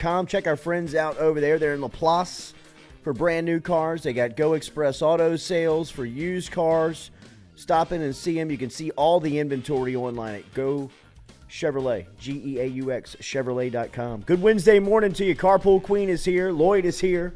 GoExpress.com. Check our friends out over there. They're in Laplace for brand new cars. They got Go Express auto sales for used cars. Stop in and see them. You can see all the inventory online at Go Chevrolet, G-E-A-U-X, Chevrolet.com. Good Wednesday morning to you. Carpool Queen is here. Lloyd is here.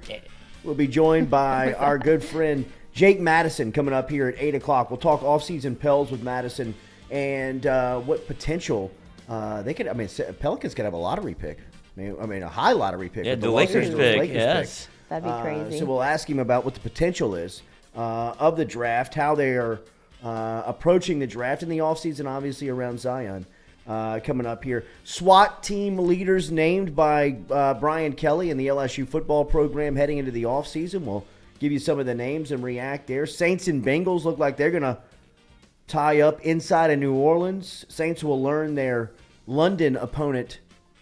We'll be joined by our good friend Jake Madison coming up here at 8 o'clock. We'll talk offseason Pels with Madison and what potential they could. I mean, Pelicans could have a lottery pick. I mean, a high lottery pick. Yeah, the Lakers pick. Yes. That'd be crazy. So we'll ask him about what the potential is of the draft, how they are approaching the draft in the offseason, obviously around Zion coming up here. SWAT team leaders named by Brian Kelly in the LSU football program heading into the offseason. We'll give you some of the names and react there. Saints and Bengals look like they're going to tie up inside of New Orleans. Saints will learn their London opponent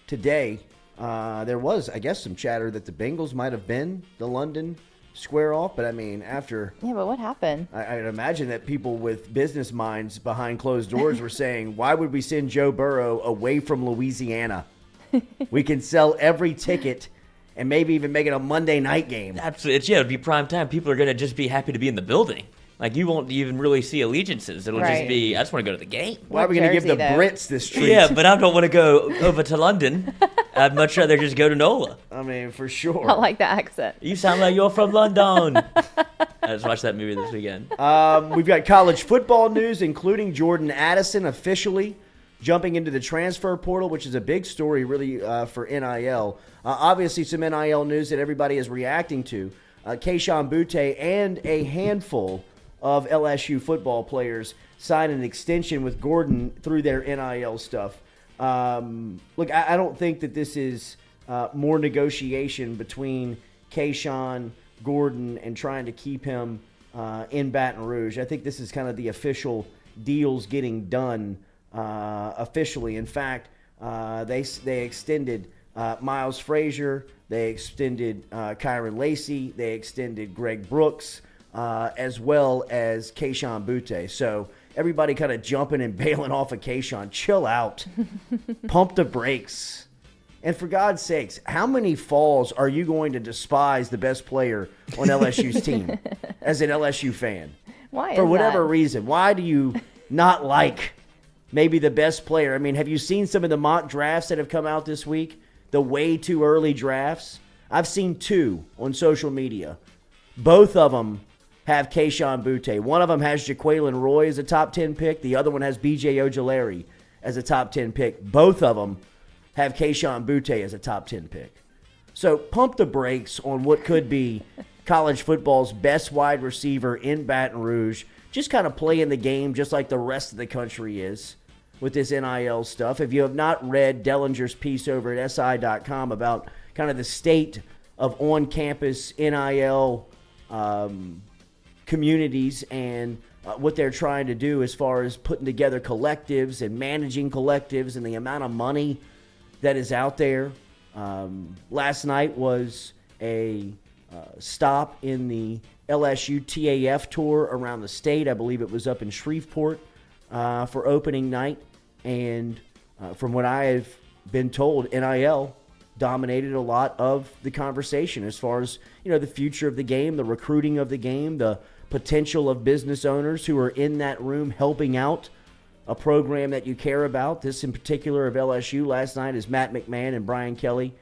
today. There was, I guess, some chatter that the Bengals might have been the London square off, but I mean, after... Yeah, but what happened? I'd imagine that people with business minds behind closed doors were saying, why would we send Joe Burrow away from Louisiana? We can sell every ticket and maybe even make it a Monday night game. Absolutely. It'd be prime time. People are going to just be happy to be in the building. Like, you won't even really see allegiances. It'll just be, I just want to go to the game. Why are we going to give the Brits this treat? Yeah, but I don't want to go over to London. I'd much rather just go to NOLA. I mean, for sure. I like the accent. You sound like you're from London. I just watched that movie this weekend. We've got college football news, including Jordan Addison officially jumping into the transfer portal, which is a big story really for NIL. Obviously, some NIL news that everybody is reacting to. Kayshon Boutte and a handful of LSU football players signed an extension with Gordon through their NIL stuff. Look, I don't think that this is more negotiation between Kayshon, Gordon, and trying to keep him in Baton Rouge. I think this is kind of the official deals getting done officially. In fact, they extended Miles Frazier, they extended Kyron Lacey, they extended Greg Brooks, as well as Kayshon Boutte. So everybody kind of jumping and bailing off of Kayshon. Chill out. Pump the brakes. And for God's sakes, how many falls are you going to despise the best player on LSU's team as an LSU fan? Why? For whatever reason. Why do you not like maybe the best player? I mean, have you seen some of the mock drafts that have come out this week? The way too early drafts? I've seen two on social media. Both of them have Kayshon Boutte. One of them has Jaquelin Roy as a top 10 pick. The other one has B.J. Ojulari as a top 10 pick. Both of them have Kayshon Boutte as a top 10 pick. So pump the brakes on what could be college football's best wide receiver in Baton Rouge. Just kind of playing the game just like the rest of the country is with this NIL stuff. If you have not read Dellinger's piece over at SI.com about kind of the state of on-campus NIL communities and what they're trying to do as far as putting together collectives and managing collectives and the amount of money that is out there. Last night was a stop in the LSU TAF tour around the state. I believe it was up in Shreveport for opening night. And from what I have been told, NIL dominated a lot of the conversation as far as, the future of the game, the recruiting of the game, the potential of business owners who are in that room helping out a program that you care about. This in particular of LSU last night is Matt McMahon and Brian Kelly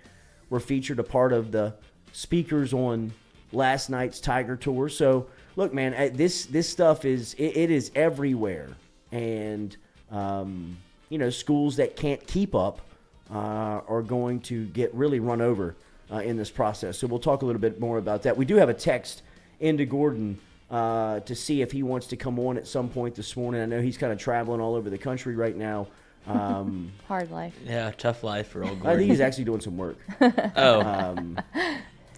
were featured a part of the speakers on last night's Tiger Tour. So look, man, this stuff is everywhere. And, schools that can't keep up are going to get really run over in this process. So we'll talk a little bit more about that. We do have a text into Gordon to see if he wants to come on at some point this morning. I know he's kind of traveling all over the country right now. Hard life. Yeah, tough life for old Gordon. I think he's actually doing some work.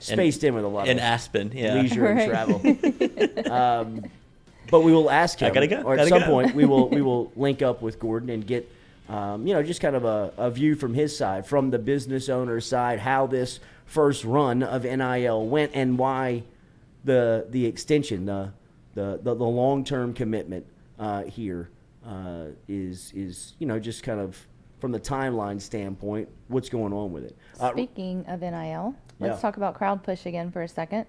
Spaced in with a lot of Aspen, leisure and travel. But we will ask him, or at some point we will link up with Gordon and get, just kind of a view from his side, from the business owner's side, how this first run of NIL went and why the extension, the long-term commitment here is just kind of from the timeline standpoint, what's going on with it. Speaking of NIL, let's Yeah. talk about crowd push again for a second,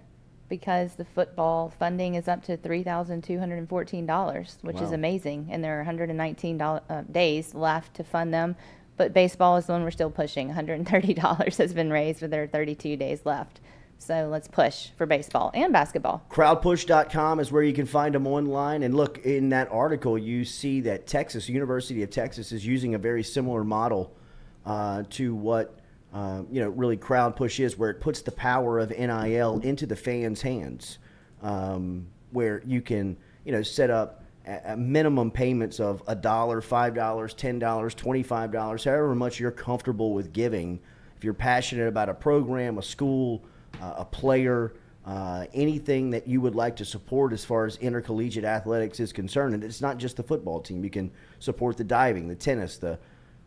because the football funding is up to $3,214, which is Wow. amazing, and there are 119 days left to fund them. But baseball is the one we're still pushing. $130 has been raised, but there are 32 days left. So let's push for baseball and basketball. Crowdpush.com is where you can find them online. And look, in that article, you see that Texas, University of Texas, is using a very similar model to what really Crowd Push is, where it puts the power of NIL into the fans' hands, where you can set up minimum payments of $1, $5, $10, $25, however much you're comfortable with giving. If you're passionate about a program, a school, a player, anything that you would like to support as far as intercollegiate athletics is concerned. And it's not just the football team. You can support the diving, the tennis, the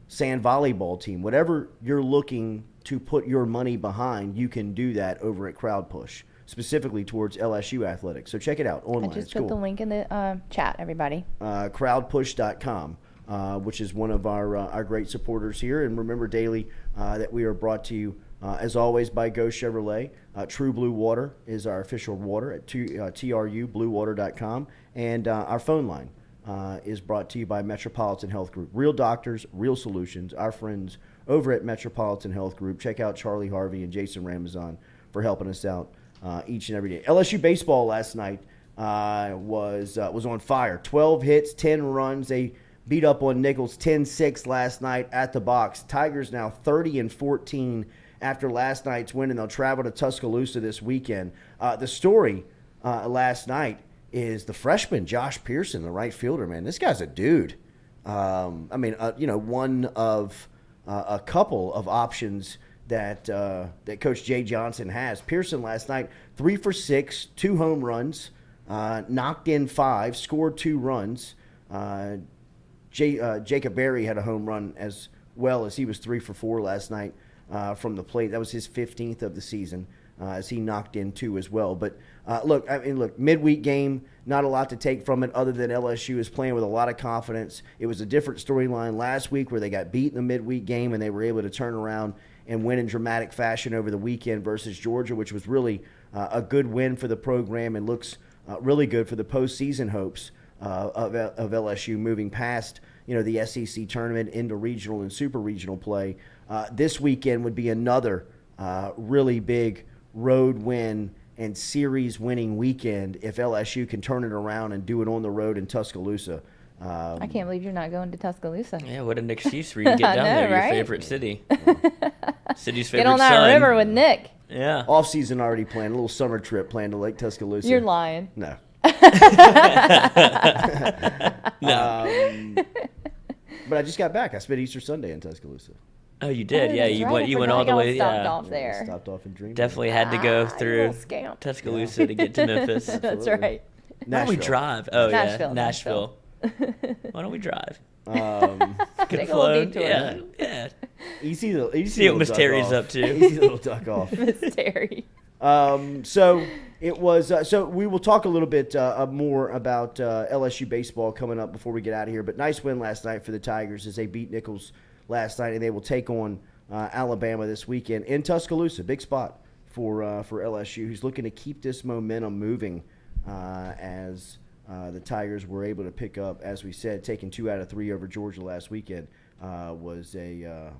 sand volleyball team. Whatever you're looking to put your money behind, you can do that over at Crowd Push, specifically towards LSU athletics. So check it out online. I just it's put cool. the link in the chat, everybody. Crowdpush.com, which is one of our great supporters here. And remember, daily, that we are brought to you, as always, by Go Chevrolet. True Blue Water is our official water at trubluewater.com. And our phone line is brought to you by Metropolitan Health Group. Real doctors, real solutions. Our friends over at Metropolitan Health Group. Check out Charlie Harvey and Jason Ramazan for helping us out each and every day. LSU baseball last night was on fire. 12 hits, 10 runs. They beat up on Nichols 10-6 last night at the box. Tigers now 30-14 after last night's win, and they'll travel to Tuscaloosa this weekend. The story last night is the freshman Josh Pearson, the right fielder. Man, this guy's a dude. One of a couple of options that Coach Jay Johnson has. Pearson last night, 3 for 6, 2 home runs, knocked in 5, scored 2 runs. Jacob Berry had a home run as well, as he was 3 for 4 last night from the plate. That was his 15th of the season, as he knocked in 2 as well. But look, midweek game, not a lot to take from it other than LSU is playing with a lot of confidence. It was a different storyline last week where they got beat in the midweek game and they were able to turn around and win in dramatic fashion over the weekend versus Georgia, which was really a good win for the program and looks really good for the postseason hopes of LSU moving past the SEC tournament into regional and super regional play. This weekend would be another really big road win and series winning weekend if LSU can turn it around and do it on the road in Tuscaloosa. I can't believe you're not going to Tuscaloosa. Yeah, what an excuse for you to get down there, right? your favorite city. City's favorite Get on that son. river with Nick. Yeah. Off-season already planned, a little summer trip planned to Lake Tuscaloosa. You're lying. No. No. But I just got back. I spent Easter Sunday in Tuscaloosa. Oh, you did? Oh, Yeah, that's you right. went. I You went forgot all the y'all way. stopped Yeah. off there. Stopped off in Dreamville. Definitely had to go you through little scamp. Tuscaloosa to get to Memphis. That's Absolutely. right. Why don't we Nashville. drive? Oh Nashville, yeah, Nashville. Why don't we drive? Could Take a float. little detour. Yeah, yeah. Easy See little what Miss duck Terry's off. up to. Easy little duck off. Miss Terry. So it was. So we will talk a little bit more about LSU baseball coming up before we get out of here. But nice win last night for the Tigers as they beat Nichols last night, and they will take on Alabama this weekend in Tuscaloosa. Big spot for LSU, who's looking to keep this momentum moving as the Tigers were able to pick up, as we said, taking 2 out of 3 over Georgia last weekend. Was a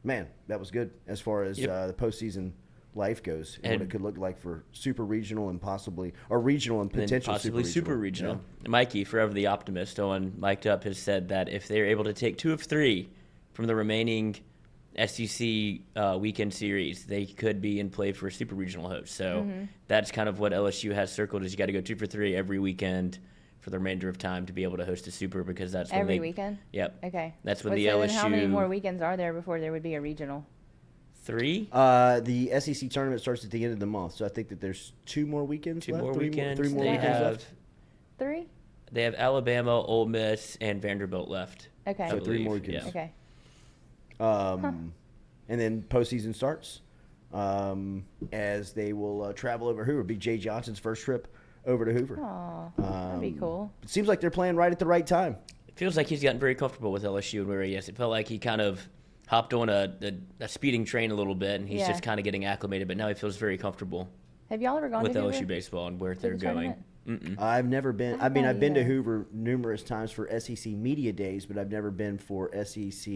man, that was good as far as the postseason life goes and what it could look like for super regional and possibly or regional and potential possibly super regional. Mikey, forever the optimist, Owen mic'd up, has said that if they're able to take 2 of 3 from the remaining SEC weekend series, they could be in play for a super regional host. So that's kind of what LSU has circled, is you got to go 2 for 3 every weekend for the remainder of time to be able to host a super, because that's when Every weekend? Yep. Okay. That's when So the then LSU how many more weekends are there before there would be a regional? 3. The SEC tournament starts at the end of the month, so I think that there's 2 more weekends 2 left. more 3 weekends. More, 3 more they weekends have left. 3? They have Alabama, Ole Miss, and Vanderbilt left. Okay. I So 3 believe. more weekends. Yeah. Okay. And then postseason starts as they will travel over Hoover. Be Jay Johnson's first trip over to Hoover. Aw, that'd be cool. It seems like they're playing right at the right time. Feels like he's gotten very comfortable with LSU and where he is. It felt like he kind of hopped on a speeding train a little bit, and he's just kind of getting acclimated. But now he feels very comfortable Have y'all ever gone with to LSU Hoover? baseball and where they're the going. tournament? I've never been. I've I've been to either. Hoover numerous times for SEC media days, but I've never been for SEC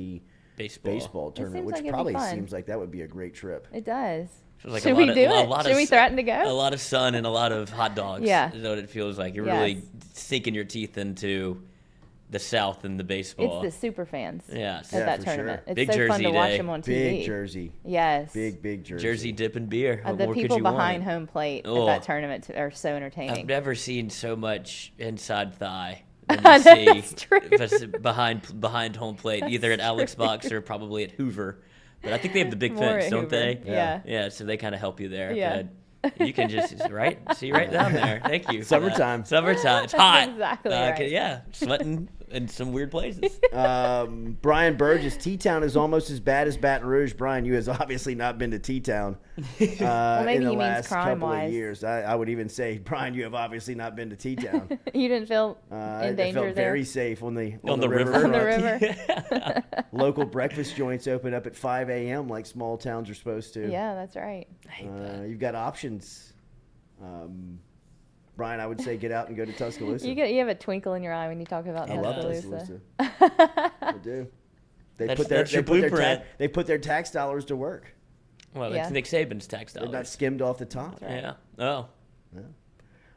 baseball tournament, seems which like it'd be probably fun. seems like that would be a great trip. It does. Feels like Should we do it? Should we threaten to go? A lot of sun and a lot of hot dogs. Yeah. Is what it feels like. You're Yes. really sinking your teeth into the South and the baseball. It's the super fans Yes. at Yeah, that for tournament. sure. It's Big so fun Jersey to watch day. them on TV. Big jersey, Yes. big jersey. Jersey dip and beer. What The more people could you behind want? home plate Oh. at that tournament are so I've entertaining. never seen so much inside thigh than you see That's true. behind home plate, either at Alex Box or probably at Hoover. But I think they have the big More fence, at don't Hoover. they? Yeah. Yeah, so they kind of help you there. Yeah. But you can just see right down there. Thank you. for that. Summertime. Summertime. It's hot. Exactly right. Yeah, sweating in some weird places. Brian Burgess, T-Town is almost as bad as Baton Rouge. Brian, you has obviously not been to T-Town maybe in the he means last couple of crime-wise. years. I would even say, Brian, you have obviously not been to T-Town. You didn't feel I in danger felt there? very safe on the river. On the riverfront. river? Local breakfast joints open up at 5 a.m. like small towns are supposed to. Yeah, that's right. I hate that. You've got options. Brian, I would say get out and go to Tuscaloosa. You have a twinkle in your eye when you talk about I love Tuscaloosa. Tuscaloosa. I do. They That's your blueprint. they put their tax dollars to work. Well, Yeah. it's Nick Saban's tax They're not dollars. skimmed off the top. Yeah. Oh.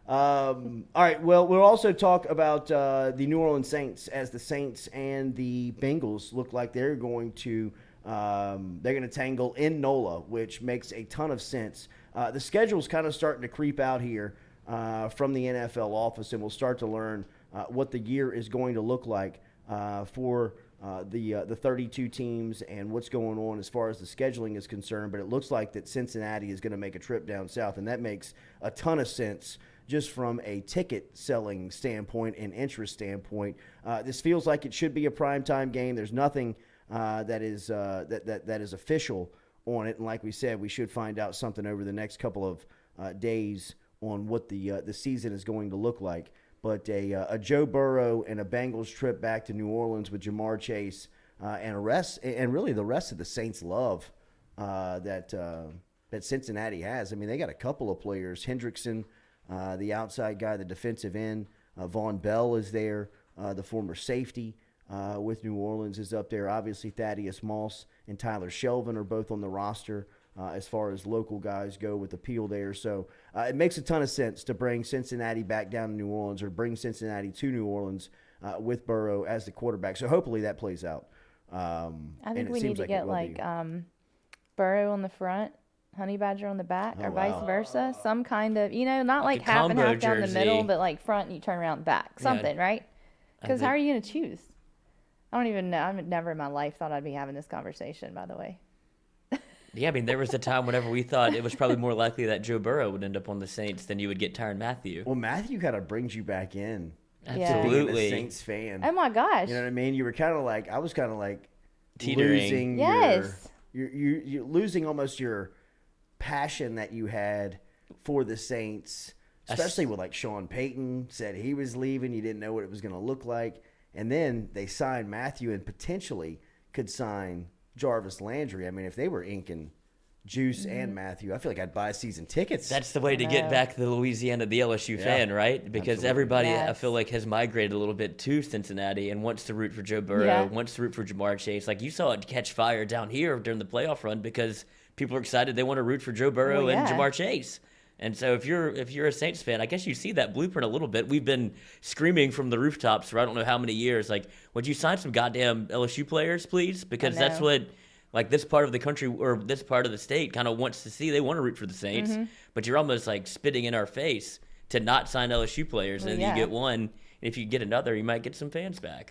All right. Well, we'll also talk about the New Orleans Saints, as the Saints and the Bengals look like they're going to tangle in NOLA, which makes a ton of sense. The schedule's kind of starting to creep out here from the NFL office, and we'll start to learn what the year is going to look like for the 32 teams and what's going on as far as the scheduling is concerned. But it looks like that Cincinnati is going to make a trip down south, and that makes a ton of sense just from a ticket selling standpoint and interest standpoint. This feels like it should be a primetime game. There's nothing that is official on it, and like we said, we should find out something over the next couple of days on what the season is going to look like. But a Joe Burrow and a Bengals trip back to New Orleans with Jamar Chase and really the rest of the Saints love that Cincinnati has. I mean, they got a couple of players. Hendrickson, the outside guy, the defensive end. Von Bell is there, the former safety with New Orleans is up there. Obviously, Thaddeus Moss and Tyler Shelvin are both on the roster as far as local guys go with appeal there. So it makes a ton of sense to bring Cincinnati back down to New Orleans, or bring Cincinnati to New Orleans with Burrow as the quarterback. So hopefully that plays out. I think we need to get Burrow on the front, Honey Badger on the back, or vice versa. Some kind of, not like a half and combo half down the middle, jersey. but like front and you turn around back. Something, right? Because how are you going to choose? I don't even know. I've never in my life thought I'd be having this conversation, by the way. Yeah, I mean, there was a time whenever we thought it was probably more likely that Joe Burrow would end up on the Saints than you would get Tyrann Mathieu. Well, Matthew kind of brings you back in. Yeah. Being a Absolutely. Saints fan. Oh my gosh. You know what I mean? You were kind of like, I was kind of like Teetering. losing Yes. you're losing almost your passion that you had for the Saints, especially with like Sean Payton said he was leaving. You didn't know what it was going to look like. And then they signed Matthew and potentially could sign Jarvis Landry. I mean, if they were inking Juice and Matthew, I feel like I'd buy season tickets. That's the way to get back the Louisiana, the LSU fan, right? Because Absolutely. everybody, I Yes. feel like, has migrated a little bit to Cincinnati and wants to root for Joe Burrow, wants to root for Jamar Chase. Like, you saw it catch fire down here during the playoff run because people are excited. They want to root for Joe Burrow Well, and yeah. Jamar Chase. And so if you're a Saints fan, I guess you see that blueprint a little bit. We've been screaming from the rooftops for I don't know how many years, like, would you sign some goddamn LSU players, please? Because that's know. what, like, this part of the country or this part of the state kind of wants to see. They want to root for the Saints, but you're almost like spitting in our face to not sign LSU players. Well, And yeah. you get one, and if you get another, you might get some fans back.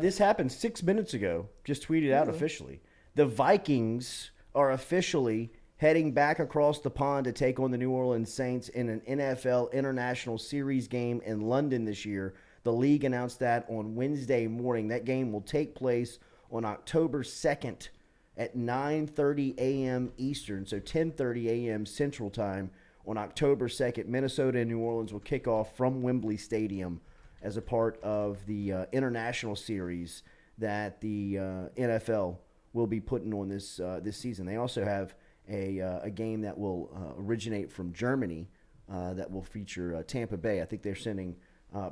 This happened 6 minutes ago. Just tweeted out officially. The Vikings are officially heading back across the pond to take on the New Orleans Saints in an NFL International Series game in London this year. The league announced that on Wednesday morning. That game will take place on October 2nd at 9:30 a.m. Eastern, so 10:30 a.m. Central Time on October 2nd. Minnesota and New Orleans will kick off from Wembley Stadium as a part of the international series that the NFL will be putting on this season. They also have a game that will originate from Germany that will feature Tampa Bay. I think they're sending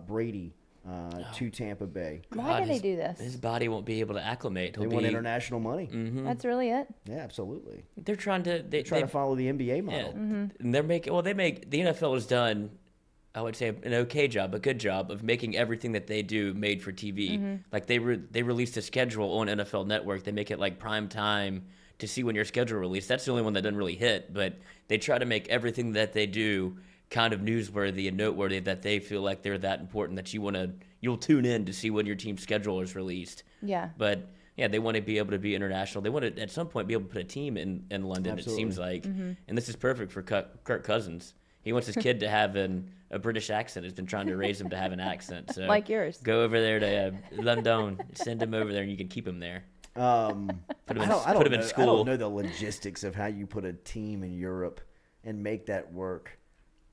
Brady to Tampa Bay. Why do they do this? His body won't be able to acclimate. They want international money. Mm-hmm. That's really it? Yeah, absolutely. They're trying to to follow the NBA model. Yeah, and the NFL has done, I would say, an okay job, a good job of making everything that they do made for TV. Like they released a schedule on NFL Network. They make it like prime time to see when your schedule released. That's the only one that doesn't really hit, but they try to make everything that they do kind of newsworthy and noteworthy, that they feel like they're that important that you'll tune in to see when your team's schedule is released. Yeah. But yeah, they want to be able to be international. They want to at some point be able to put a team in London. Absolutely. It seems like, and this is perfect for Kirk Cousins. He wants his kid to have a British accent. Has been trying to raise him to have an accent. So Like yours. Go over there to London. Send him over there, and you can keep him there. Put him in I school. don't know the logistics of how you put a team in Europe and make that work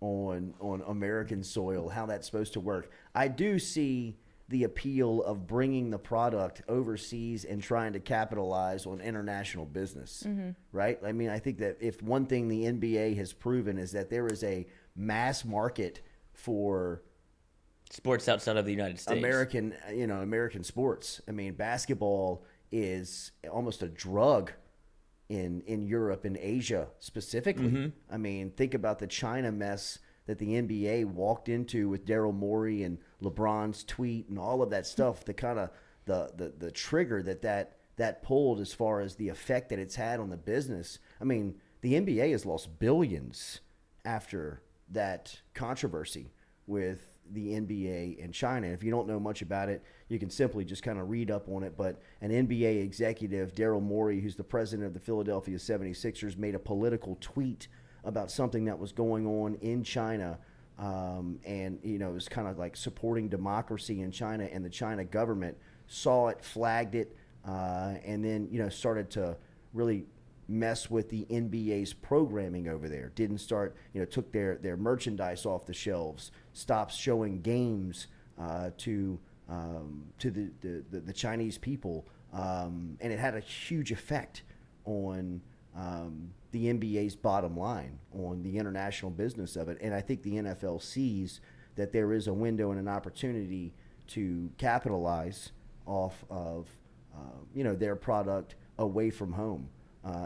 on American soil, how that's supposed to work. I do see the appeal of bringing the product overseas and trying to capitalize on international business, right? I mean, I think that if one thing the NBA has proven is that there is a mass market for Sports outside of the United States. American sports. I mean, basketball is almost a drug in Europe and Asia specifically. I mean, think about the China mess that the NBA walked into with Daryl Morey and LeBron's tweet and all of that stuff. The kind of the trigger that pulled as far as the effect that it's had on the business. I mean, the NBA has lost billions after that controversy with the NBA and China. If you don't know much about it, you can simply just kind of read up on it. But an NBA executive, Daryl Morey, who's the president of the Philadelphia 76ers, made a political tweet about something that was going on in China. And, it was kind of like supporting democracy in China, and the China government saw it, flagged it, and then, started to really mess with the NBA's programming over there. Didn't start, took their merchandise off the shelves, stopped showing games to the Chinese people, and it had a huge effect on the NBA's bottom line, on the international business of it. And I think the NFL sees that there is a window and an opportunity to capitalize off of their product away from home.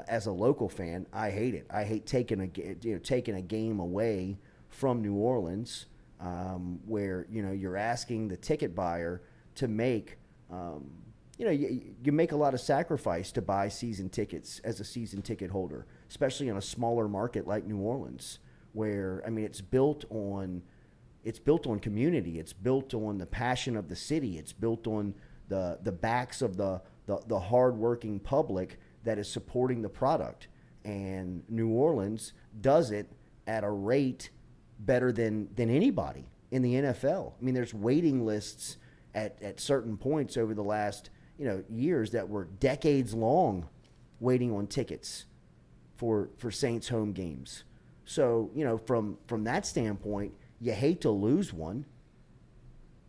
As a local fan, I hate it. I hate taking a game away from New Orleans, where you're asking the ticket buyer to make you make a lot of sacrifice to buy season tickets as a season ticket holder, especially in a smaller market like New Orleans, where it's built on community, it's built on the passion of the city, it's built on the backs of the hardworking public that is supporting the product. And New Orleans does it at a rate better than anybody in the NFL. I mean, there's waiting lists at certain points over the last years that were decades long, waiting on tickets for Saints home games. So from that standpoint, you hate to lose one,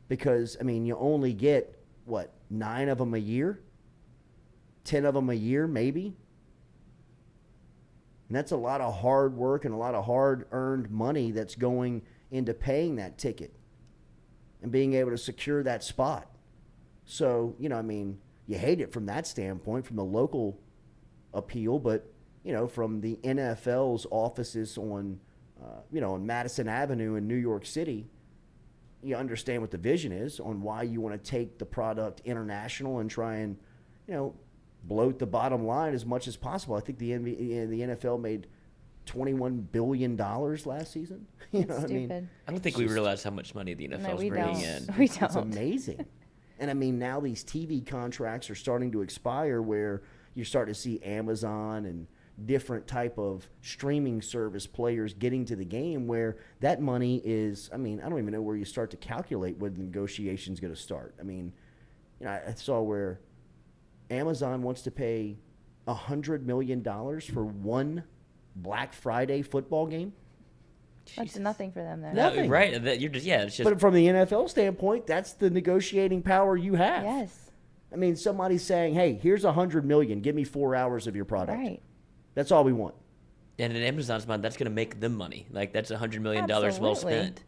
because you only get 9 of them a year, 10 of them a year maybe. And that's a lot of hard work and a lot of hard-earned money that's going into paying that ticket and being able to secure that spot. So, you hate it from that standpoint, from the local appeal, but, from the NFL's offices on Madison Avenue in New York City, you understand what the vision is on why you want to take the product international and try and, bloat the bottom line as much as possible. I think the NFL made $21 billion last season. Stupid. I don't think we realize how much money the NFL is bringing in. We don't. It's amazing. And now these TV contracts are starting to expire, where you start to see Amazon and different type of streaming service players getting to the game, where that money is, I don't even know where you start to calculate when the negotiation's going to start. I saw where Amazon wants to pay $100 million for one Black Friday football game. That's Jesus. nothing for them, though. No, Nothing. right? That you're just it's just But from the NFL standpoint, that's the negotiating power you have. Yes. I mean, somebody's saying, "Hey, here's $100 million. Give me 4 hours of your product." Right. That's all we want. and in Amazon's mind, that's going to make them money. Like that's $100 million well Absolutely. spent.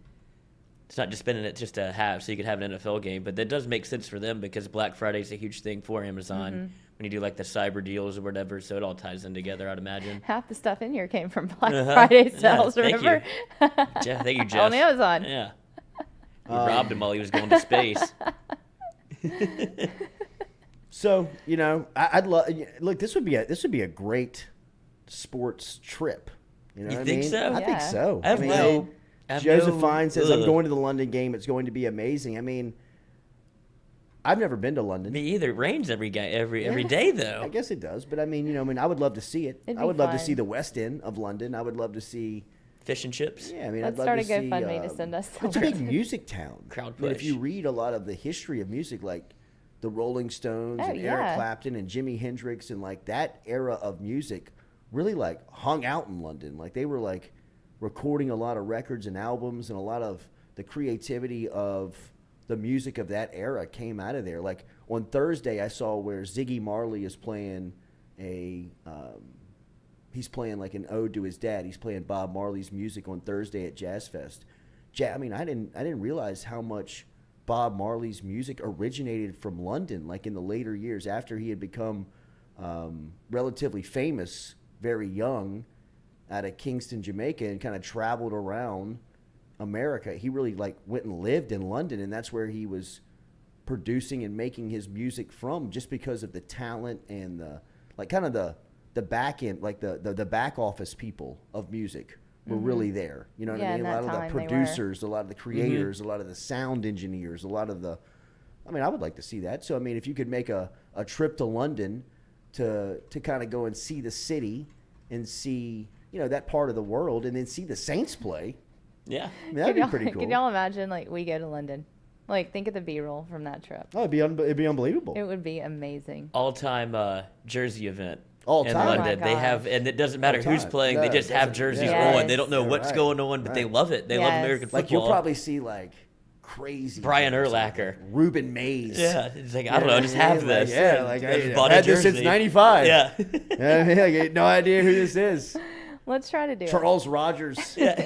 It's not just spending it just to have, so you could have an NFL game, but that does make sense for them because Black Friday is a huge thing for Amazon when you do like the cyber deals or whatever. So it all ties in together, I'd imagine. Half the stuff in here came from Black Uh-huh. Friday Yeah, sales, thank remember? Jeff, thank you, Jeff. On Amazon. Yeah, we robbed him while he was going to space. So I'd love. Look, this would be a great sports trip. You know You what think I mean? so? I think Yeah. so. I have no. Joseph Fine says, "I'm ugh. going to the London game. It's going to be amazing." I mean, I've never been to London. Me either. It rains every day though. I guess it does, but I mean, I would love to see it. It'd I be would love to fun. see the West End of London. I would love to see. Fish and chips. Yeah, I mean, Let's I'd love start to a see. GoFundMe to send us to It's a big London. music town. Crowd I mean, if push. you read a lot of the history of music, like the Rolling Stones Oh, and Eric yeah. Clapton and Jimi Hendrix and like that era of music, really like hung out in London. Like they were like recording a lot of records and albums, and a lot of the creativity of the music of that era came out of there. Like on Thursday, I saw where Ziggy Marley is playing he's playing like an ode to his dad. He's playing Bob Marley's music on Thursday at Jazz Fest. I mean, I didn't realize how much Bob Marley's music originated from London, like in the later years after he had become relatively famous, very young, out of Kingston, Jamaica, and kind of traveled around America. He really like went and lived in London, and that's where he was producing and making his music from, just because of the talent and the like kind of the back end, like the back office people of music were really there. You know what Yeah, I mean? in A lot that of the time they were. producers, a lot of the creators, a lot of the sound engineers, a lot of the I mean, I would like to see that. So I mean, if you could make a trip to London to kind of go and see the city and see, that part of the world, and then see the Saints play, Yeah. I mean, that'd be pretty cool. Could y'all imagine, like, we go to London? Like, think of the B-roll from that trip. Oh, it'd be unbelievable. It would be amazing. All-time jersey event. All in time. London. Oh my They have, gosh. and it doesn't matter All who's time. playing. No, They it just have doesn't. jerseys Yes. on. They don't know Yeah, what's right, going on, but they right. love it. They love Yes. American football. Like you'll probably see like crazy Brian players, Urlacher. like Ruben Mays. Yeah, it's like I don't know, just have this. Yeah, like I just I've bought a had this since jersey. '95. Yeah. I mean, I get no idea who this is. Let's try to do Charles Rogers. Yeah.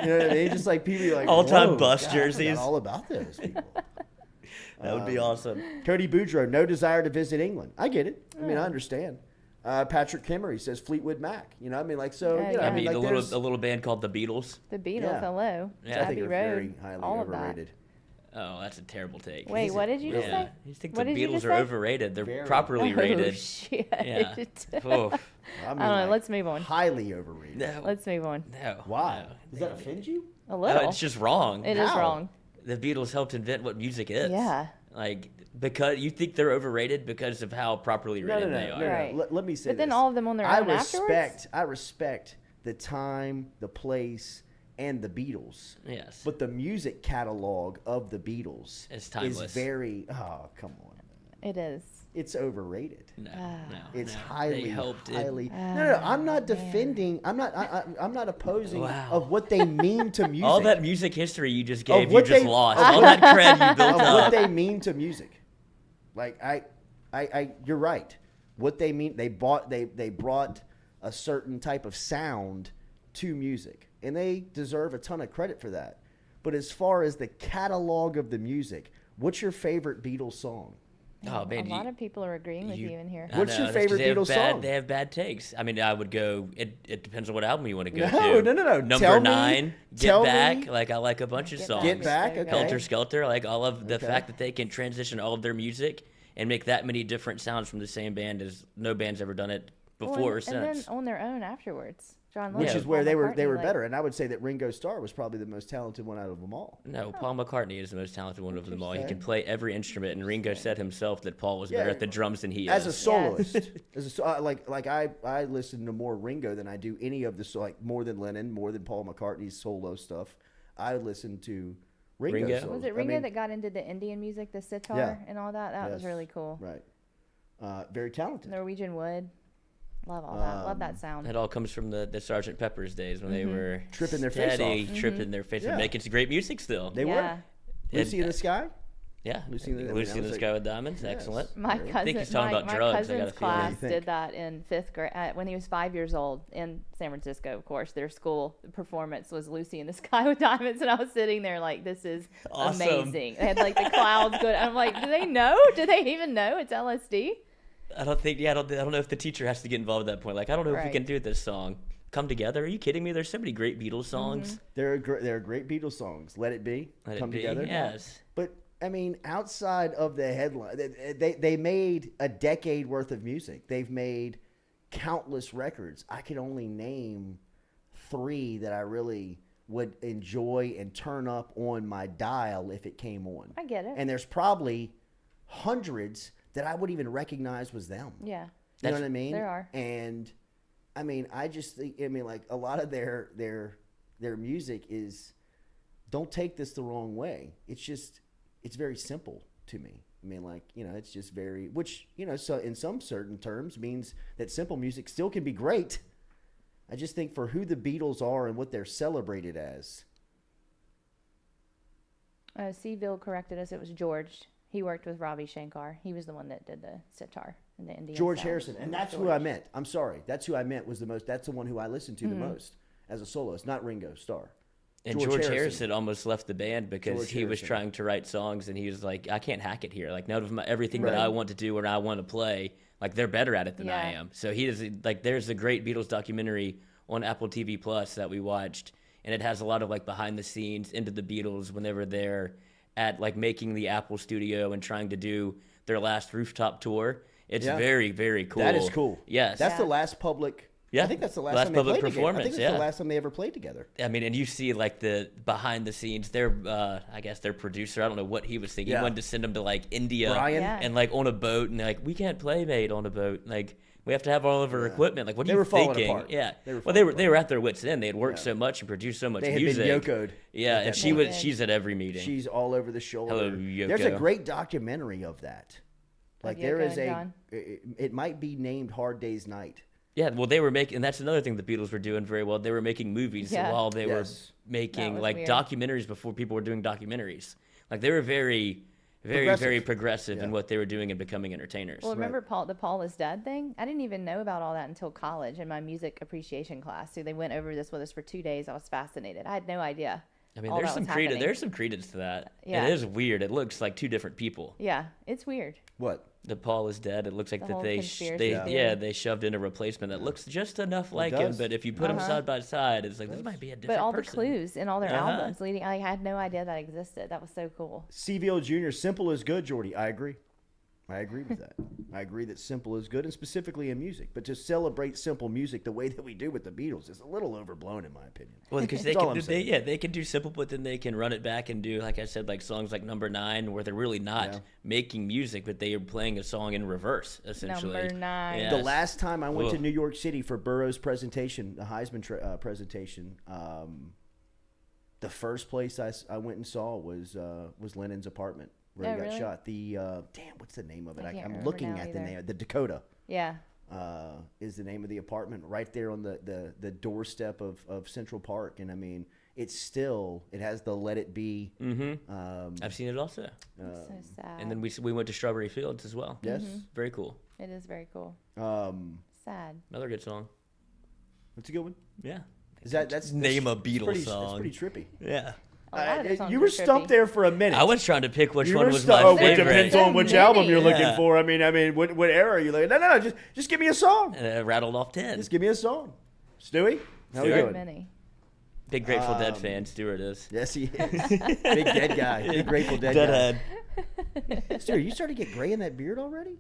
You know what I mean? Just like people like All-time whoa, bust God, I forgot jerseys. all about those people. That would be awesome. Cody Boudreaux, no desire to visit England. I get it. I mean, I understand. Patrick Kimmery says Fleetwood Mac. You know, I mean, like so. Yeah, You know, yeah. I mean, like there's. a little band called the Beatles. it. The Beatles, Yeah. hello. Yeah. I think Abbey are Road, very highly all of that. overrated. Oh, that's a terrible take. Wait, what did you just Yeah. say? You think What the did you Beatles just are say? overrated? They're Very. properly Oh, rated. shit. Yeah. Oof. I I don't know. like, Let's move on. highly overrated. No. Let's move on. No. Why? No. Does that offend you? A No, little. it's just wrong. It is How? wrong. The Beatles helped invent what music is. Yeah. Like, because you think they're overrated because of how properly No, rated no, they no, are. no, no. Right. Let me say But then this. all of them on their own afterwards? I respect the time, the place, and the Beatles. Yes. But the music catalog of the Beatles It's timeless. is very. Oh, come on. It is. It's overrated. no, Ah. no. It's no. highly, They helped it. highly. No, I'm not defending. I'm not. I'm not opposing Wow. of what they mean to music. All that music history you just gave, you what just they- lost. of All that cred you built of what up. they mean to music. Like you're right. What they mean, they brought a certain type of sound to music, and they deserve a ton of credit for that. But as far as the catalog of the music, what's your favorite Beatles song? Oh, man, a lot of people are agreeing with you in here. I What's your know, that's 'cause favorite they have Beatles bad- song? They have bad takes. I mean, I would go. It depends on what album you want to go No, to. no. Number Tell me- 9, tell Get Back. me- Like I like a bunch of Get songs. Get Back, There you okay. go. Helter Skelter. Like all of the Okay. fact that they can transition all of their music and make that many different sounds from the same band as no band's ever done it before or and then since. on their own afterwards. John Which Lennon, is where Paul they were McCartney, like- better, and I would say that Ringo Starr was probably the most talented one out of them all. No, Paul McCartney is the most talented one of them all. He can Interesting. play every instrument, and Ringo said himself that Paul was better Yeah. at the drums than he As a is. soloist, like I listen to more Ringo than I do any of the more than Lennon, more than Paul McCartney's solo stuff. I listen to Ringo. Ringo? solos. Was it I Ringo mean, that got into the Indian music, the sitar Yeah. and all that? That was yes, really cool. Right. Very talented. Norwegian Wood. Love all that. Love that sound. It all comes from the Sgt. Pepper's days when they were Tripping their face steady, off. tripping their face, Yeah. making some great music still. They Yeah. were. Lucy in the Sky? Yeah, Lucy in the- Lucy in I the was Sky like, with Diamonds, yes. excellent. My I think he's talking about my drugs. I got cousin's a feeling. class What do you think? did that in 5th grade when he was 5 years old in San Francisco. Of course, their school performance was Lucy in the Sky with Diamonds, and I was sitting there like, "This is Awesome. amazing." They had like the clouds good. I'm like, "Do they know? Do they even know it's LSD?" I don't know if the teacher has to get involved at that point. Like, I don't know if we Right. can do this song. Come Together? Are you kidding me? There's so many great Beatles songs. There are great Beatles songs. Let It Be. Let Come It Be, Together. yes. But I mean, outside of the headline, they made a decade worth of music. They've made countless records. I can only name 3 that I really would enjoy and turn up on my dial if it came on. I get it. And there's probably hundreds that I would even recognize was them. Yeah. You know what I mean? There are. And I mean, I just think, I mean, like a lot of their music is, don't take this the wrong way. It's just, it's very simple to me. I mean, like, you know, it's just very, which, you know, so in some certain terms means that simple music still can be great. I just think for who the Beatles are and what they're celebrated as. Seville corrected us. It was George. He worked with Ravi Shankar. He was the one that did the sitar and the Indian George sound. Harrison. And that's who I meant. I'm sorry. That's who I meant was the most, that's the one who I listened to the most as a soloist, not Ringo Starr. And George Harrison almost left the band because George he was Harrison. trying to write songs, and he was like, I can't hack it here. Like, none of everything that Right. I want to do or I want to play, like, they're better at it than I Yeah. am. So he is, like, there's a great Beatles documentary on Apple TV Plus that we watched, and it has a lot of, like, behind the scenes into the Beatles when they were there at, like, making the Apple studio and trying to do their last rooftop tour. It's Yeah. very, very cool. That is cool. Yes. That's the Yeah. last public. Yeah. I think that's the last Last time they public played together. I performance, think it's yeah. the last time they ever played together. I mean, and you see like the behind the scenes. I guess their producer. I don't know what he was thinking. Yeah. He wanted to send them to like India Brian? Yeah. and like on a boat, and they're like, we can't play, mate, on a boat. Like we have to have all of our equipment. Like what They are you were falling thinking? apart. Yeah. They were Well, falling they were at their wits' end. They had worked so much and produced so much They had music. been Yoko'd. Yeah, at and that point. she's at every meeting. She's all over the shoulder. Hello, There's a Yoko. great documentary of that. Like there Yoko is and a. John? It might be named Hard Day's Night. Yeah, well, they were making, and that's another thing the Beatles were doing very well. They were making movies Yeah. while they Yes. were making was like weird. documentaries before people were doing documentaries. Like they were very, very, Progressive. very progressive in Yeah. what they were doing and becoming entertainers. Well, remember the Paul is Dead thing? I didn't even know about all that until college in my music appreciation class. So they went over this with us for 2 days. I was fascinated. I had no idea. I mean, all there's that some was happening. there's some credence to that. Yeah. It is weird. It looks like 2 different people. Yeah, it's weird. What? The Paul is dead. It looks like The that whole they conspiracy they theory. shoved in a replacement that looks just enough like him, does. but if you put them Uh-huh. side by side, it's like this might be a different But all person. the clues in all their Uh-huh. albums leading, I had no idea that existed. That was so cool. CVL Jr. Simple is good, Jordy. I agree. I agree with that. I agree that simple is good, and specifically in music. But to celebrate simple music the way that we do with the Beatles is a little overblown, in my opinion. Well, because That's all I'm saying. they can do simple, but then they can run it back and do, like I said, like songs like Number 9, where they're really not Yeah. making music, but they are playing a song in reverse, essentially. Number 9. Yes. The last time I went to Ugh. New York City for Burroughs' presentation, the Heisman presentation, the first place I went and saw was Lennon's apartment where Oh, he got really? shot. The damn, what's the name of it? I can't I'm remember looking now at the either. name. The Dakota Yeah. is the name of the apartment right there on the doorstep of Central Park, and I mean it has the Let It Be. I've seen it also. It's so sad. And then we went to Strawberry Fields as well. Yes. Very cool. It is very cool. Sad. Another good song. That's a good one. Yeah. That's Name a that's Beatles pretty, song. That's pretty trippy. Yeah. A lot of their songs You are were stumped trippy. there for a minute. I was trying to pick which You one were was stumped. my Oh, it favorite. depends on which So album you're many. looking Yeah. for. I mean, what era are you looking? No, just give me a song. And I rattled off 10. Just give me a song. Stewie, how we Stewie. So doing? many. Big Grateful Dead fan, Stuart is. Yes, he is. Big dead guy. Big Grateful Dead guy. Deadhead. Stewie, you started to get gray in that beard already?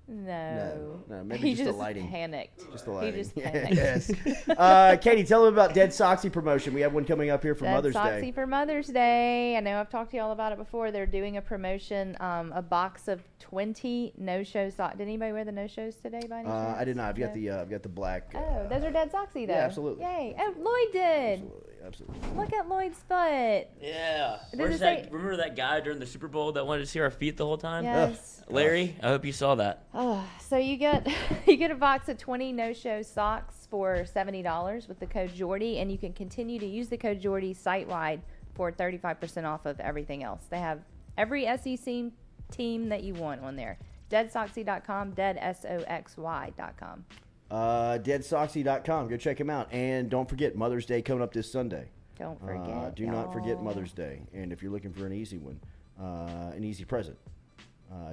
No. No, maybe he just the just lighting. panicked. Just the lighting. He just panicked. Yes. Katie, tell them about DeadSoxy promotion. We have one coming up here for Mother's DeadSoxy Day. for Mother's Day. I know I've talked to y'all about it before. They're doing a promotion, a box of 20 no-show socks. Did anybody wear the no-shows today by any chance? I did not. I've got No? the black. Oh, those are DeadSoxy though. absolutely. Yay. Oh, Lloyd did. Absolutely. absolutely. Look at Lloyd's foot. Yeah. Does Where's it say- that? Remember that guy during the Super Bowl that wanted to see our feet the whole time? Yes. Larry, I hope you saw that. Oh, so you get you get a box of 20 no-show socks for $70 with the code Jordy, and you can continue to use the code Jordy site-wide for 35% off of everything else. They have every SEC team that you want on there. DeadSoxy.com, DeadSoxy.com. DeadSoxy.com. Go check him out. And don't forget, Mother's Day coming up this Sunday. Don't forget. Do not forget y'all. Mother's Day. And if you're looking for an easy one, an easy present,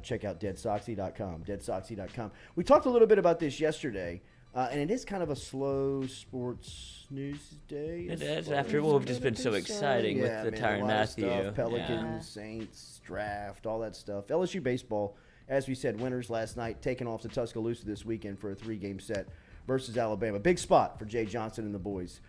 check out DeadSoxy.com. DeadSoxy.com. We talked a little bit about this yesterday, and it is kind of a slow sports news day. It is. After what we've just been so exciting with the Tyrann Mathieu. Stuff, Pelicans, Saints, draft, all that stuff. LSU baseball, as we said, winners last night, taking off to Tuscaloosa this weekend for a 3-game set versus Alabama. Big spot for Jay Johnson and the boys.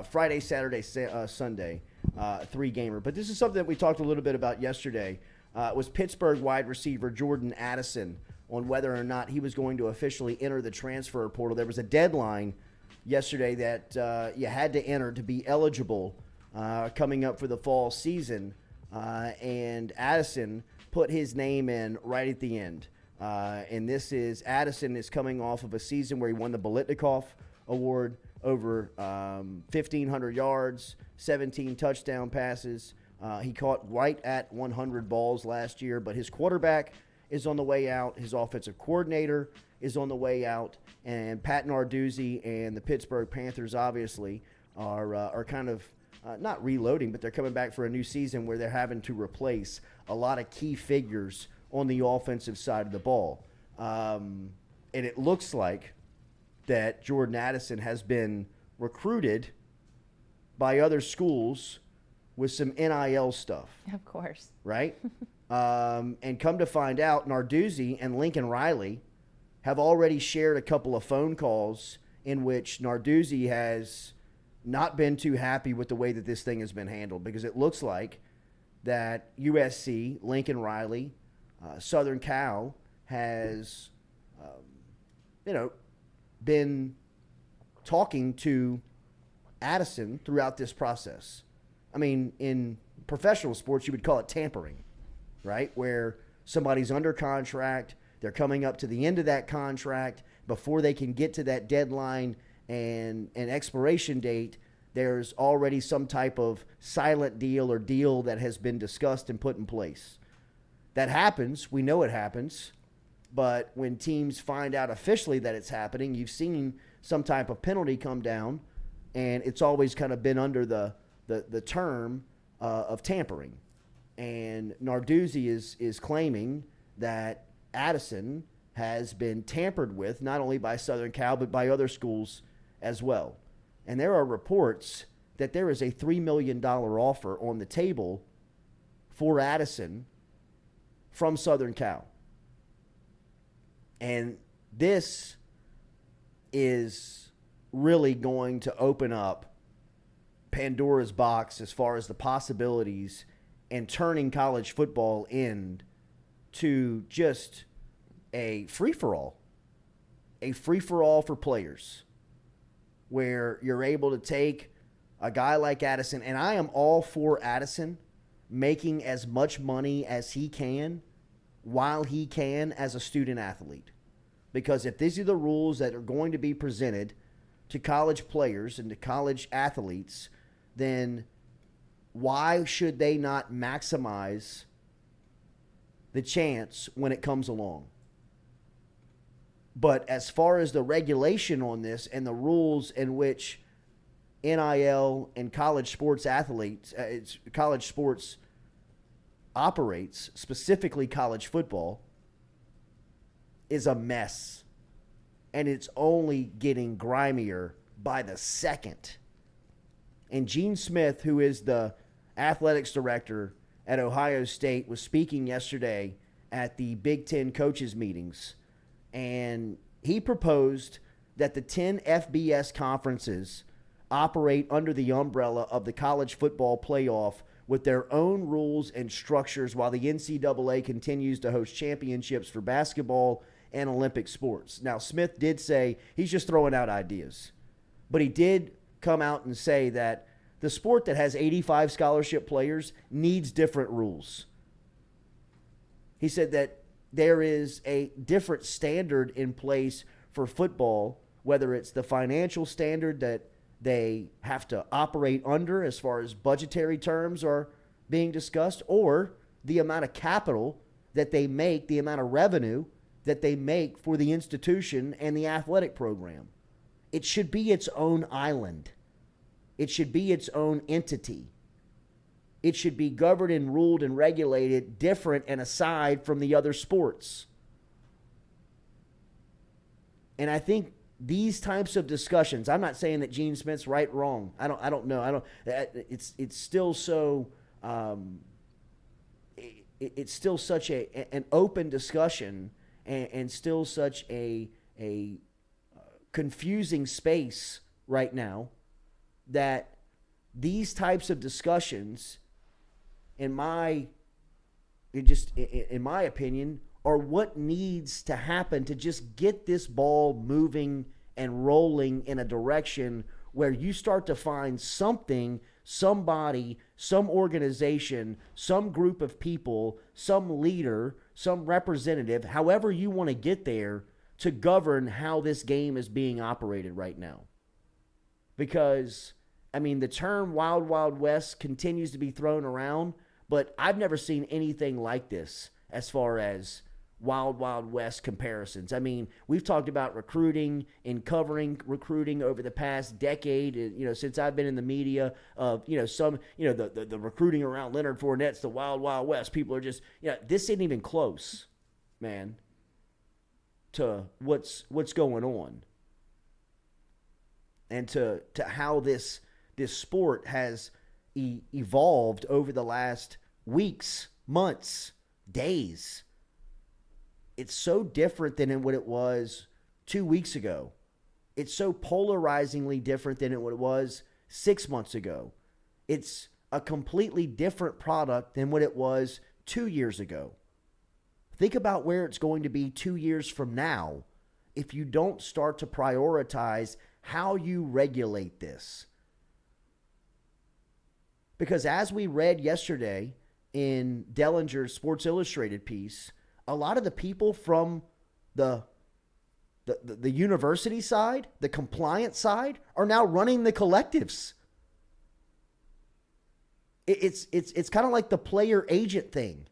Friday, Saturday, Sunday, 3-gamer. But this is something that we talked a little bit about yesterday. Was Pittsburgh wide receiver Jordan Addison on whether or not he was going to officially enter the transfer portal. There was a deadline yesterday that you had to enter to be eligible coming up for the fall season, and Addison put his name in right at the end. And this is Addison is coming off of a season where he won the Biletnikoff Award, over 1,500 yards, 17 touchdown passes. He caught right at 100 balls last year, but his quarterback is on the way out. His offensive coordinator is on the way out, and Pat Narduzzi and the Pittsburgh Panthers obviously are kind of not reloading, but they're coming back for a new season where they're having to replace a lot of key figures on the offensive side of the ball. And it looks like that Jordan Addison has been recruited by other schools with some NIL stuff. Of course. Right? And come to find out, Narduzzi and Lincoln Riley have already shared a couple of phone calls in which Narduzzi has not been too happy with the way that this thing has been handled, because it looks like that USC, Lincoln Riley, Southern Cal has, been talking to Addison throughout this process. I mean, in professional sports, you would call it tampering, right? Where somebody's under contract, they're coming up to the end of that contract. Before they can get to that deadline and an expiration date, there's already some type of silent deal or deal that has been discussed and put in place. That happens. We know it happens. But when teams find out officially that it's happening, you've seen some type of penalty come down, and it's always kind of been under the term of tampering. And Narduzzi is claiming that Addison has been tampered with, not only by Southern Cal, but by other schools as well. And there are reports that there is a $3 million offer on the table for Addison from Southern Cal. And this is really going to open up Pandora's box as far as the possibilities and turning college football into just a free-for-all for players, where you're able to take a guy like Addison, and I am all for Addison making as much money as he can while he can as a student athlete. Because if these are the rules that are going to be presented to college players and to college athletes, then why should they not maximize the chance when it comes along? But as far as the regulation on this and the rules in which NIL and college sports athletes, college sports operates, specifically college football, is a mess. And it's only getting grimier by the second. And Gene Smith, who is the athletics director at Ohio State, was speaking yesterday at the Big Ten coaches meetings. And he proposed that the 10 FBS conferences operate under the umbrella of the college football playoff with their own rules and structures, while the NCAA continues to host championships for basketball and Olympic sports. Now, Smith did say he's just throwing out ideas, but he did come out and say that the sport that has 85 scholarship players needs different rules. He said that there is a different standard in place for football, whether it's the financial standard that they have to operate under as far as budgetary terms are being discussed, or the amount of capital that they make, the amount of revenue that they make for the institution and the athletic program. It should be its own island. It should be its own entity. It should be governed and ruled and regulated different and aside from the other sports. And I think these types of discussions, I'm not saying that Gene Smith's right or wrong. I don't know. It's still so it's still such an open discussion and still such a confusing space right now that these types of discussions, in my opinion, are what needs to happen to just get this ball moving and rolling in a direction where you start to find something, somebody, some organization, some group of people, some leader, some representative, however you want to get there, to govern how this game is being operated right now. Because, I mean, the term Wild Wild West continues to be thrown around, but I've never seen anything like this as far as Wild Wild West comparisons. I mean, we've talked about recruiting and covering recruiting over the past decade, since I've been in the media of, the recruiting around Leonard Fournette's the Wild Wild West. People are just, this isn't even close, man, to what's going on. And to how this sport has evolved over the last weeks, months, days. It's so different than what it was 2 weeks ago. It's so polarizingly different than what it was 6 months ago. It's a completely different product than what it was 2 years ago. Think about where it's going to be 2 years from now if you don't start to prioritize how you regulate this. Because as we read yesterday in Dellinger's Sports Illustrated piece, a lot of the people from the university side, the compliance side, are now running the collectives. It's kind of like the player agent thing,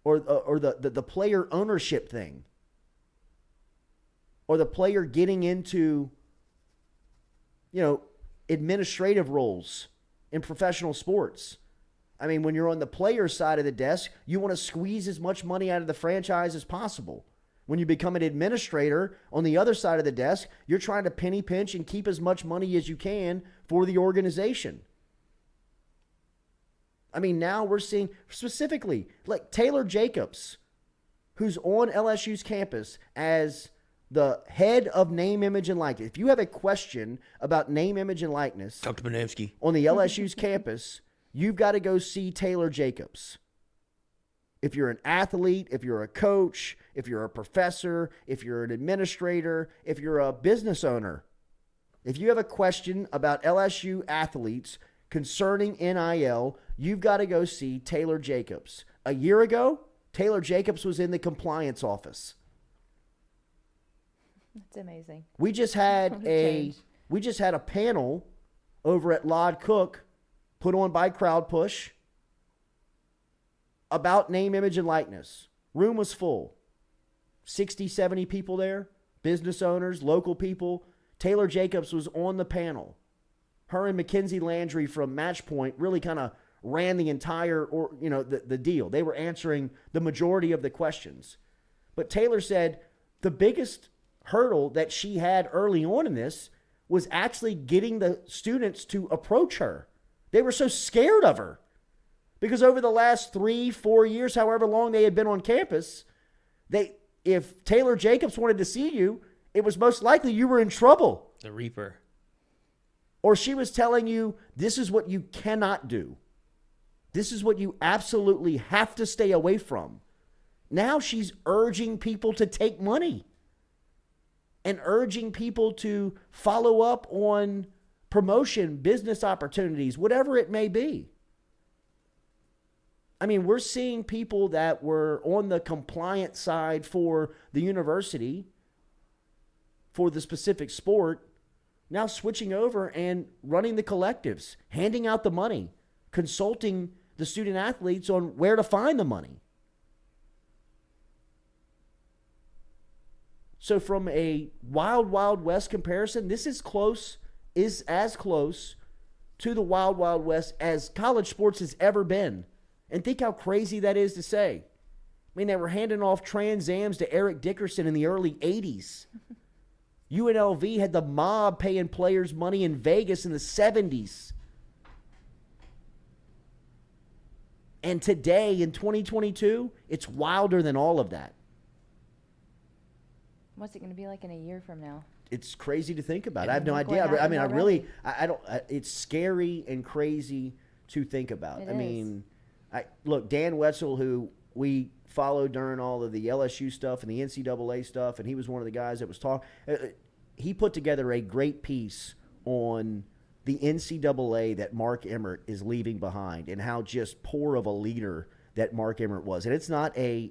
or the player ownership thing, or the player getting into administrative roles in professional sports. I mean, when you're on the player side of the desk, you want to squeeze as much money out of the franchise as possible. When you become an administrator on the other side of the desk, you're trying to penny pinch and keep as much money as you can for the organization. I mean, now we're seeing specifically like Taylor Jacobs, who's on LSU's campus as the head of name, image, and likeness. If you have a question about name, image, and likeness Dr. Bonamsky on the LSU's campus, you've got to go see Taylor Jacobs. If you're an athlete, if you're a coach, if you're a professor, if you're an administrator, if you're a business owner, if you have a question about LSU athletes concerning NIL, you've got to go see Taylor Jacobs. A year ago, Taylor Jacobs was in the compliance office. That's amazing. We just had a panel over at Lod Cook put on by Crowd Push about name, image, and likeness. Room was full. 60, 70 people there, business owners, local people. Taylor Jacobs was on the panel. Her and Mackenzie Landry from Matchpoint really kind of ran the entire, the deal. They were answering the majority of the questions. But Taylor said the biggest hurdle that she had early on in this was actually getting the students to approach her. They were so scared of her because over the last 3-4 years, however long they had been on campus, if Taylor Jacobs wanted to see you, it was most likely you were in trouble. The Reaper. Or she was telling you, this is what you cannot do. This is what you absolutely have to stay away from. Now she's urging people to take money and urging people to follow up on promotion, business opportunities, whatever it may be. I mean, we're seeing people that were on the compliant side for the university, for the specific sport, now switching over and running the collectives, handing out the money, consulting the student athletes on where to find the money. So from a Wild Wild West comparison, this is as close to the Wild Wild West as college sports has ever been. And think how crazy that is to say. I mean, they were handing off Trans Ams to Eric Dickerson in the early 80s. UNLV had the mob paying players money in Vegas in the 70s. And today, in 2022, it's wilder than all of that. What's it going to be like in a year from now? It's crazy to think about. I have no idea. I mean, I don't, it's scary and crazy to think about. It I is. mean, look, Dan Wetzel, who we followed during all of the LSU stuff and the NCAA stuff, and he was one of the guys that was talking. He put together a great piece on the NCAA that Mark Emmert is leaving behind, and how just poor of a leader that Mark Emmert was. And it's not a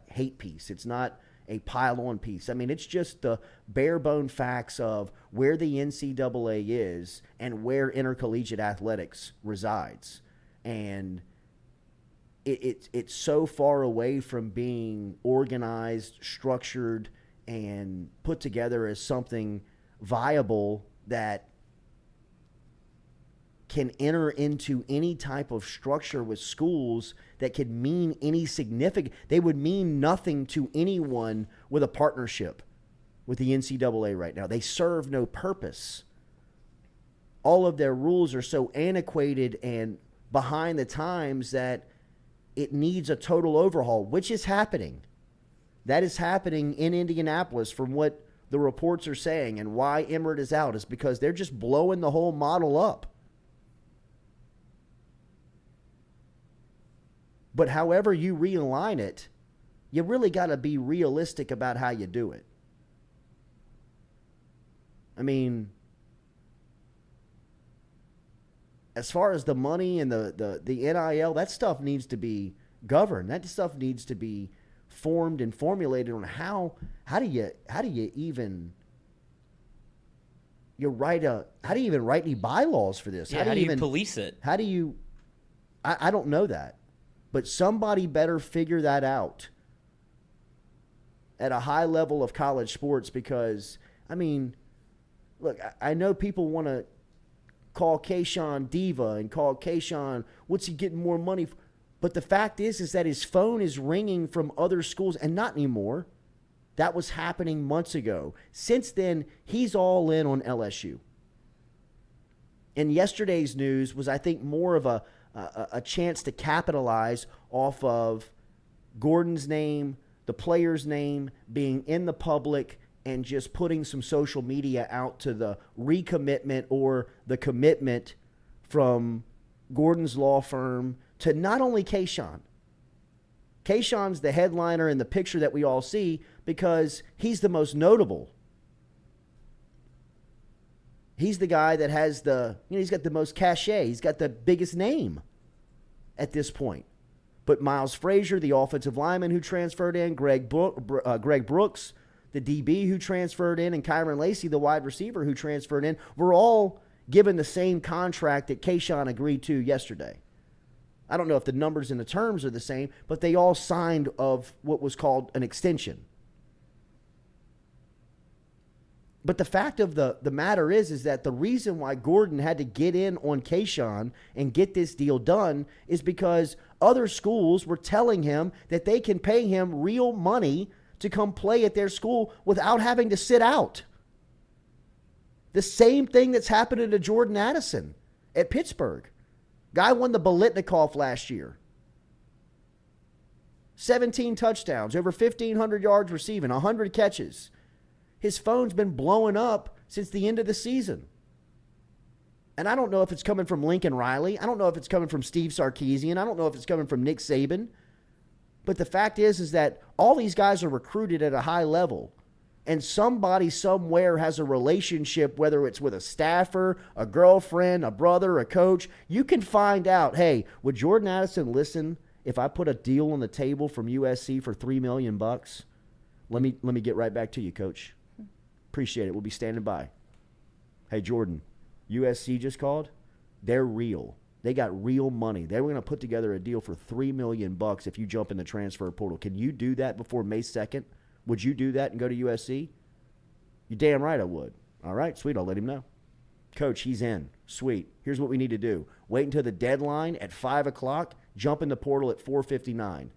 hate piece. It's not a pile-on piece. I mean, it's just the bare-bone facts of where the NCAA is and where intercollegiate athletics resides. And it's so far away from being organized, structured, and put together as something viable that can enter into any type of structure with schools that could mean any significant. They would mean nothing to anyone with a partnership with the NCAA right now. They serve no purpose. All of their rules are so antiquated and behind the times that it needs a total overhaul, which is happening. That is happening in Indianapolis from what the reports are saying, and why Emmert is out is because they're just blowing the whole model up. But however you realign it, you really got to be realistic about how you do it. I mean, as far as the money and the NIL, that stuff needs to be governed. That stuff needs to be formed and formulated on how do you even write any bylaws for this? Yeah, how do you police it? How do you? I don't know that. But somebody better figure that out at a high level of college sports, because, I mean, look, I know people want to call Kayshon diva and call Kayshon, what's he getting more money for? But the fact is that his phone is ringing from other schools, and not anymore. That was happening months ago. Since then, he's all in on LSU. And yesterday's news was, I think, more of a chance to capitalize off of Gordon's name, the player's name being in the public, and just putting some social media out to the recommitment or the commitment from Gordon's law firm to not only Kayshon. Kayshon's the headliner in the picture that we all see because he's the most notable. He's the guy that has he's got the most cachet. He's got the biggest name at this point. But Miles Frazier, the offensive lineman who transferred in, Greg Brooks, the DB who transferred in, and Kyron Lacey, the wide receiver who transferred in, were all given the same contract that Kayshon agreed to yesterday. I don't know if the numbers and the terms are the same, but they all signed of what was called an extension. But the fact of the matter is that the reason why Gordon had to get in on Kayshon and get this deal done is because other schools were telling him that they can pay him real money to come play at their school without having to sit out. The same thing that's happening to Jordan Addison at Pittsburgh. Guy won the Biletnikoff last year. 17 touchdowns, over 1,500 yards receiving, 100 catches. His phone's been blowing up since the end of the season. And I don't know if it's coming from Lincoln Riley. I don't know if it's coming from Steve Sarkisian. I don't know if it's coming from Nick Saban. But the fact is that all these guys are recruited at a high level. and somebody somewhere has a relationship, whether it's with a staffer, a girlfriend, a brother, a coach, you can find out, hey, would Jordan Addison listen if I put a deal on the table from USC for $3 million? Let me get right back to you, Coach. Appreciate it. We'll be standing by. Hey, Jordan, USC just called. They're real. They got real money. They were going to put together a deal for $3 million if you jump in the transfer portal. Can you do that before May 2nd? Would you do that and go to USC? You're damn right I would. All right, sweet. I'll let him know. Coach, he's in. Sweet. Here's what we need to do. Wait until the deadline at 5 o'clock. Jump in the portal at 4:59.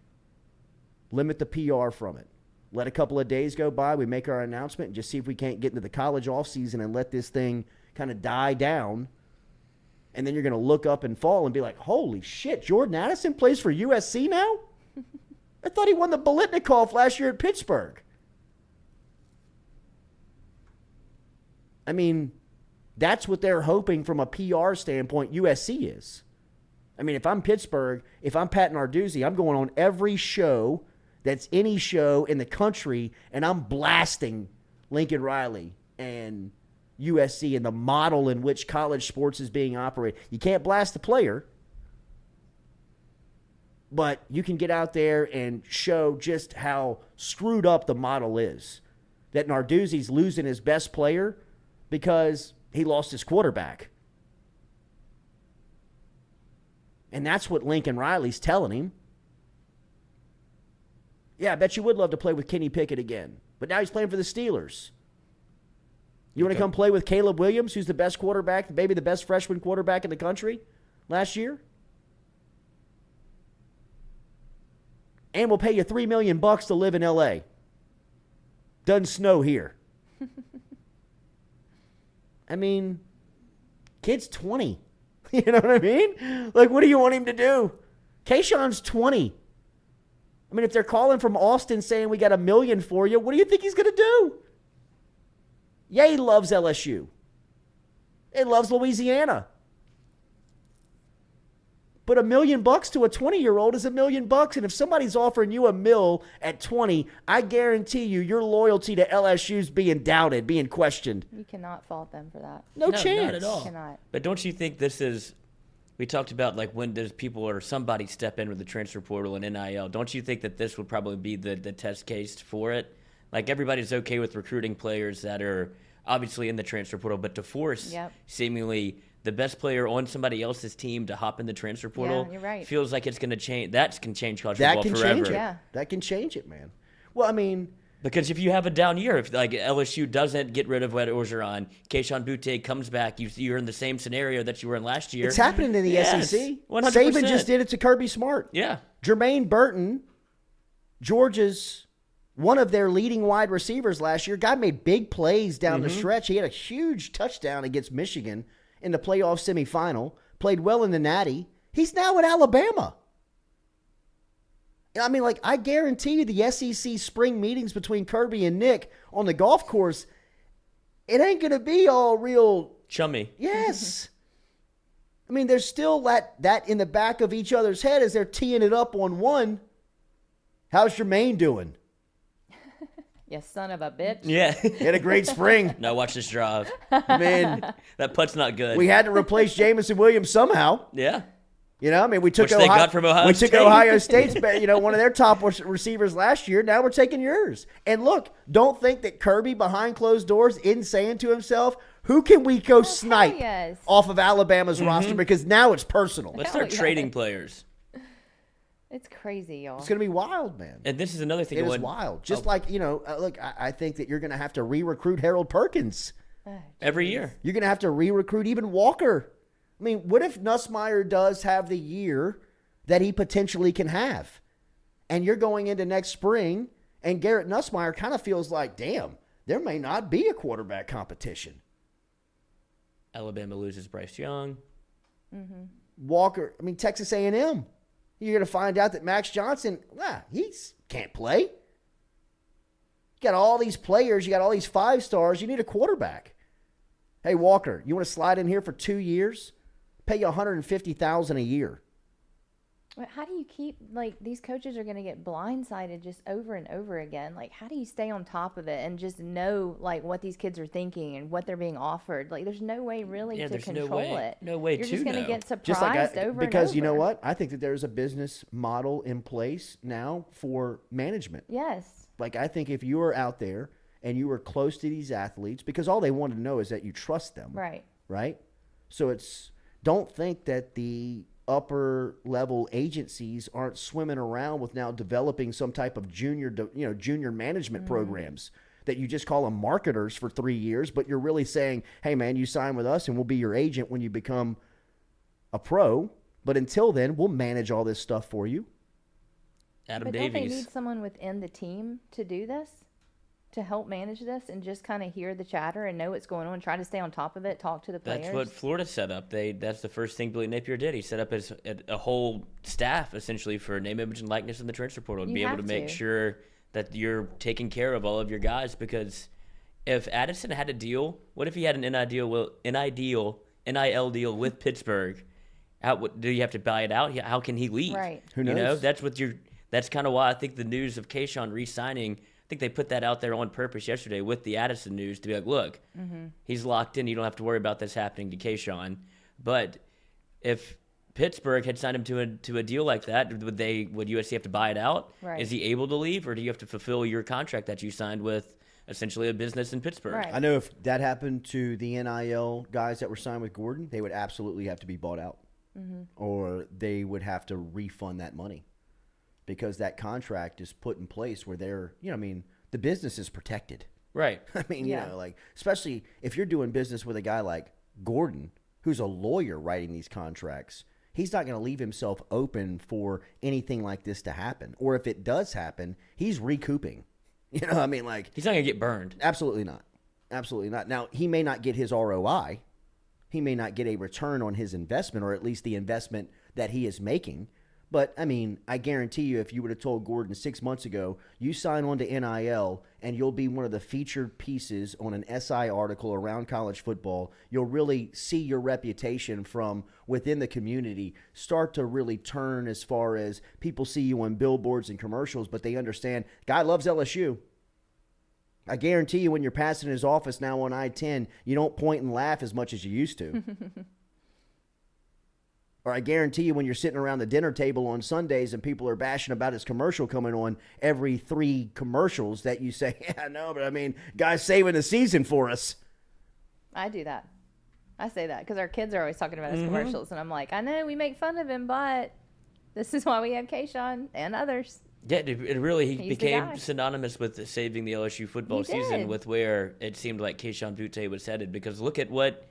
Limit the PR from it. Let a couple of days go by. We make our announcement and just see if we can't get into the college offseason and let this thing kind of die down. And then you're going to look up and fall and be like, holy shit, Jordan Addison plays for USC now? I thought he won the Biletnikoff last year at Pittsburgh. I mean, that's what they're hoping from a PR standpoint USC is. I mean, if I'm Pittsburgh, if I'm Pat Narduzzi, I'm going on every show that's any show in the country, and I'm blasting Lincoln Riley and USC and the model in which college sports is being operated. You can't blast the player, but you can get out there and show just how screwed up the model is. That Narduzzi's losing his best player because he lost his quarterback. And that's what Lincoln Riley's telling him. Yeah, I bet you would love to play with Kenny Pickett again. But now he's playing for the Steelers. You want to come play with Caleb Williams, who's the best quarterback, maybe the best freshman quarterback in the country last year? And we'll pay you $3 million to live in L.A. Doesn't snow here. I mean, kid's 20. You know what I mean? Like, what do you want him to do? Kayshon's 20. I mean, if they're calling from Austin saying we got $1 million for you, what do you think he's going to do? Yeah, he loves LSU. He loves Louisiana. But $1 million to a 20-year-old is $1 million. And if somebody's offering you $1 million at 20, I guarantee you your loyalty to LSU is being doubted, being questioned. You cannot fault them for that. No chance. Not at all. You cannot. But don't you think this is, we talked about like when there's people or somebody step in with the transfer portal and NIL, don't you think that this would probably be the test case for it? Like everybody's okay with recruiting players that are obviously in the transfer portal, but to force seemingly the best player on somebody else's team to hop in the transfer portal you're right. feels like it's going to change. That can change college football forever. Change it. Yeah. That can change it, man. Well, I mean, because if you have a down year, if like LSU doesn't get rid of Ed Orgeron, Kayshon Boutte comes back, you're in the same scenario that you were in last year. it's happening in the SEC. 100%. Saban just did it to Kirby Smart. Yeah. Jermaine Burton, Georgia's one of their leading wide receivers last year, guy made big plays down the stretch. He had a huge touchdown against Michigan in the playoff semifinal, played well in the Natty. He's now at Alabama. I mean, like, I guarantee you the SEC spring meetings between Kirby and Nick on the golf course, it ain't going to be all real chummy. Yes. I mean, there's still that in the back of each other's head as they're teeing it up on one. How's Jermaine doing? You son of a bitch. Yeah. He had a great spring. Now watch this drive. Man, That putt's not good. we had to replace Jamison Williams somehow. Yeah. You know, I mean, we took Which they got from Ohio we took State. Ohio State's, one of their top receivers last year. Now we're taking yours. And look, don't think that Kirby behind closed doors isn't saying to himself, who can we go snipe yes. off of Alabama's roster? Because now it's personal. Let's start yes. trading players. It's crazy, y'all. It's going to be wild, man. And this is another thing. It is wild. Just like, look, I think that you're going to have to re-recruit Harold Perkins. every year. You're going to have to re-recruit even Walker. I mean, what if Nussmeier does have the year that he potentially can have? And you're going into next spring, and Garrett Nussmeier kind of feels like, damn, there may not be a quarterback competition. Alabama loses Bryce Young. Walker, Texas A&M. You're going to find out that Max Johnson, he can't play. You got all these players. You got all these 5-stars. You need a quarterback. Hey, Walker, you want to slide in here for 2 years? Pay you $150,000 a year. But how do you keep, like, these coaches are going to get blindsided just over and over again. Like, how do you stay on top of it and just know, like, what these kids are thinking and what they're being offered? Like, there's no way really to control it. No way You're to just going to know. get surprised Just like over because and over. you know what? I think that there's a business model in place now for management. Yes. Like, I think if you are out there and you are close to these athletes, because all they want to know is that you trust them. Right. Right? So don't think that the upper level agencies aren't swimming around with now developing some type of junior management programs that you just call them marketers for 3 years, but you're really saying, hey man, you sign with us and we'll be your agent when you become a pro. But until then, we'll manage all this stuff for you. Adam But Davies. don't they need someone within the team to do this? To help manage this and just kind of hear the chatter and know what's going on, try to stay on top of it, talk to the players? That's what Florida set up. That's the first thing Billy Napier did. He set up a whole staff essentially for name, image, and likeness in the transfer portal to You be able have to make to. sure that you're taking care of all of your guys. Because if Addison had a deal, what if he had an NIL deal with Pittsburgh? Do you have to buy it out? How can he leave? Right. Who knows? You know, that's kind of why I think the news of Kayshon re-signing, I think they put that out there on purpose yesterday with the Addison news to be like, look, he's locked in. You don't have to worry about this happening to Kayshon. But if Pittsburgh had signed him to a deal like that, would USC have to buy it out? Right. Is he able to leave, or do you have to fulfill your contract that you signed with essentially a business in Pittsburgh? Right. I know if that happened to the NIL guys that were signed with Gordon, they would absolutely have to be bought out, or they would have to refund that money. Because that contract is put in place where the business is protected. Right. I mean, Yeah. especially if you're doing business with a guy like Gordon, who's a lawyer writing these contracts, he's not going to leave himself open for anything like this to happen. Or if it does happen, he's recouping. He's not going to get burned. Absolutely not. Absolutely not. Now, he may not get his ROI. He may not get a return on his investment, or at least the investment that he is making. But, I guarantee you, if you would have told Gordon 6 months ago, you sign on to NIL and you'll be one of the featured pieces on an SI article around college football, you'll really see your reputation from within the community start to really turn as far as people see you on billboards and commercials, but they understand, guy loves LSU. I guarantee you when you're passing his office now on I-10, you don't point and laugh as much as you used to. Or I guarantee you when you're sitting around the dinner table on Sundays and people are bashing about his commercial coming on every 3 commercials that you say, yeah, no, but guy's saving the season for us. I do that. I say that because our kids are always talking about his commercials, and I'm like, I know we make fun of him, but this is why we have Kayshon and others. Yeah, it really he He's the became guy. synonymous with saving the LSU football He season, did. with where it seemed like Kayshon Boutte was headed. Because look at what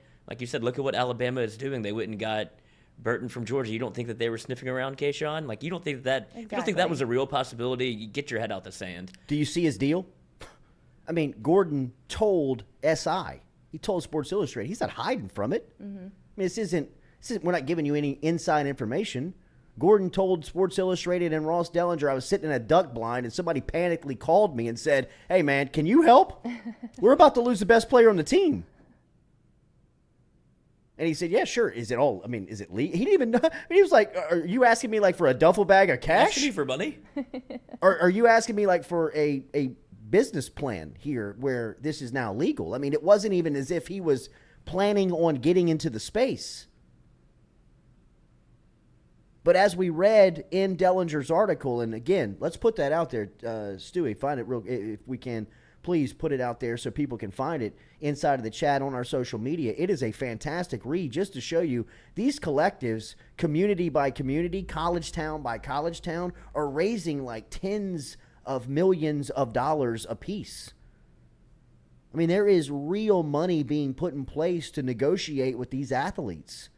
Alabama is doing. They went and got Burton from Georgia. You don't think that they were sniffing around Kayshon? Like, you don't think that Exactly. was a real possibility? You get your head out the sand. Do you see his deal? Gordon told SI. He told Sports Illustrated. He's not hiding from it. This isn't, we're not giving you any inside information. Gordon told Sports Illustrated and Ross Dellinger, I was sitting in a duck blind and somebody panically called me and said, hey man, can you help? We're about to lose the best player on the team. And he said, yeah, sure. Is it legal? He didn't even know. He was like, are you asking me like for a duffel bag of cash? Asking me for money? Or are you asking me like for a business plan here where this is now legal? It wasn't even as if he was planning on getting into the space. But as we read in Dellinger's article, and again, let's put that out there, Stewie, find it real, if we can, please put it out there so people can find it inside of the chat on our social media. It is a fantastic read just to show you these collectives, community by community, college town by college town, are raising like tens of millions of dollars apiece. There is real money being put in place to negotiate with these athletes.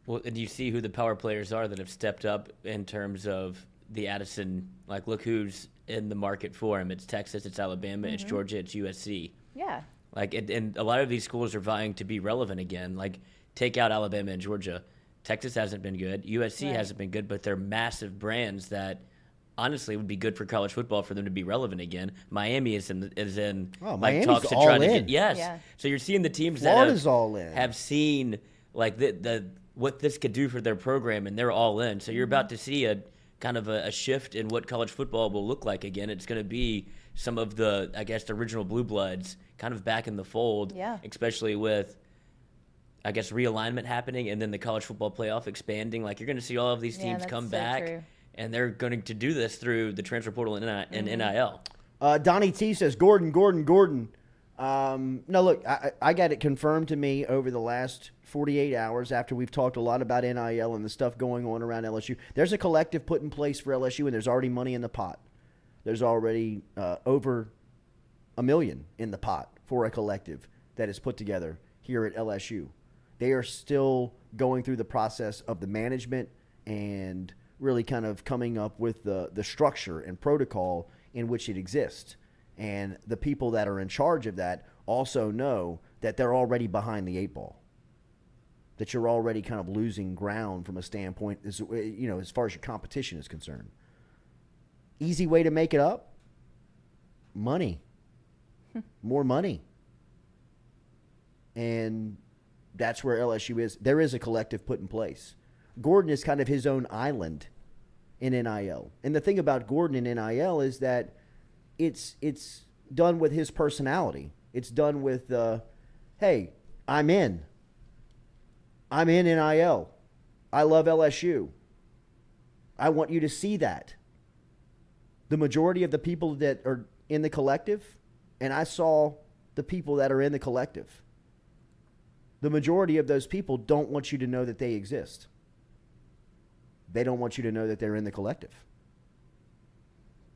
Well, and you see who the power players are that have stepped up in terms of the Addison. Like, look who's in the market for him. It's Texas, it's Alabama, it's Georgia, it's USC. Yeah. Like, and a lot of these schools are vying to be relevant again. Like, take out Alabama and Georgia. Texas hasn't been good. USC Right. hasn't been good, but they're massive brands that honestly would be good for college football for them to be relevant again. Miami is in Miami's talks to all try to in. get. Yes. Yeah. So you're seeing the teams Florida's that all in. have seen like the what this could do for their program, and they're all in. So you're about to see a kind of a shift in what college football will look like again. It's going to be some of the, I guess, the original blue bloods kind of back in the fold, especially with, I guess, realignment happening and then the college football playoff expanding. Like, you're going to see all of these teams come back, true. and they're going to do this through the transfer portal and NIL. Donnie T says, Gordon. No, look, I got it confirmed to me over the last 48 hours after we've talked a lot about NIL and the stuff going on around LSU. There's a collective put in place for LSU, and there's already money in the pot. There's already over $1 million in the pot for a collective that is put together here at LSU. They are still going through the process of the management and really kind of coming up with the structure and protocol in which it exists. And the people that are in charge of that also know that they're already behind the 8 ball, that you're already kind of losing ground from a standpoint, as far as your competition is concerned. Easy way to make it up? Money. More money. And that's where LSU is. There is a collective put in place. Gordon is kind of his own island in NIL. And the thing about Gordon in NIL is that it's done with his personality. It's done with, hey, I'm in NIL. I love LSU. I want you to see that. The majority of the people that are in the collective, and I saw the people that are in the collective, the majority of those people don't want you to know that they exist. They don't want you to know that they're in the collective.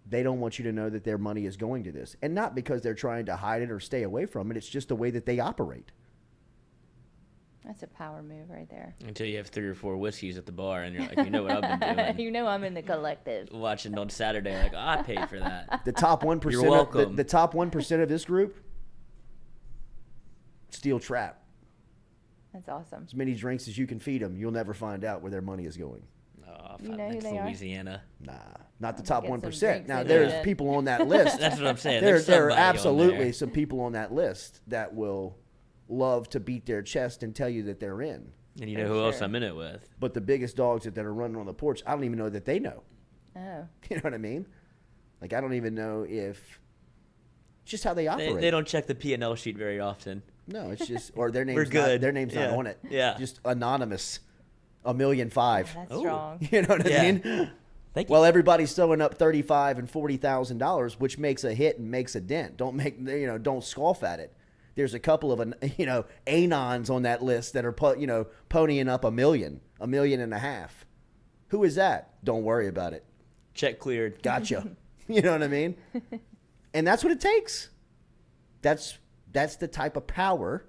They don't want you to know that their money is going to this. And not because they're trying to hide it or stay away from it. It's just the way that they operate. That's a power move right there. Until you have 3 or 4 whiskeys at the bar, and you're like, you know what I've been doing. You know I'm in the collective. Watching on Saturday, like, I paid for that. The top 1%. You're welcome. The top 1% of this group, steel trap. That's awesome. As many drinks as you can feed them, you'll never find out where their money is going. Oh, You know who they are? Louisiana. Nah, not the I'm top gonna get 1%. some drinks Now, in there's there. people on that list. That's what I'm saying. There There's are somebody on absolutely there. some people on that list that will love to beat their chest and tell you that they're in. And you know For who else sure. I'm in it with? But the biggest dogs that are running on the porch, I don't even know that they know. Oh. You know what I mean? Like, I don't even know if just how they operate. They don't check the P&L sheet very often. No, it's just, or their name's We're good. Not, their name's not Yeah. on it. Yeah. Just anonymous. $1.5 million. That's Ooh. strong. You know what I Yeah. mean? Thank you. Well, everybody's throwing up $35,000 and $40,000, which makes a hit and makes a dent. Don't don't scoff at it. There's a couple of anons on that list that are ponying up $1 million, $1.5 million. Who is that? Don't worry about it. Check cleared. Gotcha. You know what I mean? And that's what it takes. That's the type of power.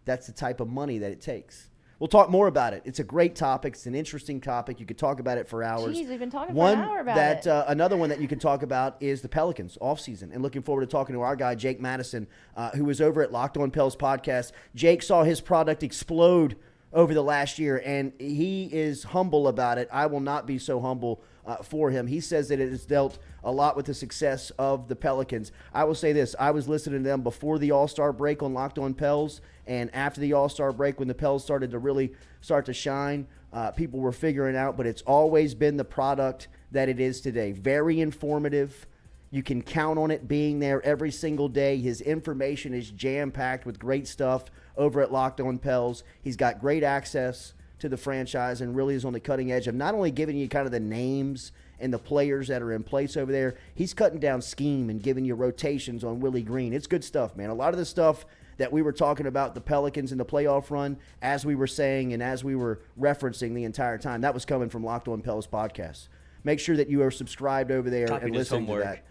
That's the type of money that it takes. We'll talk more about it. It's a great topic. It's an interesting topic. You could talk about it for hours. Jeez, we've been talking for an hour about it. Another one that you can talk about is the Pelicans offseason, and looking forward to talking to our guy, Jake Madison, who was over at Locked On Pels podcast. Jake saw his product explode over the last year, and he is humble about it. I will not be so humble for him. He says that it has dealt a lot with the success of the Pelicans. I will say this. I was listening to them before the All-Star break on Locked On Pels, and after the All-Star break when the Pels started to really start to shine, people were figuring out, but it's always been the product that it is today. Very informative. You can count on it being there every single day. His information is jam-packed with great stuff over at Locked On Pels. He's got great access to the franchise and really is on the cutting edge of not only giving you kind of the names and the players that are in place over there, he's cutting down scheme and giving you rotations on Willie Green. It's good stuff, man. A lot of the stuff that we were talking about, the Pelicans and the playoff run, as we were saying and as we were referencing the entire time, that was coming from Locked On Pels podcast. Make sure that you are subscribed over there Copied and his listening to homework. that.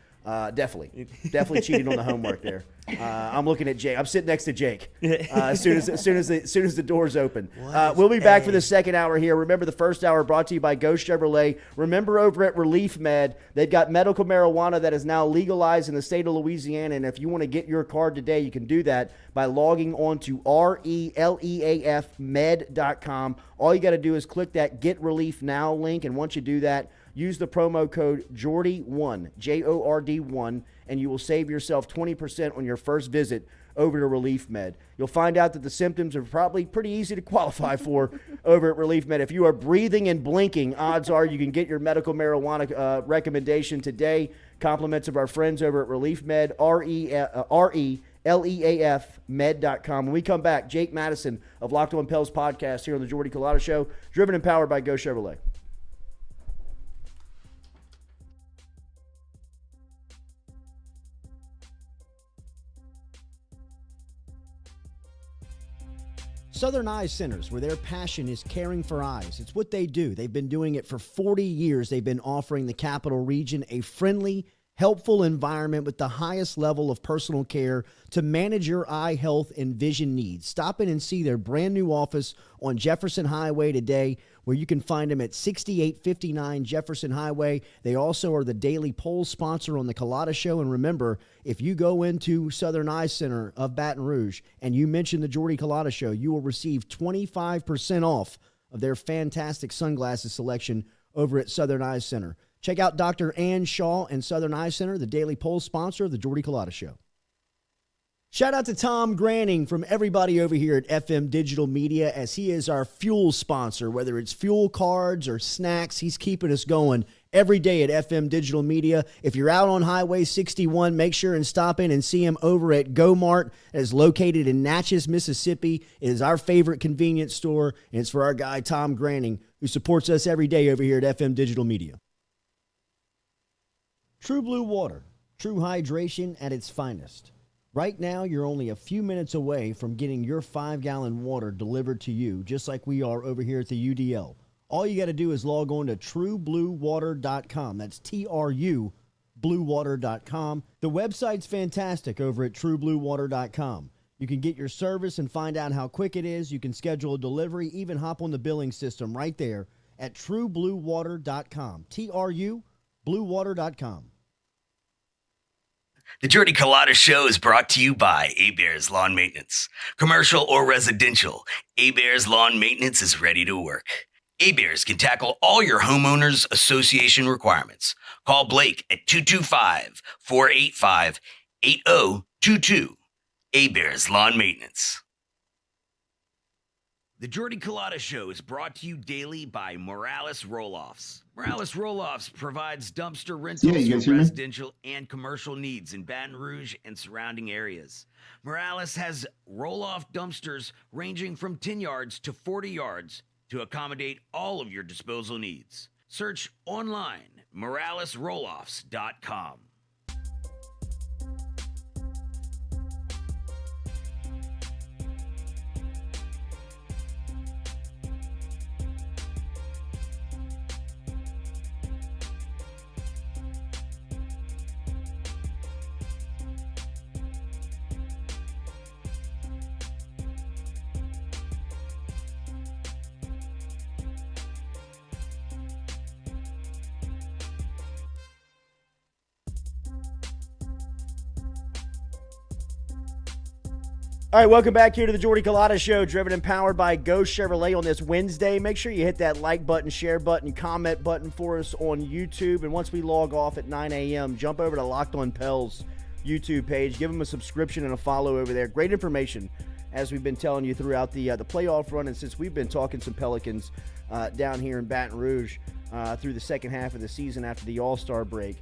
Definitely cheating on the homework there. I'm looking at Jake. I'm sitting next to Jake. As soon as the doors open, we'll be back for the second hour here. Remember, the first hour brought to you by Ghost Chevrolet. Remember, over at Relief Med, they've got medical marijuana that is now legalized in the state of Louisiana. And if you want to get your card today, you can do that by logging on to RELEAFmed.com. All you got to do is click that Get Relief Now link, and once you do that, use the promo code Jordy1, Jord1, and you will save yourself 20% on your first visit over to Relief Med. You'll find out that the symptoms are probably pretty easy to qualify for over at Relief Med. If you are breathing and blinking, odds are you can get your medical marijuana recommendation today. Compliments of our friends over at Relief Med, RELEAF med.com. When we come back, Jake Madison of Locked On Pels podcast here on the Jordy Culotta Show, driven and powered by Go Chevrolet. Southern Eye Centers, where their passion is caring for eyes. It's what they do. They've been doing it for 40 years. They've been offering the Capital Region a friendly, helpful environment with the highest level of personal care to manage your eye health and vision needs. Stop in and see their brand new office on Jefferson Highway today, where you can find them at 6859 Jefferson Highway. They also are the daily poll sponsor on the Culotta Show. And remember, if you go into Southern Eye Center of Baton Rouge and you mention the Jordy Culotta Show, you will receive 25% off of their fantastic sunglasses selection over at Southern Eye Center. Check out Dr. Ann Shaw and Southern Eye Center, the daily poll sponsor of the Jordy Culotta Show. Shout out to Tom Granning from everybody over here at FM Digital Media, as he is our fuel sponsor. Whether it's fuel cards or snacks, he's keeping us going every day at FM Digital Media. If you're out on Highway 61, make sure and stop in and see him over at Go Mart. It is located in Natchez, Mississippi. It is our favorite convenience store, and it's for our guy Tom Granning, who supports us every day over here at FM Digital Media. True Blue Water, true hydration at its finest. Right now, you're only a few minutes away from getting your 5-gallon water delivered to you, just like we are over here at the UDL. All you got to do is log on to truebluewater.com. That's TRU, bluewater.com. The website's fantastic over at truebluewater.com. You can get your service and find out how quick it is. You can schedule a delivery, even hop on the billing system right there at truebluewater.com. TRU, bluewater.com. The Jordy Culotta Show is brought to you by A-Bears Lawn Maintenance. Commercial or residential, A-Bears Lawn Maintenance is ready to work. A-Bears can tackle all your homeowners association requirements. Call Blake at 225-485-8022. A-Bears Lawn Maintenance. The Jordy Culotta Show is brought to you daily by Morales Roll-Offs. Morales Roll-Offs provides dumpster rentals for residential and commercial needs in Baton Rouge and surrounding areas. Morales has roll-off dumpsters ranging from 10 yards to 40 yards to accommodate all of your disposal needs. Search online, moralesrolloffs.com. All right, welcome back here to the Jordy Culotta Show, driven and powered by Go Chevrolet on this Wednesday. Make sure you hit that like button, share button, comment button for us on YouTube. And once we log off at 9 a.m., jump over to Locked On Pels YouTube page. Give them a subscription and a follow over there. Great information, as we've been telling you throughout the playoff run. And since we've been talking some Pelicans down here in Baton Rouge through the second half of the season after the All-Star break,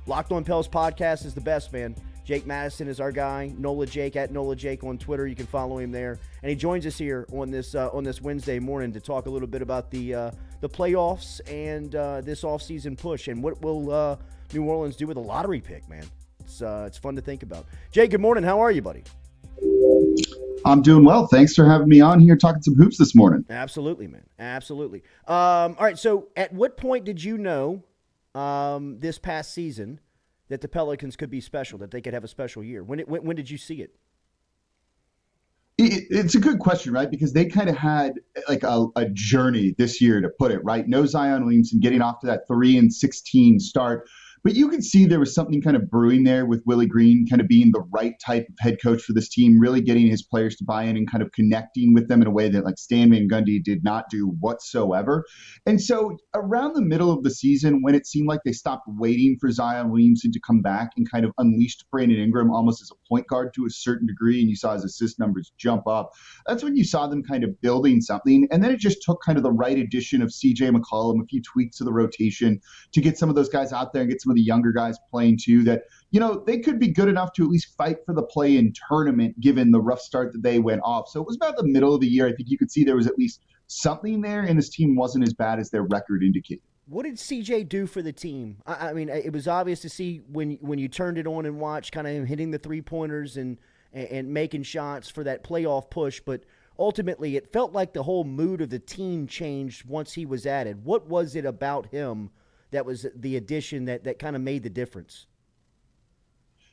Locked On Pels podcast is the best, man. Jake Madison is our guy. NOLA Jake at NOLA Jake on Twitter. You can follow him there. And he joins us here on this Wednesday morning to talk a little bit about the playoffs and this offseason push and what will New Orleans do with a lottery pick, man. It's fun to think about. Jake, good morning. How are you, buddy? I'm doing well. Thanks for having me on here talking some hoops this morning. Absolutely, man. Absolutely. All right, so at what point did you know this past season that the Pelicans could be special, that they could have a special year? When did you see it? It's a good question, right? Because they kind of had like a journey this year, to put it right. No Zion Williamson, getting off to that 3-16 start. But you could see there was something kind of brewing there with Willie Green kind of being the right type of head coach for this team, really getting his players to buy in and kind of connecting with them in a way that like Stan Van Gundy did not do whatsoever. And so around the middle of the season, when it seemed like they stopped waiting for Zion Williamson to come back and kind of unleashed Brandon Ingram almost as a point guard to a certain degree, and you saw his assist numbers jump up, that's when you saw them kind of building something. And then it just took kind of the right addition of CJ McCollum, a few tweaks to the rotation to get some of those guys out there and get some of the younger guys playing too, that, you know, they could be good enough to at least fight for the play-in tournament given the rough start that they went off. So it was about the middle of the year. I think you could see there was at least something there, and this team wasn't as bad as their record indicated. What did CJ do for the team? I mean, it was obvious to see when you turned it on and watched kind of him hitting the three-pointers and making shots for that playoff push, but ultimately it felt like the whole mood of the team changed once he was added. What was it about him that was the addition that kind of made the difference?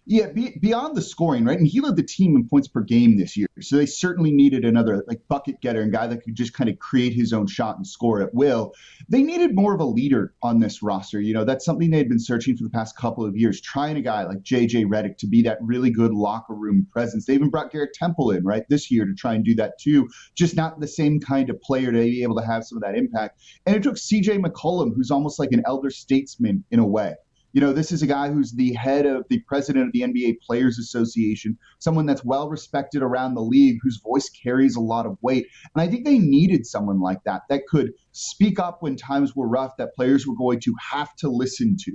Yeah, beyond the scoring, right? And he led the team in points per game this year. So they certainly needed another like bucket getter and guy that could just kind of create his own shot and score at will. They needed more of a leader on this roster. You know, that's something they'd been searching for the past couple of years, trying a guy like JJ Redick to be that really good locker room presence. They even brought Garrett Temple in, right, this year to try and do that too. Just not the same kind of player to be able to have some of that impact. And it took CJ McCollum, who's almost like an elder statesman in a way. You know, this is a guy who's the head of the president of the NBA Players Association, someone that's well respected around the league, whose voice carries a lot of weight. And I think they needed someone like that could speak up when times were rough, that players were going to have to listen to.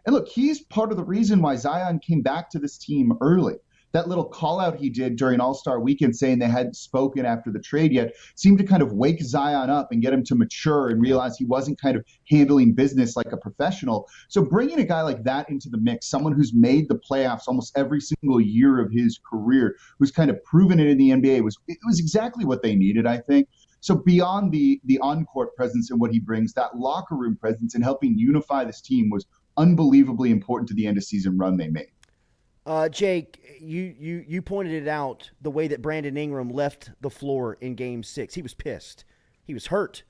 And look, he's part of the reason why Zion came back to this team early. That little call out he did during All-Star Weekend saying they hadn't spoken after the trade yet seemed to kind of wake Zion up and get him to mature and realize he wasn't kind of handling business like a professional. So bringing a guy like that into the mix, someone who's made the playoffs almost every single year of his career, who's kind of proven it in the NBA, it was exactly what they needed, I think. So beyond the on-court presence and what he brings, that locker room presence and helping unify this team was unbelievably important to the end of season run they made. Jake, you pointed it out, the way that Brandon Ingram left the floor in Game 6. He was pissed. He was hurt.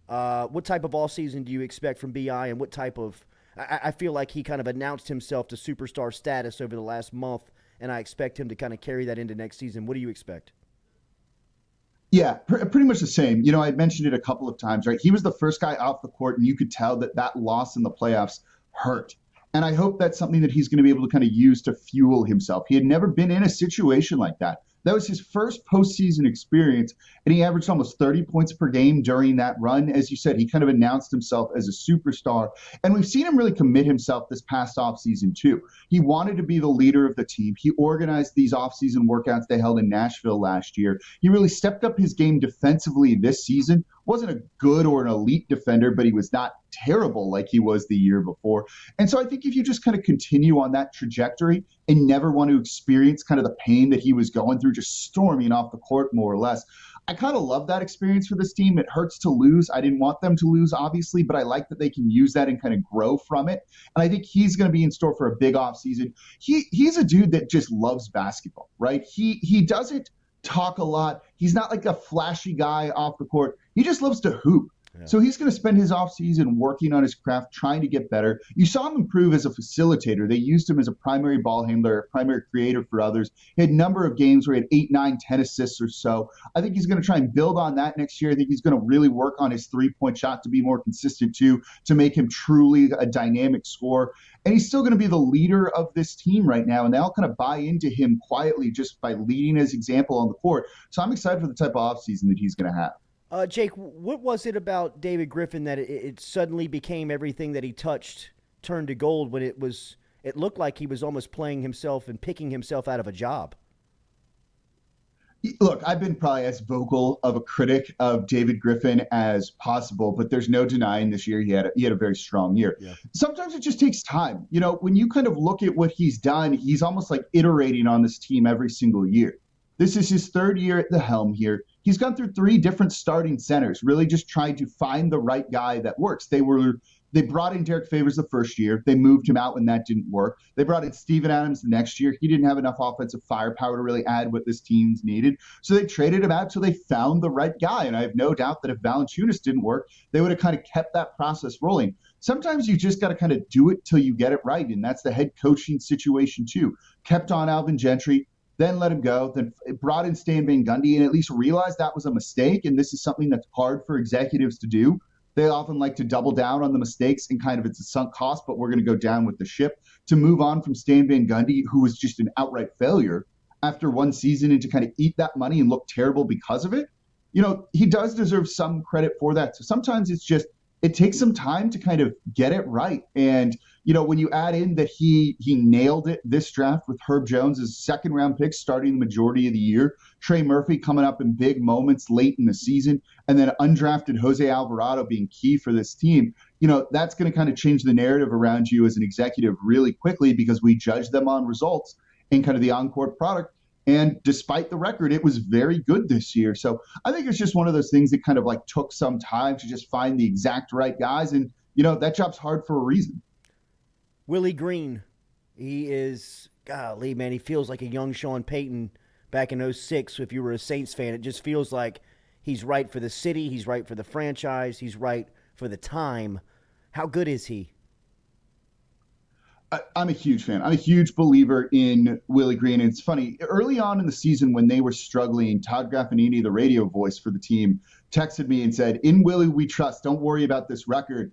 What type of offseason do you expect from BI, and what type of – I feel like he kind of announced himself to superstar status over the last month, and I expect him to kind of carry that into next season. What do you expect? Yeah, pretty much the same. You know, I mentioned it a couple of times, right? He was the first guy off the court, and you could tell that loss in the playoffs hurt. And I hope that's something that he's going to be able to kind of use to fuel himself. He had never been in a situation like that. That was his first postseason experience, and he averaged almost 30 points per game during that run. As you said, he kind of announced himself as a superstar, and we've seen him really commit himself this past offseason too. He wanted to be the leader of the team. He organized these offseason workouts they held in Nashville last year. He really stepped up his game defensively this season. Wasn't a good or an elite defender, but he was not terrible like he was the year before. And so I think if you just kind of continue on that trajectory and never want to experience kind of the pain that he was going through, just storming off the court more or less, I kind of love that experience for this team. It hurts to lose. I didn't want them to lose, obviously, but I like that they can use that and kind of grow from it. And I think he's going to be in store for a big offseason. He's a dude that just loves basketball, right? He doesn't talk a lot. He's not like a flashy guy off the court. He just loves to hoop. Yeah. So he's going to spend his offseason working on his craft, trying to get better. You saw him improve as a facilitator. They used him as a primary ball handler, a primary creator for others. He had a number of games where he had 8, 9, 10 assists or so. I think he's going to try and build on that next year. I think he's going to really work on his three-point shot to be more consistent too, to make him truly a dynamic scorer. And he's still going to be the leader of this team right now, and they all kind of buy into him quietly just by leading his example on the court. So I'm excited for the type of offseason that he's going to have. Jake, what was it about David Griffin that it suddenly became everything that he touched turned to gold when it looked like he was almost playing himself and picking himself out of a job? Look, I've been probably as vocal of a critic of David Griffin as possible, but there's no denying this year he had a very strong year. Yeah. Sometimes it just takes time. You know, when you kind of look at what he's done, he's almost like iterating on this team every single year. This is his third year at the helm here. He's gone through 3 different starting centers, really just trying to find the right guy that works. They brought in Derek Favors the first year. They moved him out when that didn't work. They brought in Steven Adams the next year. He didn't have enough offensive firepower to really add what this team's needed. So they traded him out till they found the right guy. And I have no doubt that if Valanciunas didn't work, they would have kind of kept that process rolling. sometimes you just got to kind of do it till you get it right. And that's the head coaching situation too. Kept on Alvin Gentry, then let him go, then brought in Stan Van Gundy, and at least realized that was a mistake. And this is something that's hard for executives to do. They often like to double down on the mistakes and kind of it's a sunk cost, but we're going to go down with the ship to move on from Stan Van Gundy, who was just an outright failure after one season, and to kind of eat that money and look terrible because of it. He does deserve some credit for that. So sometimes it's just, it takes some time to kind of get it right. And, when you add in that he nailed it this draft with Herb Jones as second round pick starting the majority of the year, Trey Murphy coming up in big moments late in the season, and then undrafted Jose Alvarado being key for this team, that's going to kind of change the narrative around you as an executive really quickly, because we judge them on results and kind of the on-court product. And despite the record, it was very good this year. So I think it's just one of those things that kind of like took some time to just find the exact right guys. And, that job's hard for a reason. Willie Green, he is, golly, man, he feels like a young Sean Payton back in 06. If you were a Saints fan, it just feels like he's right for the city. He's right for the franchise. He's right for the time. How good is he? I'm a huge fan. I'm a huge believer in Willie Green. And it's funny, early on in the season when they were struggling, Todd Graffinini, the radio voice for the team, texted me and said, "In Willie we trust. Don't worry about this record."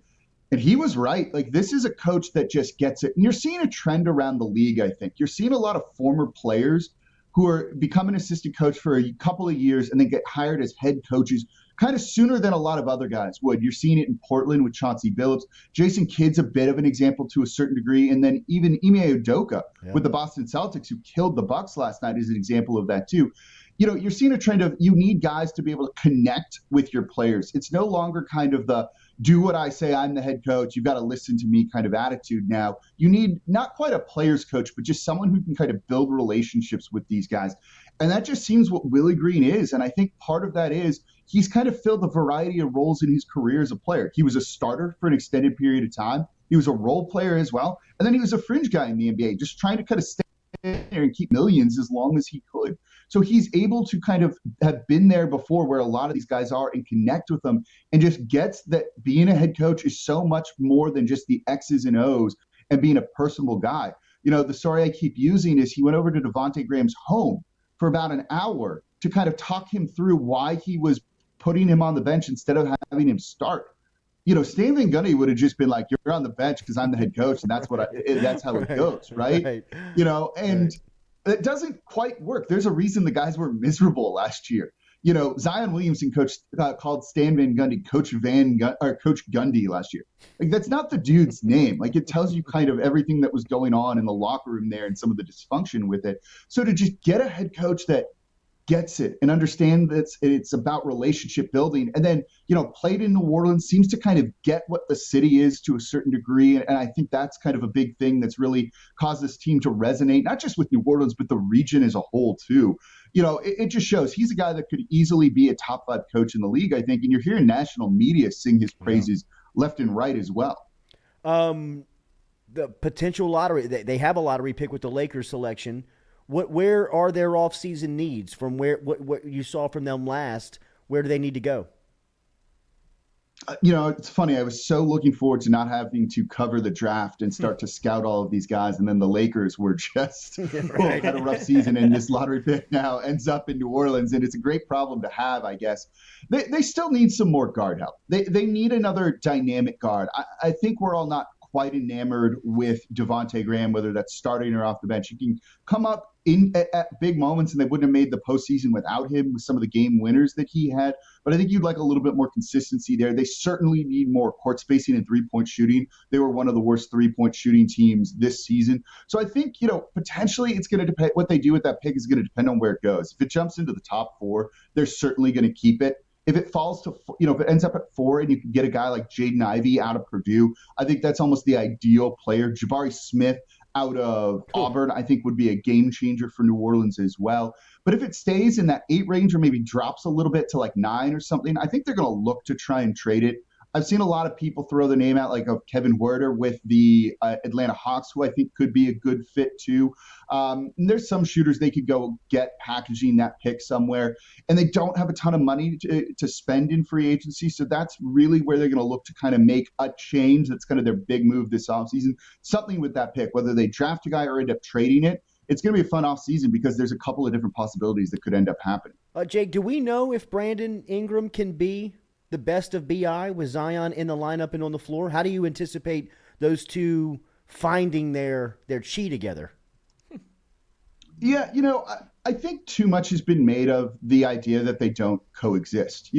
And he was right. Like, this is a coach that just gets it. And you're seeing a trend around the league, I think. You're seeing a lot of former players who are becoming assistant coach for a couple of years and then get hired as head coaches kind of sooner than a lot of other guys would. You're seeing it in Portland with Chauncey Billups. Jason Kidd's a bit of an example to a certain degree. And then even Ime Udoka with the Boston Celtics, who killed the Bucks last night, is an example of that too. You're seeing a trend of you need guys to be able to connect with your players. It's no longer kind of the do what I say, I'm the head coach, you've got to listen to me kind of attitude now. You need not quite a player's coach, but just someone who can kind of build relationships with these guys. And that just seems what Willie Green is. And I think part of that is he's kind of filled a variety of roles in his career as a player. He was a starter for an extended period of time. He was a role player as well. And then he was a fringe guy in the NBA, just trying to kind of stay there and keep millions as long as he could. So he's able to kind of have been there before where a lot of these guys are and connect with them, and just gets that being a head coach is so much more than just the X's and O's and being a personable guy. The story I keep using is he went over to Devontae Graham's home for about an hour to kind of talk him through why he was putting him on the bench instead of having him start. Stan Van Gundy would have just been like, "You're on the bench because I'm the head coach, and that's how it goes," right? It doesn't quite work. There's a reason the guys were miserable last year. Zion Williamson called Stan Van Gundy Coach Gundy last year. Like, that's not the dude's name. Like, it tells you kind of everything that was going on in the locker room there and some of the dysfunction with it. So to just get a head coach that gets it and understand that it's about relationship building, and then played in New Orleans, seems to kind of get what the city is to a certain degree, and I think that's kind of a big thing that's really caused this team to resonate, not just with New Orleans but the region as a whole too. It just shows he's a guy that could easily be a top 5 coach in the league, I think, and you're hearing national media sing his praises left and right as well. The potential lottery, they have a lottery pick with the Lakers selection. Where are their offseason needs from what you saw from them last? Where do they need to go? It's funny. I was so looking forward to not having to cover the draft and start to scout all of these guys. And then the Lakers were just had a rough season, and this lottery pick now ends up in New Orleans. And it's a great problem to have, I guess. They still need some more guard help. They need another dynamic guard. I think we're all not quite enamored with Devontae Graham, whether that's starting or off the bench. He can come up at big moments, and they wouldn't have made the postseason without him with some of the game winners that he had. But I think you'd like a little bit more consistency there. They certainly need more court spacing and three-point shooting. They were one of the worst three-point shooting teams this season. So I think, potentially it's going to depend. What they do with that pick is going to depend on where it goes. If it jumps into the top 4, they're certainly going to keep it. If it falls to, if it ends up at 4 and you can get a guy like Jaden Ivey out of Purdue, I think that's almost the ideal player. Jabari Smith out of Auburn, I think, would be a game changer for New Orleans as well. But if it stays in that 8 range or maybe drops a little bit to like 9 or something, I think they're going to look to try and trade it. I've seen a lot of people throw the name out, like of Kevin Huerter with the Atlanta Hawks, who I think could be a good fit too. And there's some shooters they could go get packaging that pick somewhere, and they don't have a ton of money to spend in free agency. So that's really where they're going to look to kind of make a change. That's kind of their big move this offseason. Something with that pick, whether they draft a guy or end up trading it. It's going to be a fun offseason because there's a couple of different possibilities that could end up happening. Jake, do we know if Brandon Ingram can be the best of BI with Zion in the lineup and on the floor? How do you anticipate those two finding their chi together? Yeah, I think too much has been made of the idea that they don't coexist.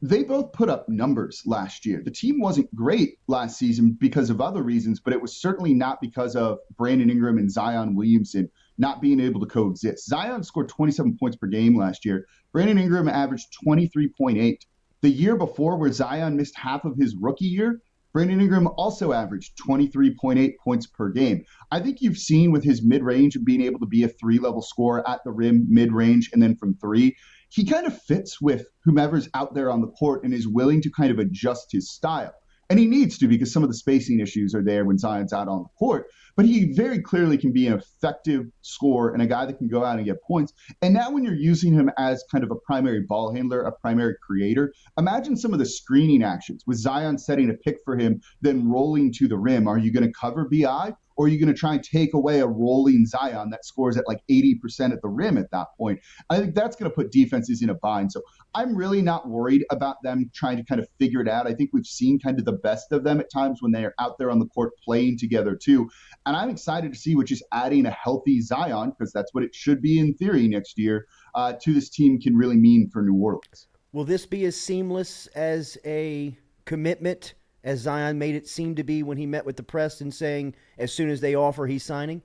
They both put up numbers last year. The team wasn't great last season because of other reasons, but it was certainly not because of Brandon Ingram and Zion Williamson not being able to coexist. Zion scored 27 points per game last year. Brandon Ingram averaged 23.8. The year before, where Zion missed half of his rookie year, Brandon Ingram also averaged 23.8 points per game. I think you've seen with his mid-range and being able to be a three-level scorer at the rim, mid-range, and then from three, he kind of fits with whomever's out there on the court and is willing to kind of adjust his style. And he needs to, because some of the spacing issues are there when Zion's out on the court. But he very clearly can be an effective scorer and a guy that can go out and get points. And now when you're using him as kind of a primary ball handler, a primary creator, imagine some of the screening actions with Zion setting a pick for him, then rolling to the rim. Are you going to cover BI? Or are you going to try and take away a rolling Zion that scores at like 80% at the rim at that point? I think that's going to put defenses in a bind. So I'm really not worried about them trying to kind of figure it out. I think we've seen kind of the best of them at times when they are out there on the court playing together too. And I'm excited to see what just adding a healthy Zion, because that's what it should be in theory next year, to this team can really mean for New Orleans. Will this be as seamless as a commitment as Zion made it seem to be when he met with the press and saying as soon as they offer, he's signing?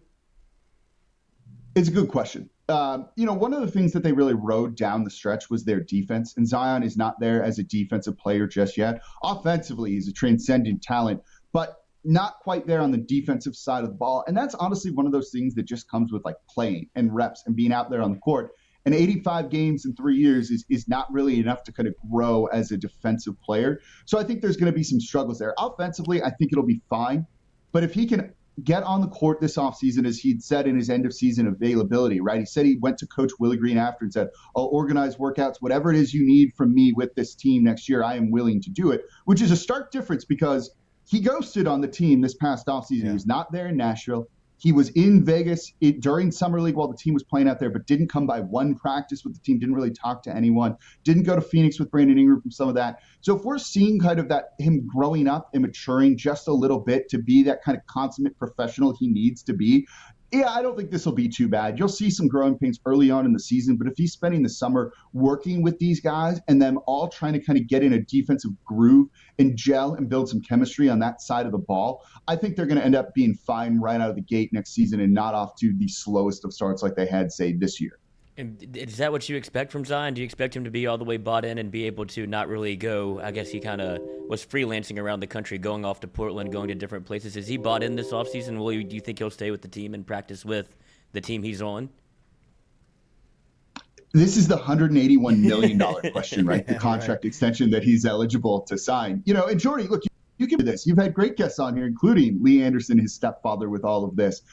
It's a good question. One of the things that they really rode down the stretch was their defense, and Zion is not there as a defensive player just yet. Offensively, he's a transcendent talent, but not quite there on the defensive side of the ball. And that's honestly one of those things that just comes with like playing and reps and being out there on the court. And 85 games in 3 years is not really enough to kind of grow as a defensive player. So I think there's going to be some struggles there. Offensively, I think it'll be fine. But if he can get on the court this offseason, as he'd said in his end of season availability, right? He said he went to Coach Willie Green after and said, I'll organize workouts, whatever it is you need from me with this team next year, I am willing to do it, which is a stark difference because he ghosted on the team this past offseason. He was not there in Nashville. He was in Vegas during Summer League while the team was playing out there, but didn't come by one practice with the team, didn't really talk to anyone, didn't go to Phoenix with Brandon Ingram from some of that. So if we're seeing kind of that him growing up and maturing just a little bit to be that kind of consummate professional he needs to be, yeah, I don't think this will be too bad. You'll see some growing pains early on in the season, but if he's spending the summer working with these guys and them all trying to kind of get in a defensive groove and gel and build some chemistry on that side of the ball, I think they're going to end up being fine right out of the gate next season and not off to the slowest of starts like they had, say, this year. And is that what you expect from Zion? Do you expect him to be all the way bought in and be able to not really go? I guess he kind of was freelancing around the country, going off to Portland, going to different places. Is he bought in this offseason? Do you think he'll stay with the team and practice with the team he's on? This is the $181 million question, right? The contract extension that he's eligible to sign. And Jordy, look, you can do this. You've had great guests on here, including Lee Anderson, his stepfather, with all of this.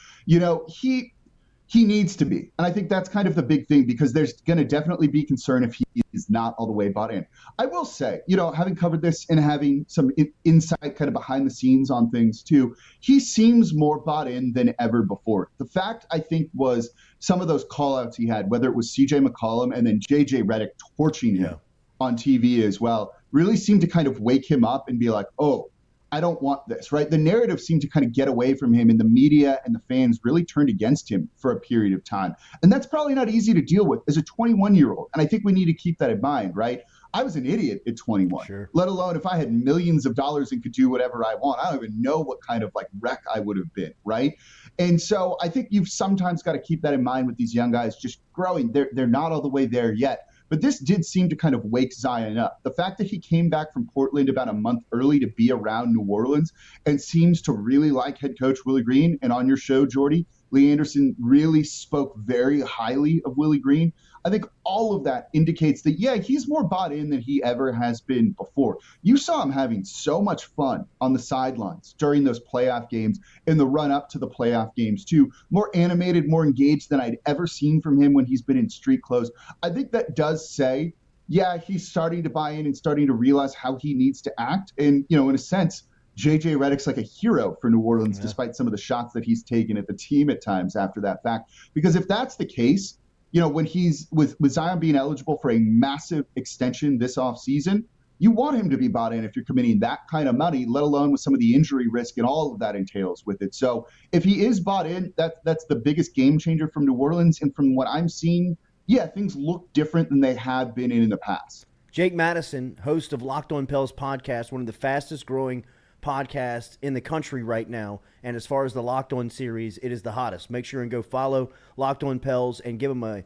He needs to be. And I think that's kind of the big thing, because there's going to definitely be concern if he is not all the way bought in. I will say, having covered this and having some insight kind of behind the scenes on things too, he seems more bought in than ever before. The fact, I think, was some of those call-outs he had, whether it was CJ McCollum and then JJ Redick torching him on TV as well, really seemed to kind of wake him up and be like, oh, I don't want this, right? The narrative seemed to kind of get away from him, and the media and the fans really turned against him for a period of time. And that's probably not easy to deal with as a 21-year-old. And I think we need to keep that in mind, right? I was an idiot at 21, let alone if I had millions of dollars and could do whatever I want. I don't even know what kind of wreck I would have been, right? And so I think you've sometimes got to keep that in mind with these young guys just growing. They're not all the way there yet. But this did seem to kind of wake Zion up. The fact that he came back from Portland about a month early to be around New Orleans and seems to really like head coach Willie Green. And on your show, Jordy, Lee Anderson really spoke very highly of Willie Green. I think all of that indicates that, yeah, he's more bought in than he ever has been before. You saw him having so much fun on the sidelines during those playoff games, in the run-up to the playoff games, too. More animated, more engaged than I'd ever seen from him when he's been in street clothes. I think that does say, yeah, he's starting to buy in and starting to realize how he needs to act. And, you know, in a sense, JJ Redick's like a hero for New Orleans, despite some of the shots that he's taken at the team at times after that fact. Because if that's the case, you know, when he's with Zion being eligible for a massive extension this offseason, you want him to be bought in if you're committing that kind of money, let alone with some of the injury risk and all of that entails with it. So if he is bought in, that's the biggest game changer from New Orleans. And from what I'm seeing, yeah, things look different than they have been in the past. Jake Madison, host of Locked On Pels podcast, one of the fastest growing podcast in the country right now, and as far as the Locked On series, it is the hottest. Make sure and go follow Locked On Pels and give them a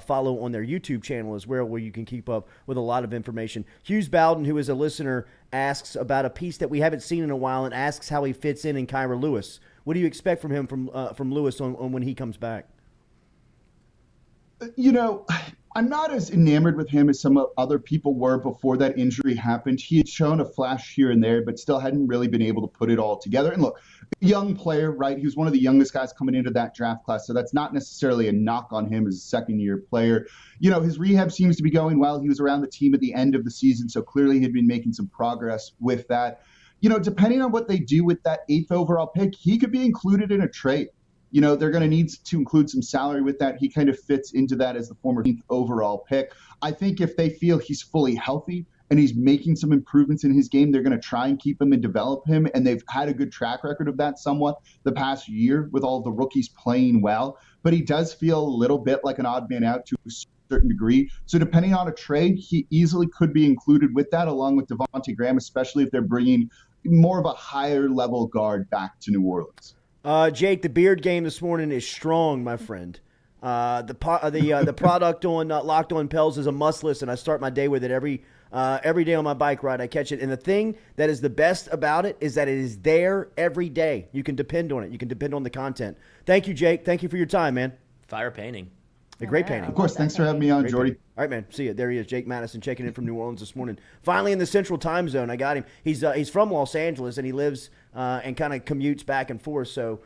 follow on their YouTube channel as well, where you can keep up with a lot of information. Hughes Bowden, who is a listener, asks about a piece that we haven't seen in a while and asks how he fits in Kyra Lewis. What do you expect from him from Lewis on when he comes back? You know, I'm not as enamored with him as some other people were before that injury happened. He had shown a flash here and there, but still hadn't really been able to put it all together. And look, young player, right? He was one of the youngest guys coming into that draft class, so that's not necessarily a knock on him as a second-year player. You know, his rehab seems to be going well. He was around the team at the end of the season, so clearly he'd been making some progress with that. You know, depending on what they do with that 8th overall pick, he could be included in a trade. You know, they're going to need to include some salary with that. He kind of fits into that as the former 10th overall pick. I think if they feel he's fully healthy and he's making some improvements in his game, they're going to try and keep him and develop him. And they've had a good track record of that somewhat the past year with all the rookies playing well. But he does feel a little bit like an odd man out to a certain degree. So depending on a trade, he easily could be included with that, along with Devontae Graham, especially if they're bringing more of a higher level guard back to New Orleans. Jake, the beard game this morning is strong, my friend. The product on Locked On Pels is a must listen. I start my day with it every day on my bike ride. I catch it, and the thing that is the best about it is that it is there every day. You can depend on it. You can depend on the content. Thank you, Jake. Thank you for your time, man. Fire painting. A great painting. Of course. Thanks for having me on, Jordy. All right, man. See you. There he is, Jake Madison, checking in from New Orleans this morning. Finally in the Central Time Zone. I got him. He's from Los Angeles, and he lives and kind of commutes back and forth. So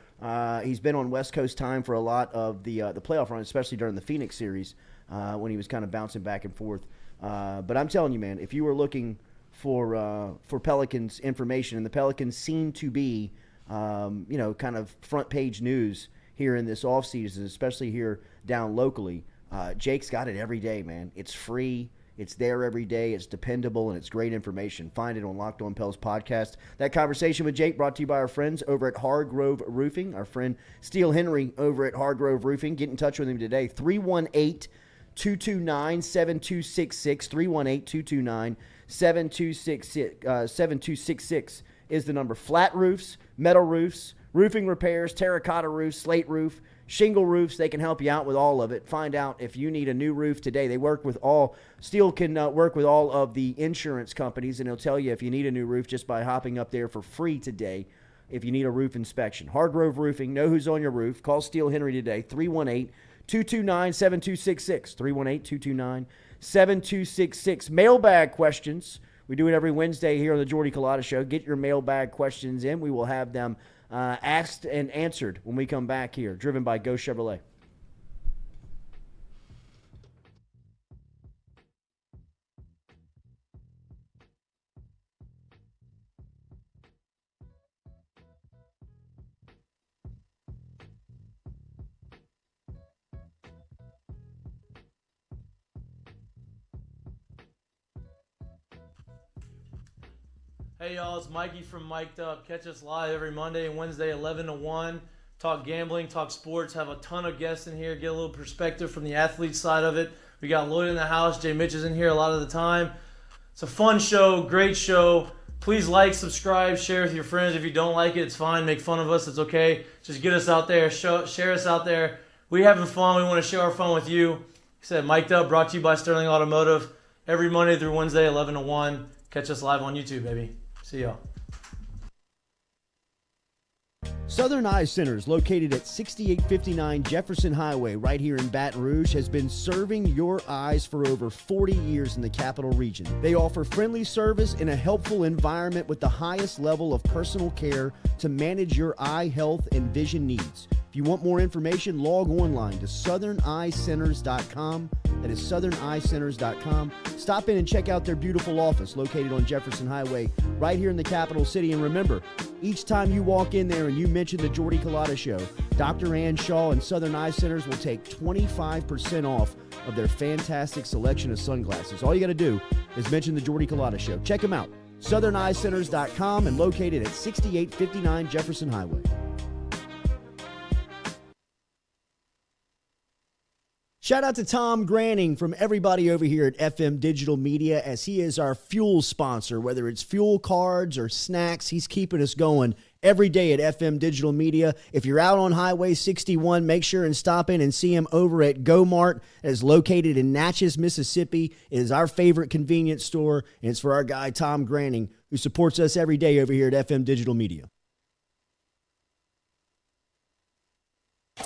he's been on West Coast time for a lot of the playoff run, especially during the Phoenix series when he was kind of bouncing back and forth. But I'm telling you, man, if you were looking for Pelicans information, and the Pelicans seem to be, kind of front page news here in this offseason, especially here down locally. Jake's got it every day, man. It's free. It's there every day. It's dependable, and it's great information. Find it on Locked On Pels podcast. That conversation with Jake brought to you by our friends over at Hargrove Roofing. Our friend Steele Henry over at Hargrove Roofing. Get in touch with him today. 318-229-7266. 318-229-7266 is the number. Flat roofs, metal roofs, roofing repairs, terracotta roofs, slate roof, shingle roofs. They can help you out with all of it. Find out if you need a new roof today. They work with Steel can work with all of the insurance companies, and he'll tell you if you need a new roof just by hopping up there for free today if you need a roof inspection. Hargrove Roofing, know who's on your roof. Call Steele Henry today, 318-229-7266, 318-229-7266. Mailbag questions. We do it every Wednesday here on the Jordy Culotta Show. Get your mailbag questions in. We will have them asked and answered when we come back here, driven by Go Chevrolet. Hey y'all, it's Mikey from Mic'd Up. Catch us live every Monday and Wednesday, 11 to 1. Talk gambling, talk sports, have a ton of guests in here, get a little perspective from the athlete side of it. We got Lloyd in the house, Jay Mitch is in here a lot of the time. It's a fun show, great show. Please like, subscribe, share with your friends. If you don't like it, it's fine. Make fun of us, it's okay. Just get us out there, share us out there. We having fun, we want to share our fun with you. Like I said, Mic'd Up, brought to you by Sterling Automotive. Every Monday through Wednesday, 11 to 1. Catch us live on YouTube, baby. See y'all. Southern Eye Centers, located at 6859 Jefferson Highway right here in Baton Rouge, has been serving your eyes for over 40 years in the Capital Region. They offer friendly service in a helpful environment with the highest level of personal care to manage your eye health and vision needs. If you want more information, log online to southernyecenters.com. That is southernyecenters.com. Stop in and check out their beautiful office located on Jefferson Highway right here in the capital city. And remember, each time you walk in there and you mention the Jordy Culotta Show, Dr. Ann Shaw and Southern Eye Centers will take 25% off of their fantastic selection of sunglasses. All you got to do is mention the Jordy Culotta Show. Check them out. southernyecenters.com and located at 6859 Jefferson Highway. Shout out to Tom Granning from everybody over here at FM Digital Media, as he is our fuel sponsor. Whether it's fuel cards or snacks, he's keeping us going every day at FM Digital Media. If you're out on Highway 61, make sure and stop in and see him over at Go Mart. That is located in Natchez, Mississippi. It is our favorite convenience store, and it's for our guy Tom Granning, who supports us every day over here at FM Digital Media.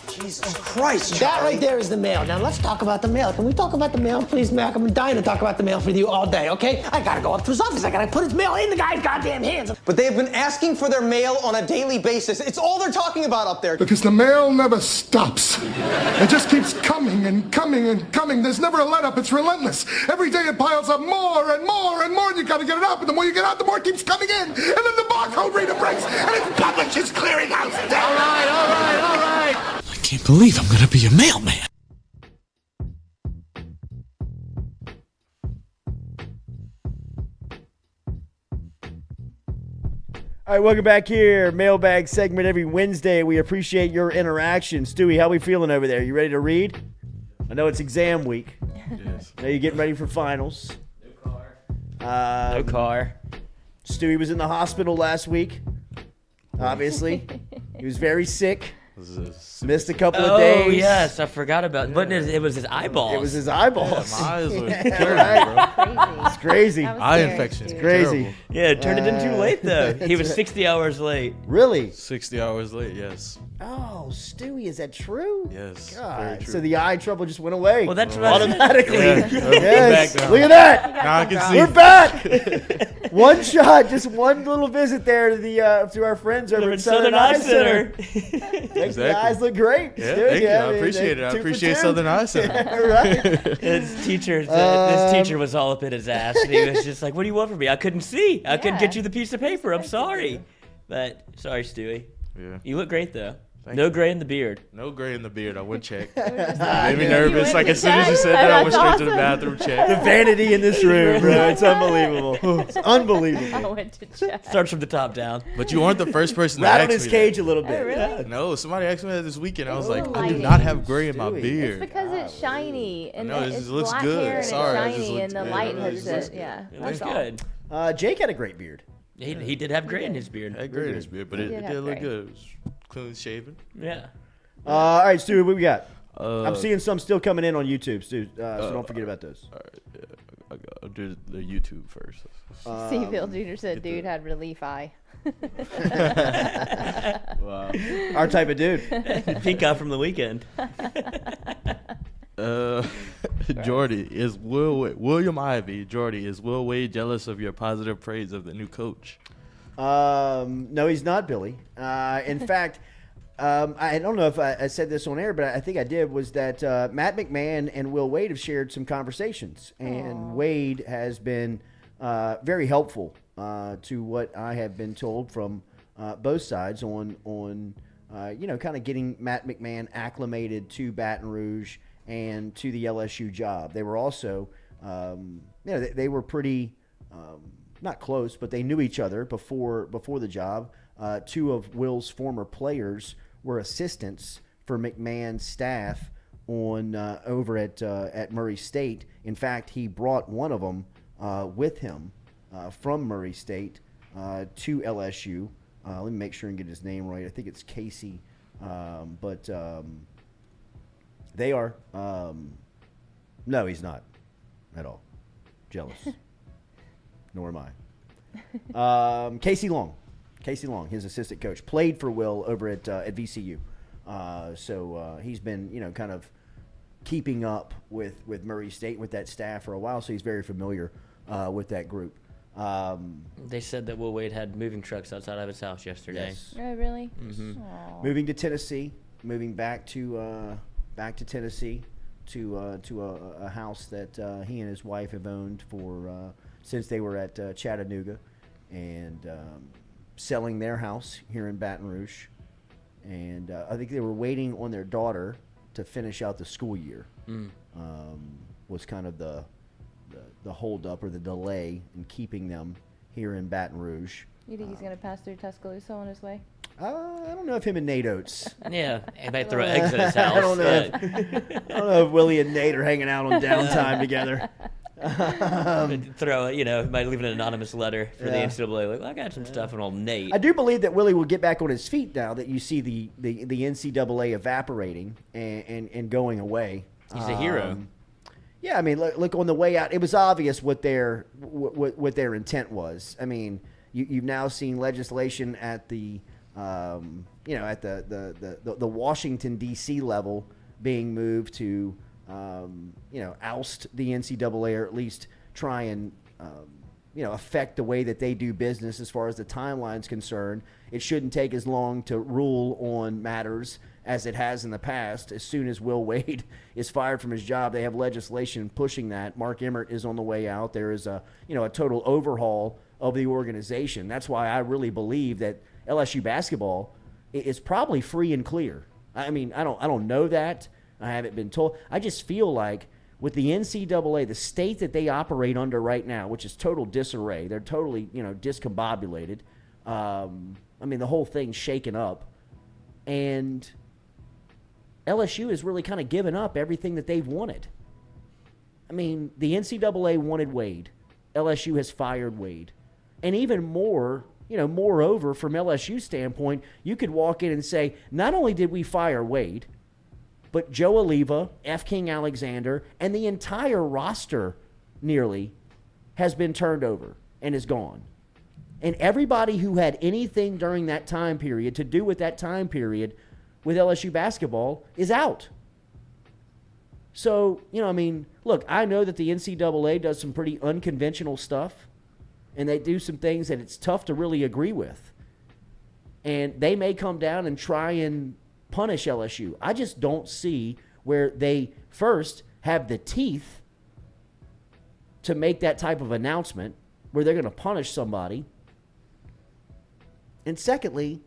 Jesus Christ. That right there is the mail. Now let's talk about the mail. Can we talk about the mail, please, Mac? I'm dying to talk about the mail with you all day, okay? I gotta go up to his office. I gotta put his mail in the guy's goddamn hands. But they've been asking for their mail on a daily basis. It's all they're talking about up there. Because the mail never stops. It just keeps coming and coming and coming. There's never a let-up. It's relentless. Every day it piles up more and more and more, and you gotta get it out. And the more you get out, the more it keeps coming in. And then the barcode reader breaks, and it's Publishers Clearinghouse. All right. I can't believe I'm gonna be a mailman. All right, welcome back here. Mailbag segment every Wednesday. We appreciate your interaction. Stewie, how we feeling over there? You ready to read? I know it's exam week. Yes. I know you're getting ready for finals. No car. Stewie was in the hospital last week, obviously. He was very sick. Missed a couple of days. Oh, yes. I forgot about it. But it was his eyeballs. It was his eyeballs. Yeah, my eyes were Right. terrible, bro. It's crazy. Eye infection. It's crazy. Terrible. Yeah, it turned it in too late, though. He was 60 hours late. Really? 60 hours late, yes. Oh, Stewie, is that true? Yes. Very God. true. So the eye trouble just went away. Well, that's what I said. automatically. Yeah. Yes. Back down. Look at that. Now I can see. We're back. One shot, just one little visit there to the to our friends over at Southern Eye Center. Makes the eyes look great. Yeah, Stewie, thank you. I mean, appreciate it. I 2 for appreciate 2. Southern Eye Center. Right. This teacher was all up in his ass. And he was just like, "What do you want from me? I couldn't see. I couldn't get you the piece of paper. I'm sorry." But sorry, Stewie. Yeah. You look great though. Thank No you. gray in the beard. No gray in the beard. I would check. You Made me nervous. went Like to as soon as you check? said that, I went That's straight to the awesome. bathroom The check. vanity in this room, bro. It's unbelievable. It's unbelievable. I went to check. Starts from the top down. But you weren't the first person to Rattled ask his me cage a little bit. Oh, really? Yeah. that. No, somebody asked me that this weekend. I was like, I do lighting. not have gray in my Stewie. beard. It's because it's shiny and know, it it's just looks black good. hair and Sorry, it it's just shiny looks and the good. light It hits just it. looks good. Yeah, It that's looks all. good. Jake had a great beard. He did have gray in his beard. I had gray in his beard, but it did have did look gray. good. It was clean shaven. Yeah. All right, Stu, what we got? Uh, I'm seeing some still coming in on YouTube, Stu, so don't forget about those. All right, yeah, I'll do the YouTube first. Steve Hill Jr. said dude had relief eye. Wow. Our type of dude. Pink eye from the weekend. Jordy, is William Ivy, Jordy, is Will Wade jealous of your positive praise of the new coach? No, he's not, Billy. In fact, I don't know if I said this on air, but I think I did, was that Matt McMahon and Will Wade have shared some conversations, and Wade has been very helpful to what I have been told from both sides on kind of getting Matt McMahon acclimated to Baton Rouge and to the LSU job. They were also, they were pretty not close, but they knew each other before the job. Two of Will's former players were assistants for McMahon's staff on over at Murray State. In fact, he brought one of them with him from Murray State to LSU. Let me make sure and get his name right. I think it's Casey, but they are. No, he's not at all jealous. Nor am I. Casey Long. Casey Long, his assistant coach, played for Will over at VCU. So he's been, kind of keeping up with Murray State, with that staff for a while, so he's very familiar with that group. They said that Will Wade had moving trucks outside of his house yesterday. Yes. Oh, really? Mm-hmm. Moving to Tennessee, moving back to Tennessee to a house that he and his wife have owned for since they were at Chattanooga, and selling their house here in Baton Rouge. And I think they were waiting on their daughter to finish out the school year. Was kind of the holdup or the delay in keeping them here in Baton Rouge. You think he's going to pass through Tuscaloosa on his way? I don't know if him and Nate Oates. Yeah, and they throw eggs at his house. I don't know if Willie and Nate are hanging out on downtime together. Throw it, might leave an anonymous letter for the NCAA. Like, well, I got some stuff on old Nate. I do believe that Willie will get back on his feet now that you see the NCAA evaporating and going away. He's a hero. Yeah, I mean, look on the way out, it was obvious what their intent was. I mean, you've now seen legislation at the at the Washington D.C. level being moved to oust the NCAA, or at least try and affect the way that they do business as far as the timeline's concerned. It shouldn't take as long to rule on matters as it has in the past. As soon as Will Wade is fired from his job, they have legislation pushing that. Mark Emmert is on the way out. There is a total overhaul of the organization. That's why I really believe that LSU basketball is probably free and clear. I mean, I don't know that. I haven't been told. I just feel like with the NCAA, the state that they operate under right now, which is total disarray, they're totally, discombobulated. I mean, the whole thing's shaken up. And LSU has really kind of given up everything that they've wanted. I mean, the NCAA wanted Wade. LSU has fired Wade. And even more, moreover, from LSU's standpoint, you could walk in and say, not only did we fire Wade, but Joe Oliva, F. King Alexander, and the entire roster nearly has been turned over and is gone. And everybody who had anything during that time period to do with that time period with LSU basketball is out. So, look, I know that the NCAA does some pretty unconventional stuff, and they do some things that it's tough to really agree with. And they may come down and try and punish LSU. I just don't see where they first have the teeth to make that type of announcement where they're going to punish somebody. And secondly,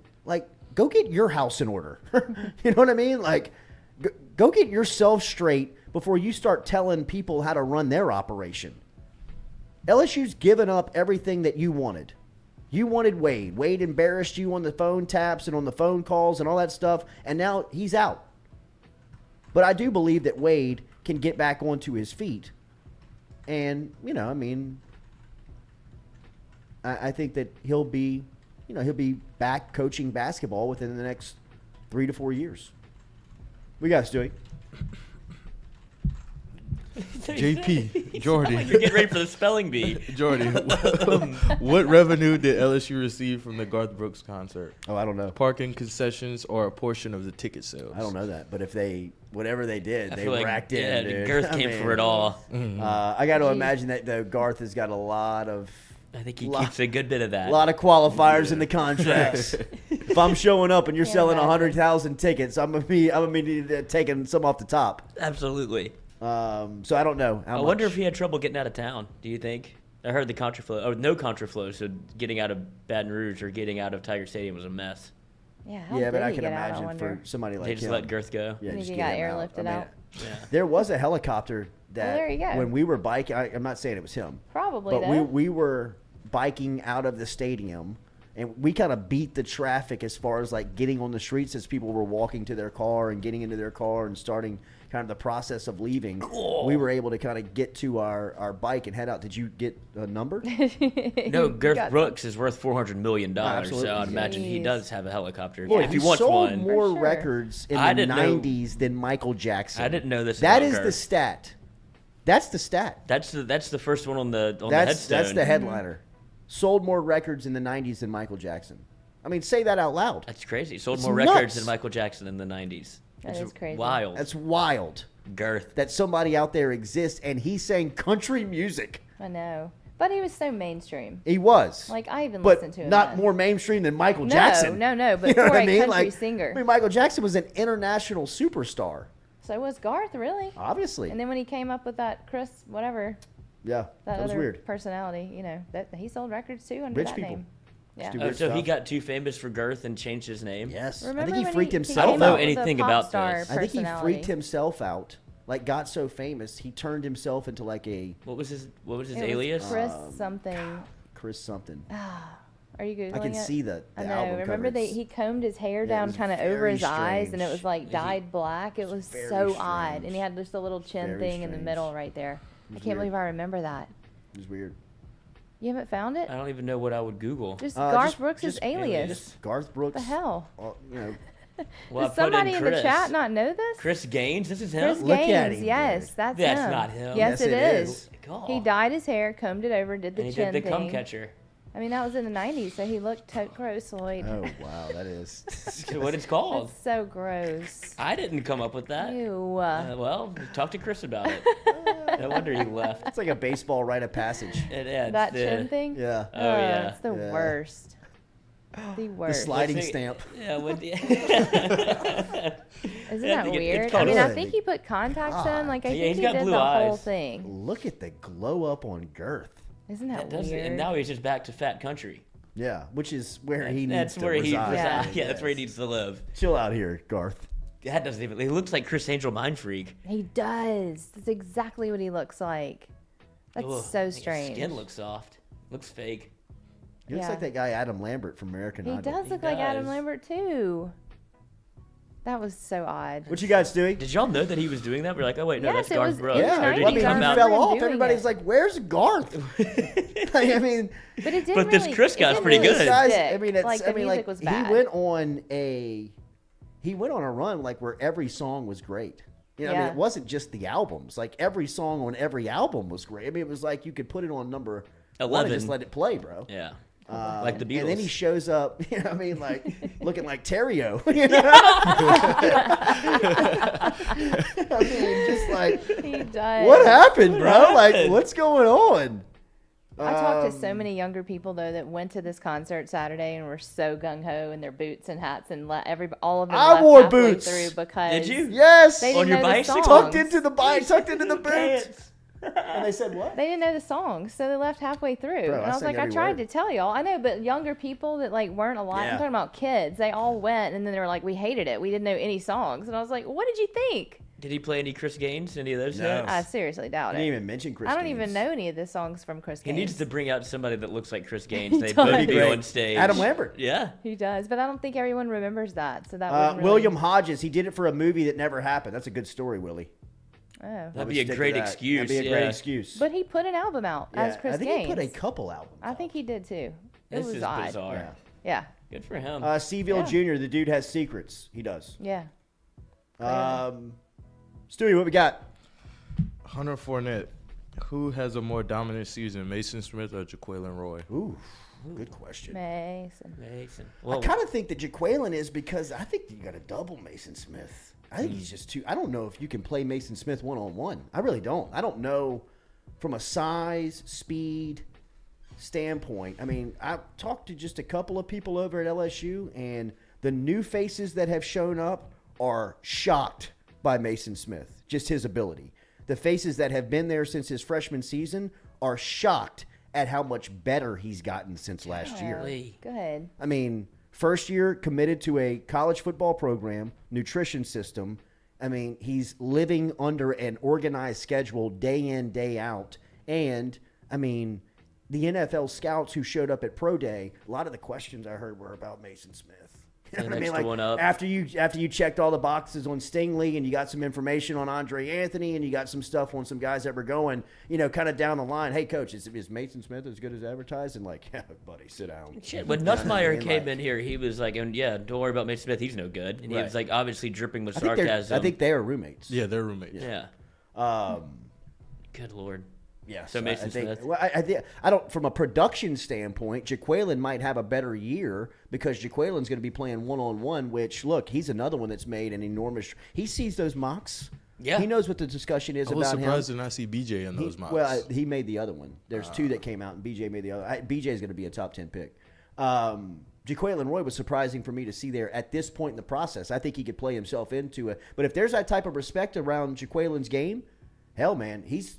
go get your house in order. You know what I mean? Go get yourself straight before you start telling people how to run their operation. LSU's given up everything that you wanted. You wanted Wade. Wade embarrassed you on the phone taps and on the phone calls and all that stuff, and now he's out. But I do believe that Wade can get back onto his feet. And, I think that he'll be back coaching basketball within the next 3 to 4 years. We got Stewie. JP, Jordy. You're getting ready for the spelling bee. Jordy, what revenue did LSU receive from the Garth Brooks concert? Oh, I don't know. Parking concessions or a portion of the ticket sales? I don't know that. But if whatever they did, they racked in. Yeah, dude. Garth came for it all. I got to imagine that Garth has got a lot of. I think he keeps a good bit of that. A lot of qualifiers in the contracts. If I'm showing up and you're selling 100,000 tickets, I'm gonna be taking some off the top. Absolutely. So I don't know. I wonder if he had trouble getting out of town. Do you think? I heard the contraflow. Oh, no contraflow. So getting out of Baton Rouge or getting out of Tiger Stadium was a mess. Yeah. But I can imagine for somebody like they just him, let Girth go. Yeah, he got airlifted out. Yeah. There was a helicopter that there you go. when we were biking. I'm not saying it was him. Probably, but we were biking out of the stadium, and we kind of beat the traffic as far as getting on the streets as people were walking to their car and getting into their car and starting kind of the process of leaving. Cool. We were able to kind of get to our bike and head out. Did you get a number? No, Garth Brooks is worth $400 million, absolutely. so I'd imagine he does have a helicopter. Boy, if he wants sold one. more records in the 90s than Michael Jackson. I didn't know this. That is Garth. the stat. That's the stat. That's the first one on the headstone. That's the headliner. Sold more records in the 90s than Michael Jackson. I mean, say that out loud. That's crazy. Sold It's more records nuts. than Michael Jackson in the 90s. That is crazy. Wild. That's wild. Girth. That somebody out there exists and he's saying country music. I know. But he was so mainstream. He was. Like, I even but listened to him not then. more mainstream than Michael No, Jackson. no, but You know for what I a mean? country Like, singer. I mean, Michael Jackson was an international superstar. So was Garth, really. Obviously. And then when he came up with that Chris, whatever, Yeah, that was other weird. personality, you know, that he sold records too under Rich that people. name. Yeah. do Oh, weird so he stuff. got too famous for girth and changed his name? Yes. Remember I think he when freaked he himself I don't know came up with a anything pop about star this. I think he personality? freaked himself out. Like, got so famous, he turned himself into like a What was his It was alias? Chris something. Chris something. Are you googling I can it? see the I know. album Remember cover. he combed his hair Yeah, it down was kind of over very his eyes, and it was strange. like dyed black. It was very so odd, strange. and he had just a little chin Very thing in the strange. middle right there. I was can't weird. believe I remember that. It was weird. You haven't found it? I don't even know what I would Google. Just Uh, Garth just- Brooks' just alias. Garth Brooks. The hell? You know, Well, I Does put in somebody in the Chris. chat not know this? Chris Gaines? This is him? Chris Look at Gaines, him, yes, dude. that's That's him. not him. Yes, Yes, it it is. is. God. He dyed his hair, combed it over, did the And he chin did the cum thing. catcher. I mean, that was in the 90s, so he looked gross, Lloyd. oh wow, that is. What it's called. That's so gross. I didn't come up with that. Ew. Well, talk to Chris about it. No wonder he left. It's like a baseball rite of passage. It's That the, chin thing? Yeah. Oh, yeah. It's the Yeah. worst. The The worst. sliding Let's see. stamp. Yeah, with the Isn't Yeah, I that think it's weird? I called mean, a- I think he put contacts in. Like, I Yeah, think he's he got did blue the whole eyes. thing. Look at the glow up on Girth. Isn't that That does- weird? and now he's just back to fat country. Yeah, which is where he needs That's to where he reside. resides. Yeah. Yeah, that's where he needs to live. Chill out here, Garth. That doesn't even. He looks like Chris Angel Mind Freak. He does. That's exactly what he looks like. That's Ugh, so his strange. Skin looks soft. Looks fake. He looks Yeah. like that guy Adam Lambert from American He Idol. does He look like Adam does. Lambert too. That was so odd. What you guys doing? Did y'all know that he was doing that? We're like, oh wait, no, Yes, that's it Garth was- Brooks. it was Yeah, Or did well, I he mean, come he out? fell him off. doing Everybody's it. like, "Where's Garth?" I mean, But it did. But this really, Chris it guy's didn't pretty really good. this guy's. stick. I mean, it's. like, I the mean, music like was bad. he went on a run like where every song was great. You know, I mean, Yeah. it wasn't just the albums. Like every song on every album was great. I mean, it was like you could put it on number 11 and just let it play, bro. Yeah. Like the Beatles. And then he shows up, you know what I mean, like looking like Terrio. You know? I mean, just like, He does. what happened, bro? Like, what's going on? I talked to so many younger people though that went to this concert Saturday and were so gung ho in their boots and hats and all of them I left wore halfway boots. through because Did you? Yes. they didn't On your know the bicycle? songs. Tucked into the bike, tucked into the boots. And they said, what? They didn't know the songs, so they left halfway through. Bro, and I I was sang like, I every tried word. to tell y'all. I know, but younger people that like weren't alive. Yeah. I'm talking about kids. They all went, and then they were like, we hated it. We didn't know any songs, and I was like, what did you think? Did he play any Chris Gaines? Any of those No. hits? I seriously doubt I it. didn't even mention Chris I don't Gaines. even know any of the songs from Chris He Gaines. needs to bring out somebody that looks like Chris Gaines. They does. both be Great. on stage. Adam Lambert. Yeah. He does, but I don't think everyone remembers that. So that wouldn't really... William Hodges, he did it for a movie that never happened. That's a good story, Willie. Oh. That'd We be a stick to great that. excuse. That'd be a yeah. great excuse. But he put an album out as Yeah, Chris I think Gaines. he put a couple albums. I think he did too. It This was is odd. bizarre. Yeah. Yeah, Good for him. Seville Yeah. Jr., the dude has secrets. He does. yeah. Stewie, what we got? Hunter Fournette. Who has a more dominant season, Mason Smith or Jaquelin Roy? Ooh, good question. Mason. Mason. I Well, kind of think that Jaquelin is because I think you got to double Mason Smith. I think he's just too. I don't know if you can play Mason Smith one-on-one. I really don't. I don't know from a size, speed standpoint. I mean, I've talked to just a couple of people over at LSU, and the new faces that have shown up are shocked by Mason Smith, just his ability. The faces that have been there since his freshman season are shocked at how much better he's gotten since last year. Golly. Good. I mean, first year committed to a college football program, nutrition system. I mean, he's living under an organized schedule day in, day out. And, I mean, the NFL scouts who showed up at Pro Day, a lot of the questions I heard were about Mason Smith. You know The what I mean? next one up. After you checked all the boxes on Stingley and you got some information on Andre Anthony and you got some stuff on some guys that were going, you know, kind of down the line. Hey, coach, is Mason Smith as good as advertised? And like, yeah, buddy, sit down. Shit, when You know what I Nussmeier mean? came Like, in here, he was like, and yeah, don't worry about Mason Smith. He's no good. And he Right. was like obviously dripping with I think sarcasm. I think they are roommates. Yeah, they're roommates. Yeah. Um, Good Lord. Yes. So Mason I think, Smith. Well, I think I don't. From a production standpoint, Jaquelin might have a better year because Jaquelin's going to be playing 1-on-1. Which look, he's another one that's made an enormous. He sees those mocks. Yeah. He knows what the discussion is I was about surprised him. to not see BJ in those mocks. Well, he made the other one. There's two that came out, and BJ made the other. BJ is going to be a top 10 pick. Jaquelin Roy was surprising for me to see there at this point in the process. I think he could play himself into it. But if there's that type of respect around Jaquelin's game, hell, man, he's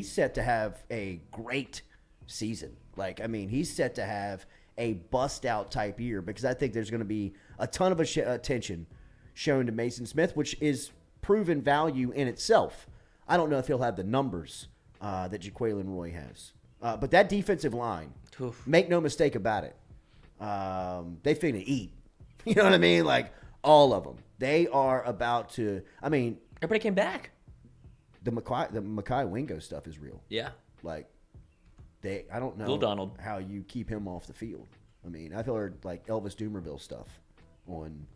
set to have a great season. Like, I mean, he's set to have a bust-out type year because I think there's going to be a ton of attention shown to Mason Smith, which is proven value in itself. I don't know if he'll have the numbers that Jaquelin Roy has. But that defensive line, make no mistake about it, they finna eat. You know what I mean? Like, all of them. They are about to – I mean – Everybody came back. The Mekhi Wingo stuff is real. Yeah. Like, I don't know Will Donald. how you keep him off the field. I mean, I've heard like Elvis Dumerville stuff on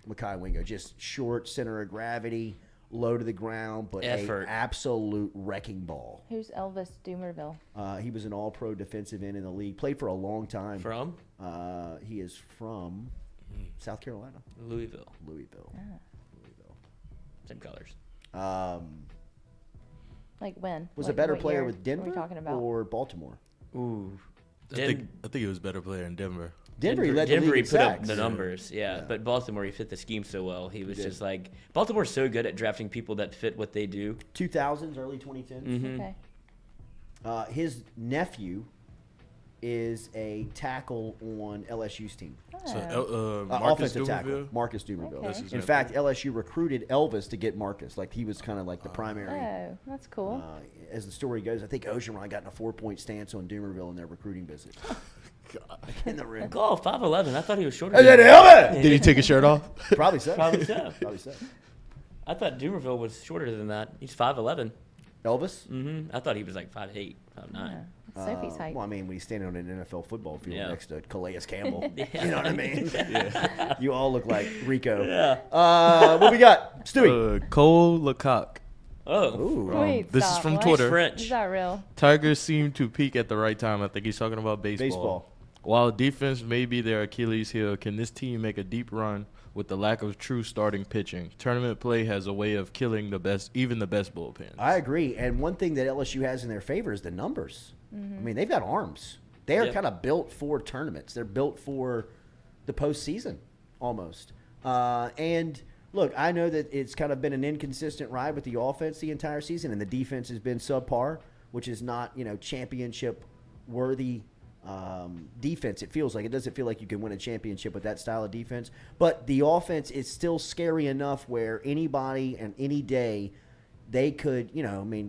Mekhi Wingo. Just short, center of gravity, low to the ground, but Effort. an absolute wrecking ball. Who's Elvis Dumerville? He was an all-pro defensive end in the league. Played for a long time. From? He is from South Carolina. Louisville. Louisville. Same colors. Like when? Was What- a better what player year with are Denver we talking about? or Baltimore? Ooh. I think he was a better player in Denver. Denver he led the league he in put up sacks. the numbers, yeah. But Baltimore, he fit the scheme so well. He was just like Baltimore's so good at drafting people that fit what they do. 2000s, early 2010s. Mm-hmm. Okay. His nephew is a tackle on LSU's team. So Marcus Offensive tackle, Dumerville? Marcus Dumerville. Okay. That's his In nephew. fact, LSU recruited Elvis to get Marcus. Like, he was kind of like the primary. Oh, that's cool. As the story goes, I think Oceanron got in a 4-point stance on Dumerville in their recruiting visit. In the ring. Oh, 5'11". I thought he was shorter. I said, than Elvis! Did he take his shirt off? Probably so. Probably so. Probably so. I thought Dumerville was shorter than that. He's 5'11". Elvis? Mm-hmm. I thought he was like 5'8", 5'9". Sophie's height. Well, I mean, when he's standing on an NFL football field Yeah. next to Calais Campbell. You know what I mean? You all look like Rico. Yeah. What we got? Stewie. Cole Lecoq. Oh. Ooh. Wait, This is stop. from What? Twitter. French. Is that real? Tigers seem to peak at the right time. I think he's talking about baseball. Baseball. While defense may be their Achilles heel, can this team make a deep run with the lack of true starting pitching? Tournament play has a way of killing the best, even the best bullpens. I agree. And one thing that LSU has in their favor is the numbers. I mean, they've got arms. They are kind of built for tournaments. They're built for the postseason almost. And look, I know that it's kind of been an inconsistent ride with the offense the entire season, and the defense has been subpar, which is not, championship worthy defense. It feels like it doesn't feel like you can win a championship with that style of defense. But the offense is still scary enough where anybody and any day they could,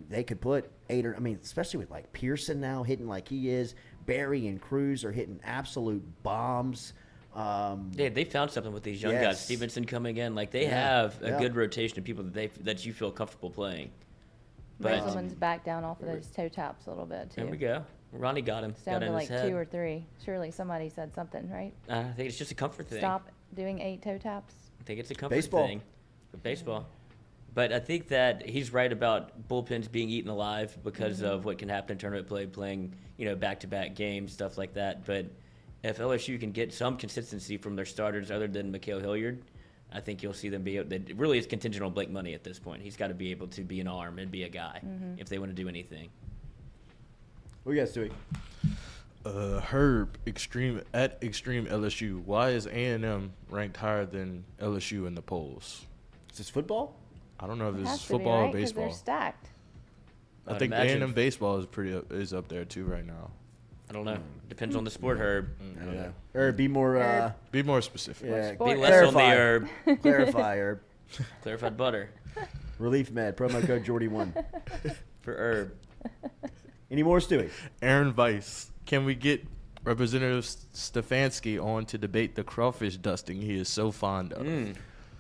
they could put 8 or, especially with like Pearson now hitting like he is. Barry and Cruz are hitting absolute bombs. Yeah, they found something with these young guys. Yes. Stevenson coming in, like they have a good rotation of people that you feel comfortable playing. But Someone's back down off of those toe taps a little bit too. there we go. Ronnie got him. It's down got to in like his head. 2 or 3. Surely somebody said something, right? I think it's just a comfort thing. Stop doing 8 toe taps. I think it's a comfort Baseball. thing. For baseball. But I think that he's right about bullpens being eaten alive because of what can happen in tournament play, playing, back-to-back games, stuff like that. But if LSU can get some consistency from their starters other than Mikhail Hilliard, I think you'll see them be able. It really is contingent on Blake Money at this point. He's got to be able to be an arm and be a guy if they want to do anything. What you guys doing? Herb, extreme LSU. Why is A&M ranked higher than LSU in the polls? Is this football? I don't know if It this has is to be, football right? or 'Cause baseball. they're stacked. I I'd think imagine. A&M baseball is up there too right now. I don't know. Depends on the sport, Herb. I don't know. Or be more, Be more specific. yeah, Be Sport. less on the clarify. herb. Clarify, Herb. Clarified butter Relief Med, promo code Jordy1. for herb. Any more, Stewie? Aaron Weiss. Can we get Representative Stefanski on to debate the crawfish dusting he is so fond of?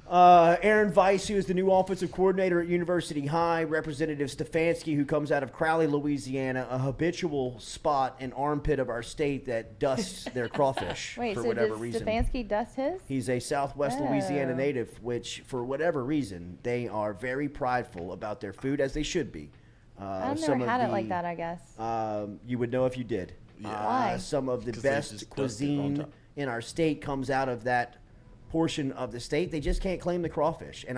Aaron Weiss, who is the new offensive coordinator at University High. Representative Stefanski, who comes out of Crowley, Louisiana, a habitual spot and armpit of our state that dusts their crawfish Wait, for so whatever does reason. Stefanski dust his? He's a Southwest Louisiana Oh. native, which, for whatever reason, they are very prideful about their food, as they should be. I've never had it like that, I guess. You would know if you did. Why? Some of the 'Cause they best just dust it on cuisine top. in our state comes out of that portion of the state. They just can't claim the crawfish. And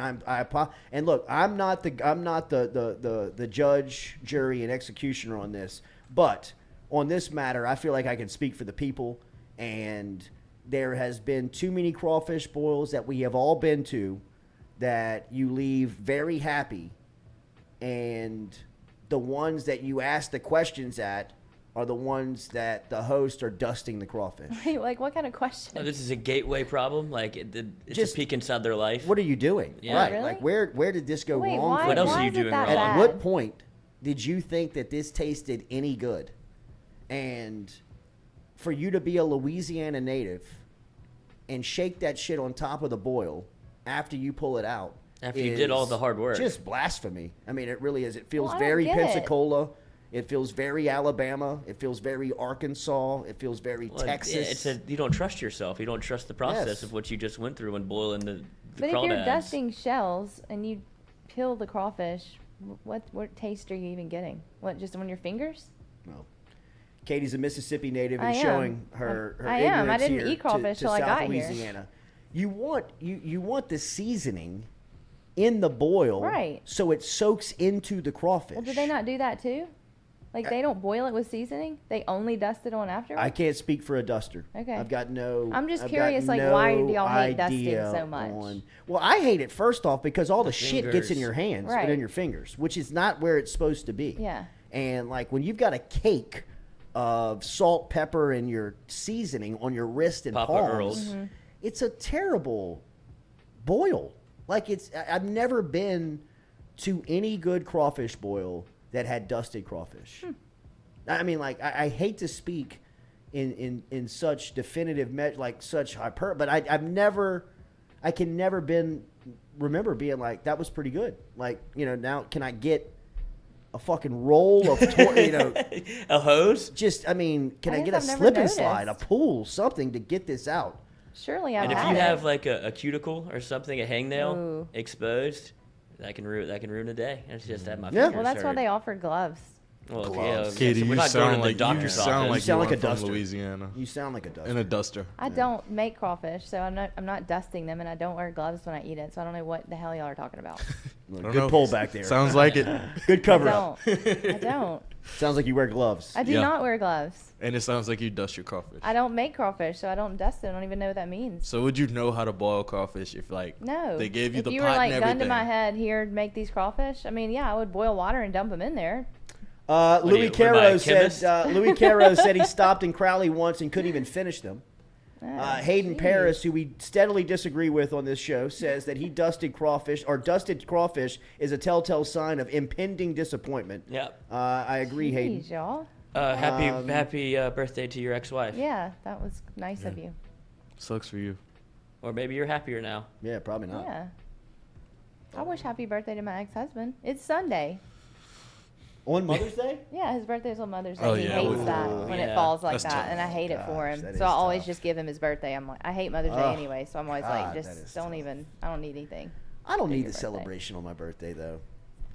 and look, I'm not the judge, jury, and executioner on this, but on this matter, I feel like I can speak for the people. And there has been too many crawfish boils that we have all been to that you leave very happy, and the ones that you ask the questions at are the ones that the hosts are dusting the crawfish. Wait, like what kind of question? Oh, this is a gateway problem. Like it's Just- a peek inside their life. What are you doing? Yeah. Right. Really? Like where did this go Wait, wrong? why, for What else you? are why you is it doing that wrong? At bad? what point did you think that this tasted any good? And for you to be a Louisiana native and shake that shit on top of the boil after you pull it out. After you did all is the hard work. Just blasphemy. I mean, it really is. It feels Well, I don't very get it. Pensacola. It feels very Alabama. It feels very Arkansas. It feels very Well, Texas. you don't trust yourself. You don't trust the process Yes. of what you just went through when boiling the But if you're crawdads. dusting shells and you peel the crawfish, what taste are you even getting? What, just on your fingers? Well, Katie's a Mississippi native and I am. showing her I am. I ignorance didn't here eat crawfish to till I South got here. Louisiana. You want the seasoning in the boil, Right. so it soaks into the crawfish. Well, do they not do that too? Like they don't boil it with seasoning? They only dust it on afterwards? I can't speak for a duster. Okay. I've got no. I'm just I've curious, got like, why do no y'all hate dusting idea so much? Well, I hate it first off because all the shit gets in fingers. your hands Right. and in your fingers, which is not where it's supposed to be. Yeah. And like when you've got a cake of salt, pepper, and your seasoning on your wrist and Papa palms, Earls. it's a terrible boil. Like I've never been to any good crawfish boil that had dusted crawfish. I mean, like I hate to speak in such definitive like such hyper, but I can never remember being like that was pretty good. Like now can I get a fucking roll of A hose? just I mean can I guess get a I've never slip and slide, a noticed. pool, something to get this out? Surely I've And if had you it. have like a cuticle or something, a hangnail Ooh. exposed, that can ruin a day. It's just that my Yeah. fingers Well, that's why hurt. they offer gloves. Well, Gloves. yeah, Katie, so we're you not going sound to the like you doctor's sound office. like sound you like a are from duster. Louisiana You sound like a duster. and a duster. I don't make crawfish, so I'm not dusting them, and I don't wear gloves when I eat it. So I don't know what the hell y'all are talking about. I don't Good know. pull back there. Sounds like it, Good I cover up. don't. I don't. Sounds like you wear gloves. I do Yeah. not wear gloves. and it sounds like you dust your crawfish. I don't make crawfish, so I don't dust it. I don't even know what that means. So would you know how to boil crawfish if like No. they gave you if the you pot were like and gun everything? to my head, here, make these crawfish. I mean, yeah, I would boil water and dump them in there. Louis what am I, a Caro said. chemist? Louis Caro said he stopped in Crowley once and couldn't even finish them. Oh, Hayden geez. Paris, who we steadily disagree with on this show, says that he dusted crawfish is a telltale sign of impending disappointment. Yep. I agree, Hayden. Jeez, y'all. Happy birthday to your ex-wife. Yeah, that was nice of you. Sucks for you. Or maybe you're happier now. Yeah, probably not. Yeah. I wish happy birthday to my ex-husband. It's Sunday. On Mother's Day? Yeah, his birthday's on Mother's Day. Oh, He yeah, hates well, that when it yeah. falls like That's that, tough. and I hate it for Gosh, him. that So I is always tough. just give him his birthday. I'm like, I hate Mother's Day Ugh. anyway, so I'm always God, like, that just is don't tough. even. I don't need anything. I don't Than need your the birthday. celebration on my birthday, though.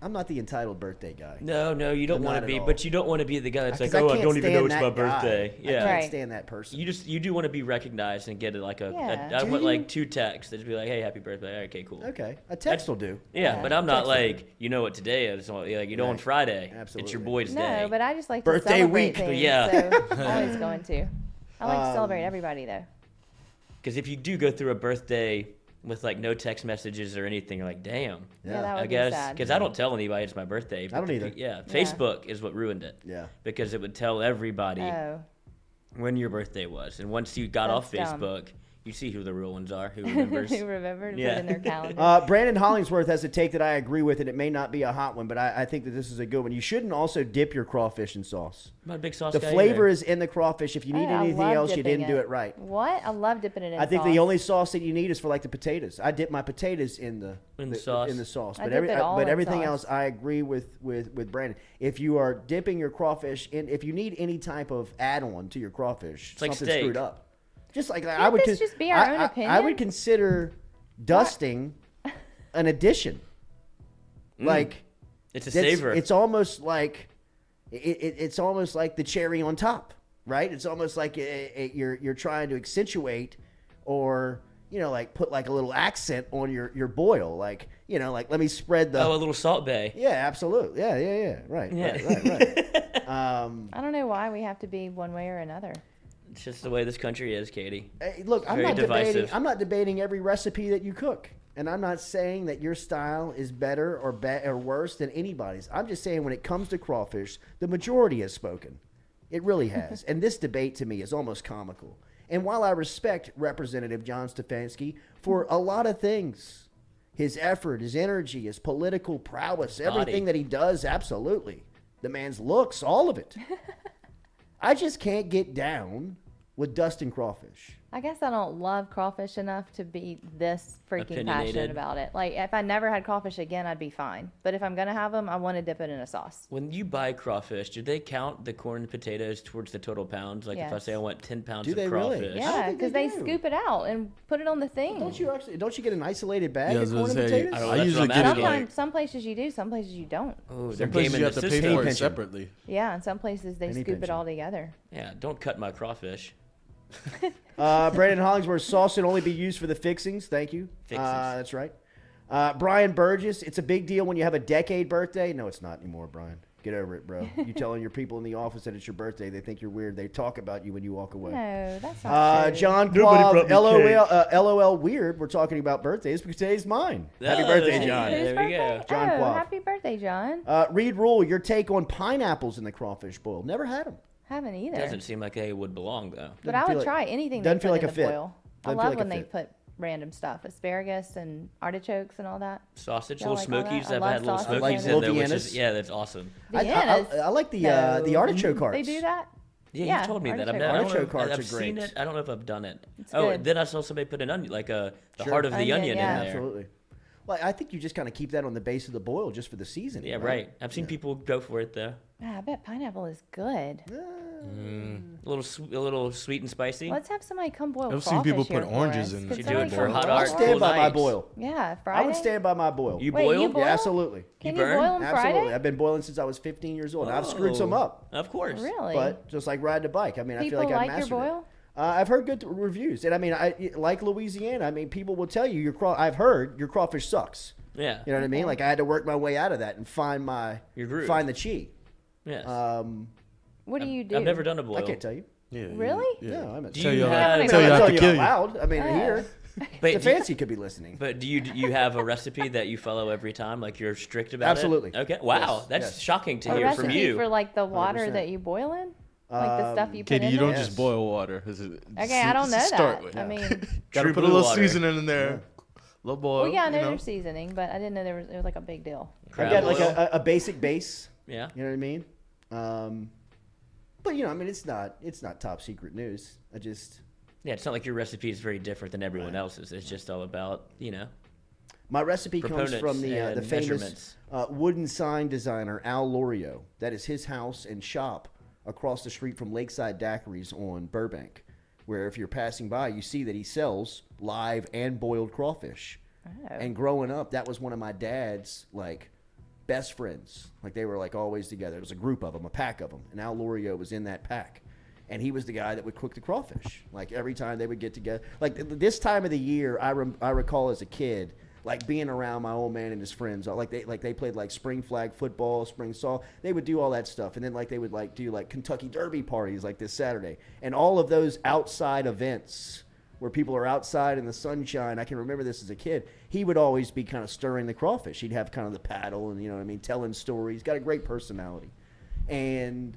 I'm not the entitled birthday guy. No, you don't Not want at to be, all. but you don't want to be the guy that's like, 'Cause oh, I can't don't even stand know it's my that guy. birthday. I Yeah. can't Right. stand that person. You do want to be recognized and get like Yeah. I Do want you? like 2 texts that just be like, hey, happy birthday. Okay, cool. Okay, a text will do. Yeah, Yeah. but I'm not Text will do. like, you know what today is. Like, on Right. Friday, it's Absolutely. your boy's No, day. but I just like Birthday to celebrate week. things. Yeah. So I'm always going to. I like to celebrate everybody though. Because if you do go through a birthday with like no text messages or anything, you're like, damn. Yeah, that would I be guess sad. because I don't tell anybody it's my birthday. but don't either. Yeah, Facebook is what ruined it. Yeah. Because it would tell everybody Oh. when your birthday was, and once you got off That's dumb. Facebook, you see who the real ones are, who remembers. Who remembered to Yeah. put in their calendar. Brandon Hollingsworth has a take that I agree with, and it may not be a hot one, but I think that this is a good one. You shouldn't also dip your crawfish in sauce. I'm not a big sauce The guy flavor either. is in the crawfish. If you need Hey, I anything love else, you dipping didn't do it right. What? I love dipping it in I think sauce. the only sauce that you need is for like the potatoes. I dip my potatoes in the sauce. In the sauce, I but dip it all in everything sauce. else, I agree with Brandon. If you are dipping your crawfish in, if you need any type of add-on to your crawfish, like something steak. screwed up. Just like I Can't would, this just be our own I opinion? would consider dusting an addition. Like It's a savor. It's almost like it's almost like the cherry on top, right? It's almost like you're trying to accentuate or like put like a little accent on your boil, like like let me spread the a little Salt Bay. Yeah, absolutely. Yeah. Right. I don't know why we have to be one way or another. It's just the way this country is, Katie. Hey, look, I'm not debating every recipe that you cook. And I'm not saying that your style is better or worse than anybody's. I'm just saying when it comes to crawfish, the majority has spoken. It really has. And this debate to me is almost comical. And while I respect Representative John Stefanski for a lot of things, his effort, his energy, his political prowess, everything that he does, absolutely. The man's looks, all of it. I just can't get down with Dustin Crawfish. I guess I don't love crawfish enough to be this freaking passionate about it. Like, if I never had crawfish again, I'd be fine. But if I'm going to have them, I want to dip it in a sauce. When you buy crawfish, do they count the corn and potatoes towards the total pounds? Like, if I say I want 10 pounds of crawfish. Really? Yeah, because they scoop it out and put it on the thing. Don't you get an isolated bag of corn and potatoes? I usually get it some places you do, some places you don't. Oh, some places you have to pay for it separately. Yeah, and some places they scoop it all together. Yeah, don't cut my crawfish. Brandon Hollingsworth, sauce should only be used for the fixings. Thank you. That's right. Brian Burgess, it's a big deal when you have a decade birthday. No, it's not anymore, Brian. Get over it, bro. You telling your people in the office that it's your birthday, they think you're weird. They talk about you when you walk away. No, that's not true. John Quav, LOL weird. We're talking about birthdays because today's mine. Happy birthday, John. There we go. John Quav. Happy birthday, John. Reed Rule, your take on pineapples in the crawfish boil. Never had them. Haven't either. Doesn't seem like they would belong, though. But I would try anything they put in the boil. I love when they put random stuff, asparagus and artichokes and all that. Sausage, little smokies. I've had little smokies in there, which is that's awesome. I like the artichoke hearts. They do that? Yeah, you told me that. Artichoke hearts are I've great. seen it. I don't know if I've done it. Good. Then I saw somebody put an onion, like the heart of the onion in there. Absolutely. Well, I think you just kind of keep that on the base of the boil just for the seasoning. Yeah, right. I've seen people go for it though. Yeah, I bet pineapple is good. A little sweet and spicy. Let's have somebody come boil crawfish. I've seen people put here oranges for us. in. Could You do it somebody for come hot boil art. I'll stand by my nights. boil. Yeah, Friday. I would stand by my boil. You Wait, boil? you boil? Yeah, absolutely. Can You you burn? boil them Absolutely. Friday? I've been boiling since I was 15 years old. I've screwed some up. Of course. Really? But just like riding a bike. I mean, People I feel like I've like mastered your boil? it. I've heard good reviews. And I mean, I like Louisiana. I mean, people will tell you I've heard your crawfish sucks. Yeah. You know what I mean? Like I had to work my way out of that and find Your groove. find the chi. Yes. What do you do? I've never done a boil. I can't tell you. Yeah. Really? No, I'm Do you I have? tell you have to out kill you. loud. I mean, here. But Stefanski could be listening. But do you have a recipe that you follow every time? Like you're strict about Absolutely. it? Okay. Wow. Yes, That's yes. shocking to A hear from recipe you. for like the water 100%. that you boil in? Like the stuff you put Katie, in you don't there? just boil water. Okay, I don't know Start that. with. I mean, Gotta True put a blue little water. seasoning in there. Little boil. well, yeah, I know you know? there's seasoning, but I didn't know it was like a big deal. I've got like oil. a basic base. Yeah. You know what I mean? But I mean, it's not top secret news. Yeah, it's not like your recipe is very different than everyone else's. It's just all about, My recipe comes Proponents from the and famous measurements. wooden sign designer Al Lorio. That is his house and shop across the street from Lakeside Daiquiris on Burbank, where if you're passing by, you see that he sells live and boiled crawfish. Oh. And growing up, that was one of my dad's best friends. Like they were always together. It was a group of them, a pack of them, and Al Lorio was in that pack. And he was the guy that would cook the crawfish. Like every time they would get together, this time of the year, I recall as a kid, being around my old man and his friends. They played spring flag football, spring softball. They would do all that stuff, and then they would do Kentucky Derby parties this Saturday, and all of those outside events where people are outside in the sunshine. I can remember this as a kid. He would always be kind of stirring the crawfish. He'd have kind of the paddle and telling stories. Got a great personality, and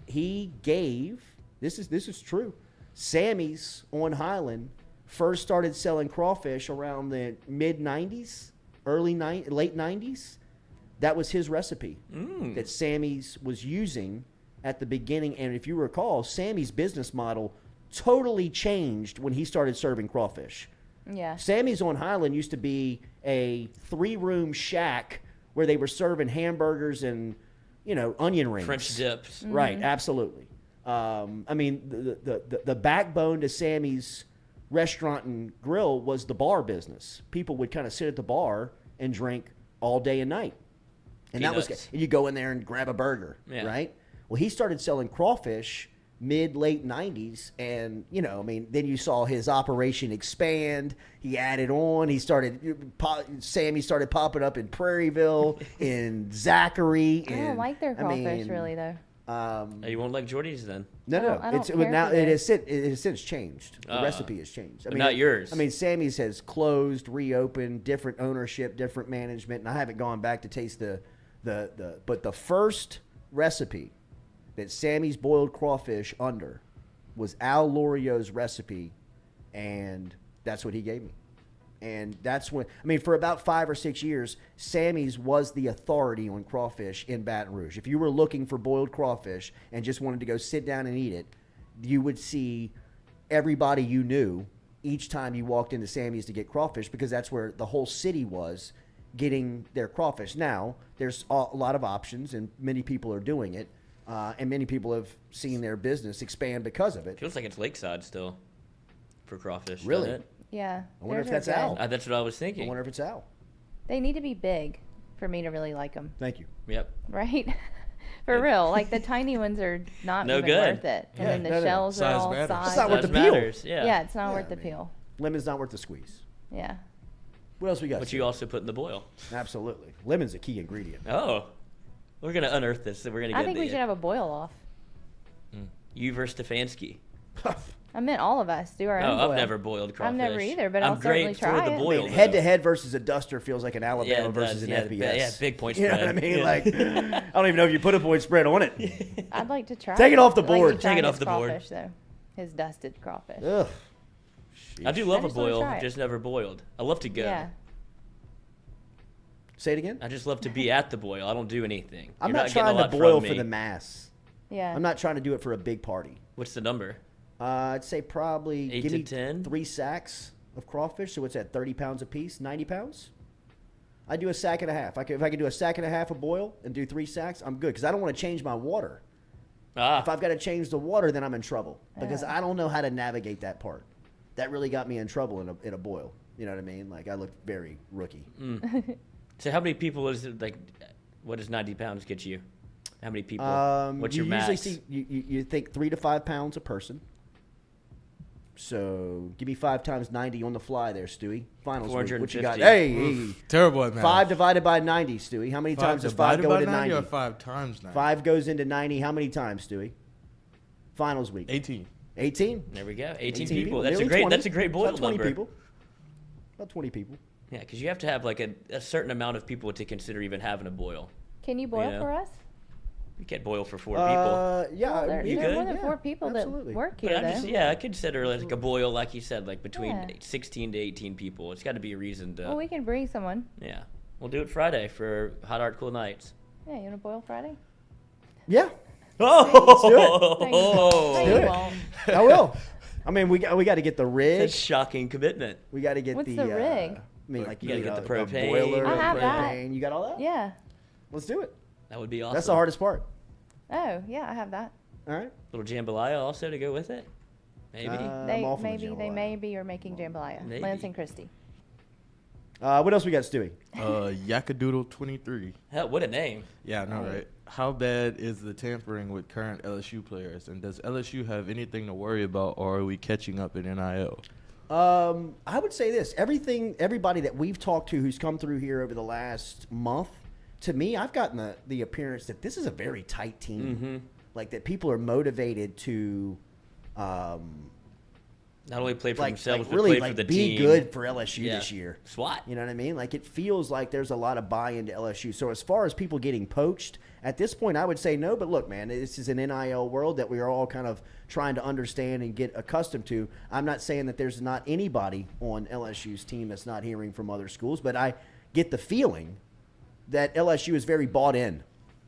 he gave, this is true, Sammy's on Highland first started selling crawfish around the mid-90s, late 90s. That was his recipe that Sammy's was using at the beginning. And if you recall, Sammy's business model totally changed when he started serving crawfish. Yeah. Sammy's on Highland used to be a 3-room shack where they were serving hamburgers and onion rings. French dips. Right, absolutely. I mean, the backbone to Sammy's restaurant and grill was the bar business. People would kind of sit at the bar and drink all day and night. And that was, and you go in there and grab a burger, right? Well, he started selling crawfish late 90s, and then you saw his operation expand. He added on. He started Sammy started popping up in Prairieville, in Zachary. I don't like their crawfish really though. You won't like Jordy's then? No. It's now it has since changed. The recipe has changed. Not yours. Sammy's has closed, reopened, different ownership, different management, and I haven't gone back to taste but the first recipe that Sammy's boiled crawfish under was Al Lorio's recipe, and that's what he gave me. And that's when, for about 5 or 6 years, Sammy's was the authority on crawfish in Baton Rouge. If you were looking for boiled crawfish and just wanted to go sit down and eat it, you would see everybody you knew each time you walked into Sammy's to get crawfish, because that's where the whole city was getting their crawfish. Now, there's a lot of options, and many people are doing it. And many people have seen their business expand because of it. Feels like it's lakeside still for crawfish. Really? Doesn't it? Yeah. I wonder if that's Al. That's what I was thinking. I wonder if it's Al. They need to be big for me to really like them. Thank you. Yep. Right? For real. Like the tiny ones are not no even good. worth it. And then the shells are all size. It's not worth the peel. Yeah, it's not worth the peel. Lemon's not worth the squeeze. Yeah. What else we got? But you also put in the boil. Absolutely. Lemon's a key ingredient. Oh. We're going to unearth this. We're going to get I think we should have a boil off. You versus Stefanski. I meant all of us do our own boil. I've never boiled crawfish. I've never either, but I'll certainly try it. Boil, head-to-head versus a duster feels like an Alabama versus an FBS. Yeah, big point spread. You know what I mean? Like, I don't even know if you put a point spread on it. I'd like to try Take it off the board. Like Take it off the board. Crawfish, though. His dusted crawfish. Ugh. I do love a boil, just never boiled. I love to go. Yeah. Say it again? I just love to be at the boil. I don't do anything. I'm not trying to boil for the mass. Yeah. I'm not trying to do it for a big party. What's the number? I'd say probably 8 give to me 10? 3 sacks of crawfish. So what's that, 30 pounds a piece, 90 pounds? I do a sack and a half. If I could do a sack and a half of boil and do 3 sacks, I'm good, because I don't want to change my water. If I've got to change the water, then I'm in trouble, because I don't know how to navigate that part. That really got me in trouble in a boil. You know what I mean? Like, I looked very rookie. So how many people is it, like, what does 90 pounds get you? How many people? What's your max? Usually you think 3 to 5 pounds a person. So give me 5 times 90 on the fly there, Stewie. Finals week. What you got? Hey. Terrible at math. 5 divided by 90, Stewie. How many times does 5 go into 90? Or 5 times 90? 5 goes into 90. How many times, Stewie? Finals week. 18. 18? There we go. 18 people. That's a great boil About 20 number. people. About 20 people. Yeah, because you have to have like a certain amount of people to consider even having a boil. Can you boil for us? You can't boil for 4 people. Yeah, well, there you are could. more than 4 people that work here, though. I consider like a boil, like you said, like between 16 to 18 people. It's got to be a reason to. Well, we can bring someone. Yeah, we'll do it Friday for Hot Art Cool Nights. Yeah, you want to boil Friday? Yeah. Oh, let's do it. I will. I mean, we got to get the rig. That's shocking commitment. We got to get What's the rig? I mean, like you got to get the propane. Boiler, I have propane. that. You got all that? Yeah. Let's do it. That would be awesome. That's the hardest part. Oh, yeah, I have that. All right. Little jambalaya also to go with it. Maybe. They maybe are making jambalaya. Maybe. Lance and Christy. What else we got, Stewie? Yakadoodle 23. Hell, what a name. Yeah, I know, right? How bad is the tampering with current LSU players? And does LSU have anything to worry about, or are we catching up in NIL? I would say this. Everybody that we've talked to who's come through here over the last month, to me, I've gotten the appearance that this is a very tight team. Mm-hmm. Like, that people are motivated to not only play for themselves, really, but play for the be team. good for LSU this year. SWAT. You know what I mean? Like, it feels like there's a lot of buy-in to LSU. So as far as people getting poached, at this point, I would say no. But look, man, this is an NIL world that we are all kind of trying to understand and get accustomed to. I'm not saying that there's not anybody on LSU's team that's not hearing from other schools, but I get the feeling that LSU is very bought in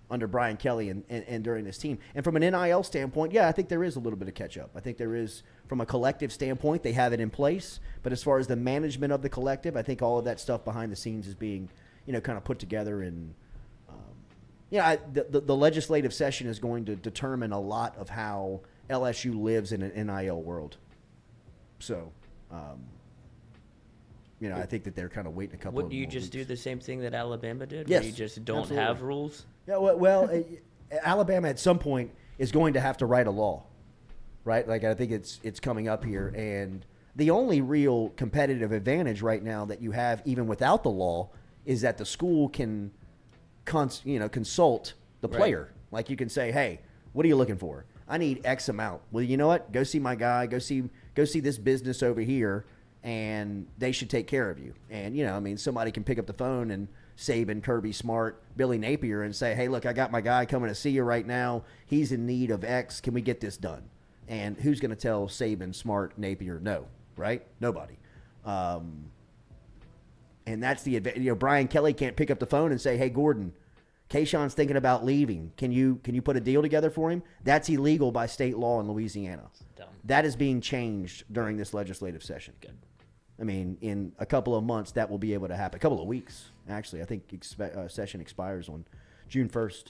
under Brian Kelly and during this team. And from an NIL standpoint, yeah, I think there is a little bit of catch-up. I think there is, from a collective standpoint, they have it in place. But as far as the management of the collective, I think all of that stuff behind the scenes is being, kind of put together. And, the legislative session is going to determine a lot of how LSU lives in an NIL world. So, I think that they're kind of waiting a couple. Wouldn't of you more just do weeks. the same thing that Alabama did? Yes, where you just don't absolutely. have rules? Yeah, well, Alabama at some point is going to have to write a law, right? Like I think it's coming up here, and the only real competitive advantage right now that you have, even without the law, is that the school can, consult the player. Like you can say, hey, what are you looking for? I need X amount. Well, you know what? Go see my guy. Go see this business over here, and they should take care of you. And somebody can pick up the phone and Saban, Kirby Smart, Billy Napier, and say, hey, look, I got my guy coming to see you right now. He's in need of X. Can we get this done? And who's going to tell Saban, Smart, Napier no? Right? Nobody. And that's the advantage. Brian Kelly can't pick up the phone and say, hey, Gordon, Kayshon's thinking about leaving. Can you put a deal together for him? That's illegal by state law in Louisiana. Dumb. That is being changed during this legislative session. Good. I mean, in a couple of months, that will be able to happen. A couple of weeks, actually. I think session expires on June 1st.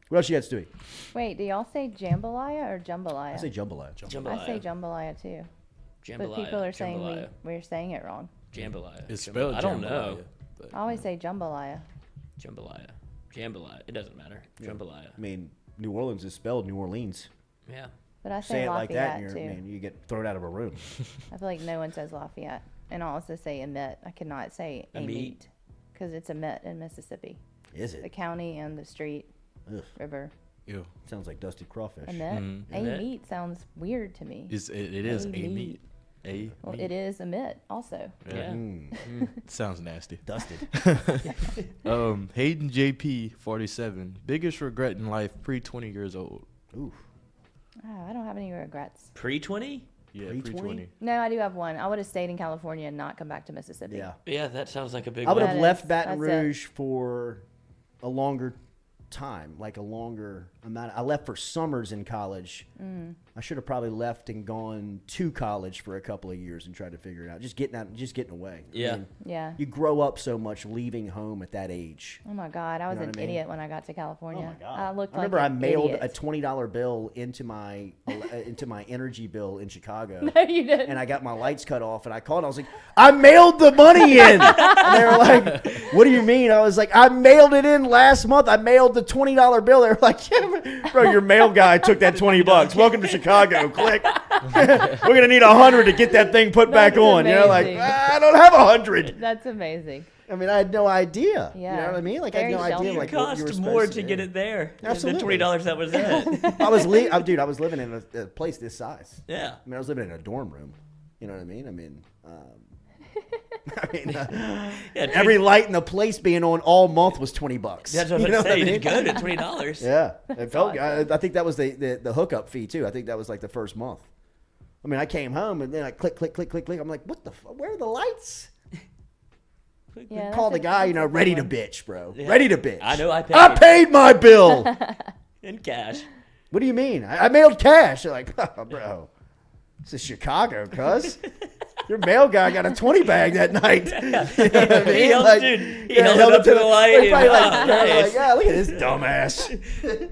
What else you got, Stewie? Wait, do y'all say jambalaya or jambalaya? I say jambalaya. I say jambalaya too. Jambalaya. But people are saying jambalaya. we're saying it wrong. Jambalaya. It's spelled I don't know. I always say jambalaya. Jambalaya. Jambalaya. It doesn't matter. Jambalaya. I mean, New Orleans is spelled New Orleans. Yeah. But I Say say it like that, Lafayette and too. you get thrown out of a room. I feel like no one says Lafayette. And I also say emit. I cannot say emit because it's emit in Mississippi. Is The it? county and the street, Ugh. river. Ew. Sounds like Dusty Crawfish. Emit. Emit. Meat sounds weird to me. It is a meat. meat. Well, it is emit also. Yeah. Sounds nasty. Dusted. Hayden JP 47. Biggest regret in life pre 20 years old. Oof. Oh, I don't have any regrets. Pre-20? Yeah, Pre-20? pre 20. No, I do have one. I would have stayed in California and not come back to Mississippi. Yeah. Yeah, that sounds like a big I would one. have That left is- Baton that's it. Rouge for a longer time, like a longer amount. I left for summers in college. I should have probably left and gone to college for a couple of years and tried to figure it out. Just getting away. Yeah. Yeah. You grow up so much leaving home at that age. Oh my God, I was know an what I mean? idiot when I got to California. Oh my God. I looked I remember like I an mailed idiot. a $20 bill into my energy bill in Chicago. No, you didn't. And I got my lights cut off, and I called. I was like, I mailed the money in. And they were like, what do you mean? I was like, I mailed it in last month. I mailed the $20 bill. They were like, yeah, bro, your mail guy took that $20. Welcome to Chicago. Click. We're going to need 100 to get that thing put back That's on. You know, like, amazing. I don't have 100. That's amazing. I mean, I had no idea. You Yeah. know what I mean? Like, I had Very no idea. sheltered. Like, It what you were cost supposed more to to do. get it there Absolutely. than $20 that was in it. I was dude, I was living in a place this size. Yeah. I mean, I was living in a dorm room. You know what I mean? Yeah, every light in the place being on all month was $20. That's what You know I'm saying. I mean? It's good at $20. Yeah, it felt. I think that was the hookup fee too. I think that was like the first month. I mean, I came home and then I click. I'm like, what the? Where are the lights? Yeah, Call the guy, that's a good ready to one. bitch, bro. Yeah. Ready to bitch. I know, I paid my bill. in cash. What do you mean? I mailed cash. They're like, oh, bro, this is Chicago, cuz. Your mail guy got a 20 bag that night. You know what I mean? He held, Like, dude, he yeah, held it up to the light. He's probably like, and, like, yeah, look at this dumbass.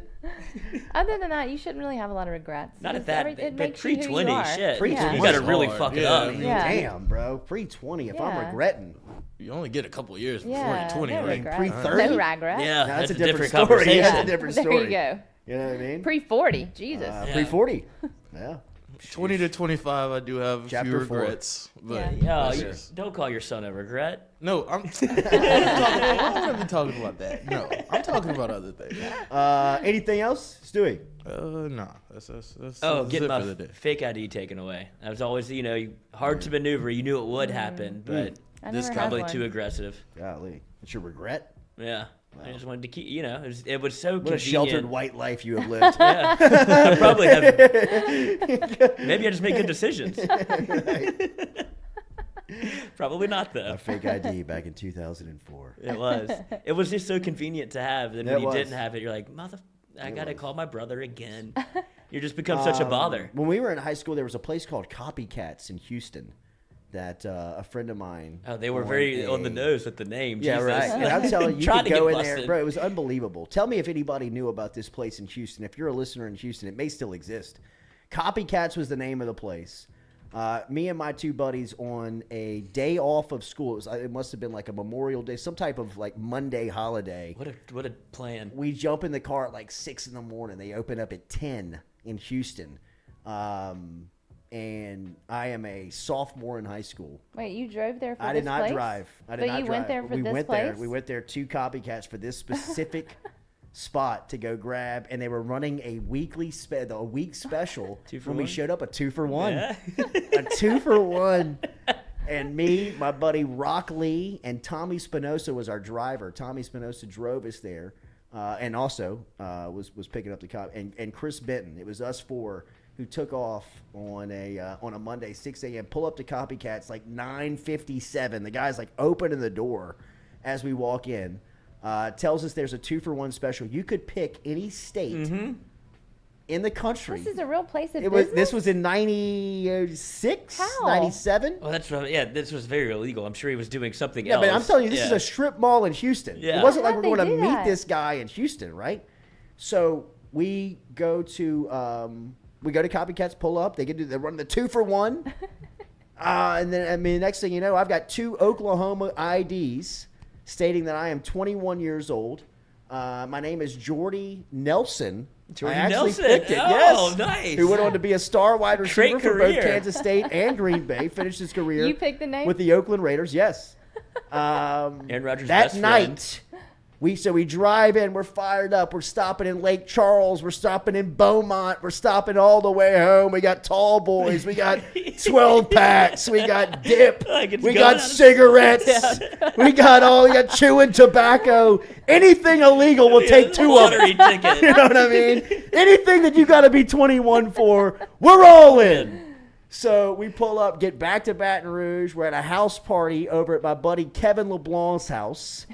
Other than that, you shouldn't really have a lot of regrets. Not at It's that, it but makes you who you pre-20, are. shit. Pre-20 You got to is really hard. fuck it Yeah. up. I mean, Yeah. damn, bro. Pre-20. If I'm Yeah. regretting, You only get a couple years before Yeah, you're 20, no right? regrets. Pre-30? No regrets. Yeah, that's a a different different story. conversation. That's a different story. There you go. You know what I mean? Pre-40, Jesus. Pre-40. Yeah. 20 to 25, I do have a Chapter few 4. regrets. But Yeah. Oh, that's you, just- don't call your son a regret. No, why would I be talking about that? No, I'm talking about other things. Anything else, Stewie? Nah. That's Oh, that's getting it my for the day. fake ID taken away. That was always, hard to maneuver. You knew it would happen, but I this never had probably one. too aggressive. Golly. It's your regret? Yeah. I just wanted to keep, it was so What a convenient. sheltered white life you have lived. Yeah. I probably have. Maybe I just make good decisions. Probably not, though. A fake ID back in 2004. It was. It was just so convenient to have. And It when you was. didn't have it, you're like, I got to was. call my brother again. You just become such a bother. When we were in high school, there was a place called Copycats in Houston that a friend of mine. Oh, they were very on the nose with the name. Yeah, Jesus. right. And I'm telling you, you Tried could to go get in there, busted. bro. It was unbelievable. Tell me if anybody knew about this place in Houston. If you're a listener in Houston, it may still exist. Copycats was the name of the place. Me and my two buddies on a day off of school. It must have been like a Memorial Day, some type of like Monday holiday. What a plan. We jump in the car at like 6 in the morning. They open up at 10 in Houston. And I am a sophomore in high school. Wait, you drove there for I this did not place? drive. But you went there for this place? We went there 2 copycats for this specific spot to go grab, and they were running a week special. 2 for when we 1? showed up, a 2 for 1. Yeah. A 2 for 1. And me, my buddy Rock Lee, and Tommy Spinoza was our driver. Tommy Spinoza drove us there, and also was picking up the cop. And Chris Benton. It was us 4 who took off on a Monday, 6 a.m. Pull up to Copycats like 9:57. The guy's like opening the door as we walk in. Tells us there's a 2 for 1 special. You could pick any state in the country. This is a real place of business? This was in 96, How? 97. Well, that's right. Yeah, this was very illegal. I'm sure he was doing something Yeah, else. but I'm telling you, this is a strip mall in Houston. Yeah. It wasn't like How'd we're they going to do meet that? this guy in Houston, right? So we go to Copycats, pull up. They're running the 2 for 1. And then, next thing you know, I've got 2 Oklahoma IDs stating that I am 21 years old. My name is Jordy Nelson. Jordy I actually Nelson. picked it. Oh, Yes. nice. Who went on to be a star wide receiver Great for both career. Kansas State and Green Bay. Finished his career. You picked the name? With the Oakland Raiders. Yes. Aaron Rodgers' That best night, we drive in. We're fired up. We're stopping in Lake Charles. We're stopping in Beaumont. We're stopping all the way home. We got tall boys. We got 12 packs. We got dip. Like it's We going got out of- cigarettes. We got chewing tobacco. Anything illegal, we'll take 2 of Lottery them. ticket. You know what I mean? Anything that you got to be 21 for, we're all in. So we pull up, get back to Baton Rouge. We're at a house party over at my buddy Kevin LeBlanc's house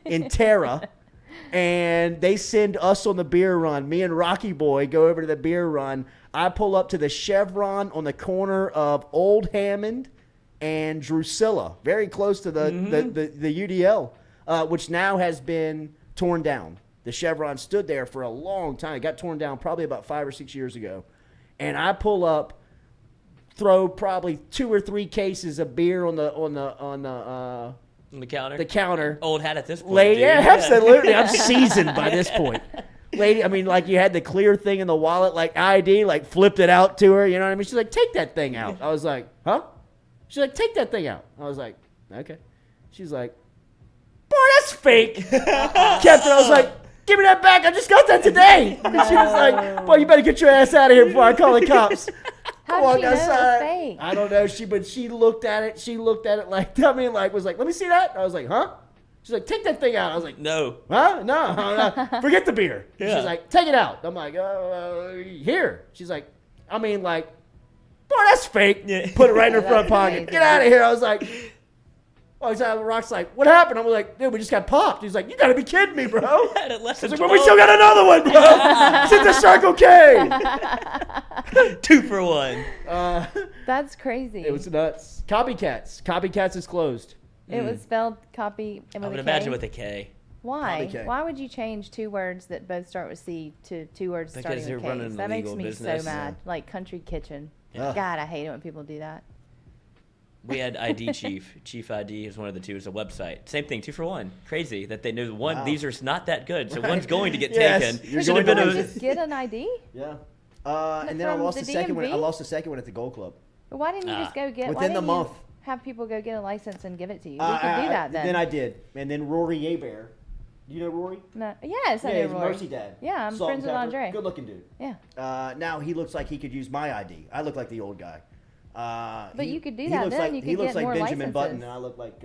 in Terra. And they send us on the beer run. Me and Rocky Boy go over to the beer run. I pull up to the Chevron on the corner of Old Hammond and Drusilla, very close to the UDL, which now has been torn down. The Chevron stood there for a long time. It got torn down probably about 5 or 6 years ago. And I pull up, throw probably 2 or 3 cases of beer on the counter. The counter. Old hat at this point. Lady, dude. yeah, absolutely. I'm seasoned by this point. Lady, like you had the clear thing in the wallet, like ID, like flipped it out to her. You know what I mean? She's like, take that thing out. I was like, huh? She's like, take that thing out. I was like, okay. She's like, boy, that's fake. Kept it. I was like, give me that back. I just got that today. And she was like, boy, you better get your ass out of here before I call the cops. How did she know it was fake? I don't know. She looked at it. She looked at it like, was like, let me see that. I was like, huh? She's like, take that thing out. I was like, No. huh? No. Forget the beer. Yeah. She's like, take it out. I'm like, here. She's like, boy, that's fake. Yeah. Put it right in her That's front pocket. amazing. Get out of here. I was like, Rock's like, what happened? I was like, dude, we just got popped. He's like, you gotta be kidding me, bro. Had it less I was than like, well, we 12. still got another one, bro. It's in the Circle K. 2 for 1. That's crazy. It was nuts. Copycats. Copycats is closed. It was spelled copy with I would a imagine K? with a K. Why? Copy K. Why would you change 2 words that both start with C to 2 words Because starting they're with running K's? an That makes illegal me business. so mad. Like Country Kitchen. Ugh. God, I hate it when people do that. We had ID Chief. Chief ID is one of the 2. It's a website. Same thing, 2 for 1. Crazy that they knew one. Wow. These are not that good, so Right. one's going to get Yes, taken. you're Should have going been to Did a. I just get an ID? Yeah. And then I From lost the the second one. DMV? I lost the second one at the Gold Club. But why didn't you just go get why Within the didn't month. You have people go get a license and give it to you? We could do that then. Then I did. And then Rory Abear. Do you know Rory? No. Yes, I Yeah, know he's Rory. Mercy Dad. Yeah, I'm Salt friends and with pepper. Andre. Good looking dude. Yeah. Now he looks like he could use my ID. I look like the old guy. But you could do he that looks then. like, You he could looks get like more Benjamin licenses. Button, and I look like.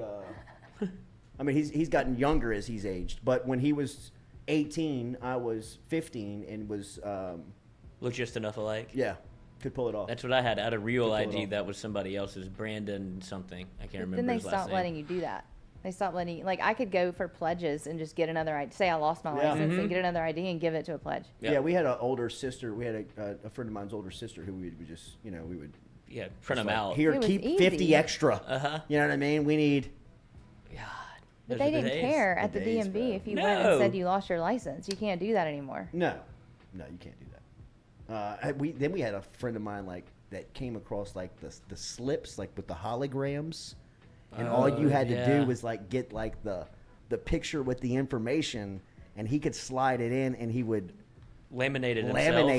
He's gotten younger as he's aged. But when he was 18, I was 15, and was Look just enough alike. yeah, could pull it off. That's what I had. I had a real Could pull it ID off. that was somebody else's. Brandon something. I can't But remember then they his last stopped name. letting you do that. They stopped letting like I could go for pledges and just get another ID. Say I lost my Yeah. license Mm-hmm. and get another ID and give it to a pledge. Yeah, we had an older sister. We had a friend of mine's older sister who we would just we would Yeah, print them like, out. here It was keep easy. 50 extra. Uh-huh. You know what I mean? We need. But Those they are the didn't days. care at The the days, DMV bro. if you went and No. said you lost your license. You can't do that anymore. No, you can't do that. We had a friend of mine that came across like the slips, like with the holograms, and all you had to do was like get like the picture with the information, and he could slide it in, and he would laminate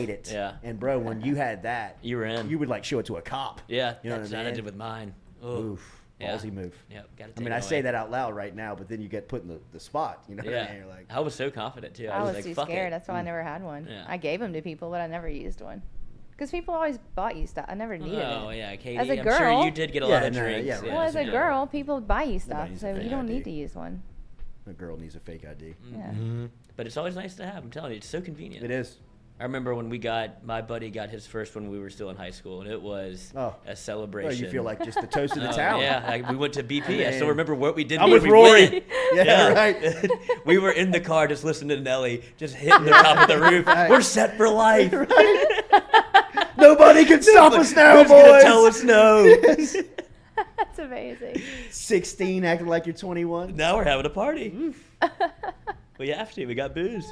it. Yeah. And bro, when you had that, you were in. You would like show it to a cop. Yeah. You know that's what I what I mean? did with mine. Oof. Ballsy move. Yep. Got to take I mean, I say that out loud right now, but then you get put in the spot. You know what I mean? You're like, I was so confident too. I was like, too fuck scared. it. That's why I never had one. Yeah. I gave them to people, but I never used one. Because people always bought you stuff. I never needed it. Oh, yeah, Katie. As a I'm girl, sure you did get a lot of no, drinks. yeah, right. well, as a Yeah. girl, people buy you stuff, needs so a fake you don't ID. need to use one. a girl needs a fake ID. Yeah. But it's always nice to have. I'm telling you, it's so convenient. It is. I remember when my buddy got his first when we were still in high school, and it was a celebration. Well, you feel like just the toast of the town. Yeah, like we went to BP. I still Man. remember what we did. I'm when with we Rory. went. Yeah, right. We were in the car just listening to Nelly, just hitting the top of the roof. Right. We're set for life. Nobody can stop us now, Who's boys. gonna tell us no? That's amazing. 16, acting like you're 21. Now we're having a party. We have to. We got booze.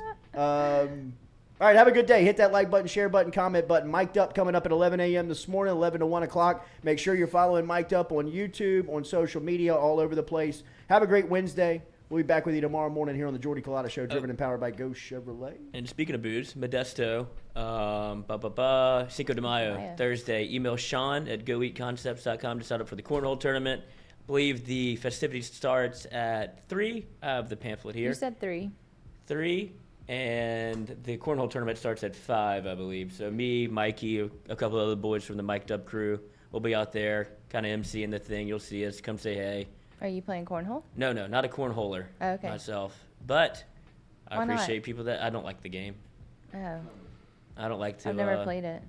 All right, have a good day. Hit that like button, share button, comment button. Mic'd Up coming up at 11 a.m. this morning, 11 to 1 o'clock. Make sure you're following Mic'd Up on YouTube, on social media, all over the place. Have a great Wednesday. We'll be back with you tomorrow morning here on the Jordy Culotta Show, driven and powered by Go Chevrolet. And speaking of booze, Modesto, Cinco de Mayo, Thursday. Email Sean at goeatconcepts.com to sign up for the cornhole tournament. I believe the festivities starts at 3. I have the pamphlet here. You said 3. 3. And the cornhole tournament starts at 5, I believe. So me, Mikey, a couple of other boys from the Mic'd Up crew will be out there kind of emceeing the thing. You'll see us. Come say hey. Are you playing cornhole? No, not a cornholer Okay. myself. But I Why not? appreciate people that I don't like the game. Oh. I don't like to. I've never played it.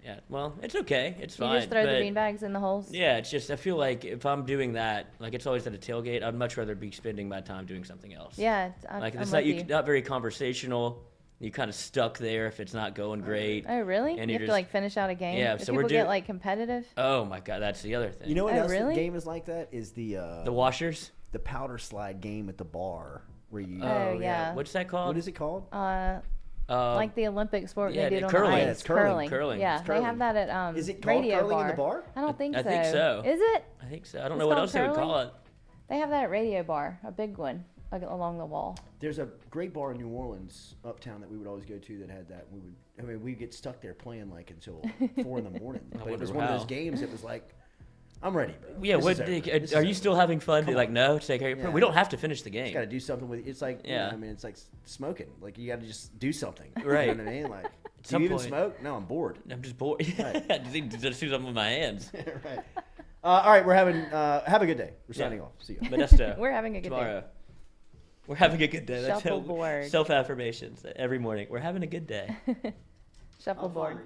Yeah, well, it's okay. It's You fine. just throw the but- beanbags in the holes? Yeah, it's just I feel like if I'm doing that, like it's always at a tailgate. I'd much rather be spending my time doing something else. Yeah, like I'm it's with not you. not very conversational. You're kind of stuck there if it's not going great. Oh, really? And You you're have to just- like finish out a game? Yeah, Do so people we're get like competitive? Oh my god, that's the other thing. You know what else really? the game is like that? Is the washers? The powder slide game at the bar where you. Oh, yeah. What's that called? What is it called? Like the Olympic sport yeah, they do on curling. the ice. Yeah, it's curling. Yeah, It's they have that at Is it called Radio curling Bar. in the bar? I don't think I so. think so. Is it? I think so. I don't It's know what called else they would call curling? it. They have that at Radio Bar, a big one, like along the wall. There's a great bar in New Orleans, uptown, that we would always go to that had that. We'd get stuck there playing like until 4 in the morning. But it was one of those games. It was like, I'm ready, bro. Yeah, This is over. This are is you over. still having fun? Come Like, on. no, it's like, Yeah. we don't have to finish the You game. got to do something with it. It's like, Yeah. I mean, it's like smoking. Like, you got to just do something. Right. You know what I mean? Like, do some you even point- smoke? No, I'm bored. I'm just bored. Right. Just do something with my hands. Right. All right, we're having, have a good day. We're signing off. See you. Modesto. We're having a good day. tomorrow. We're having a good day. That's Shuffleboard. self-affirmations every morning. We're having a good day. Shuffleboard.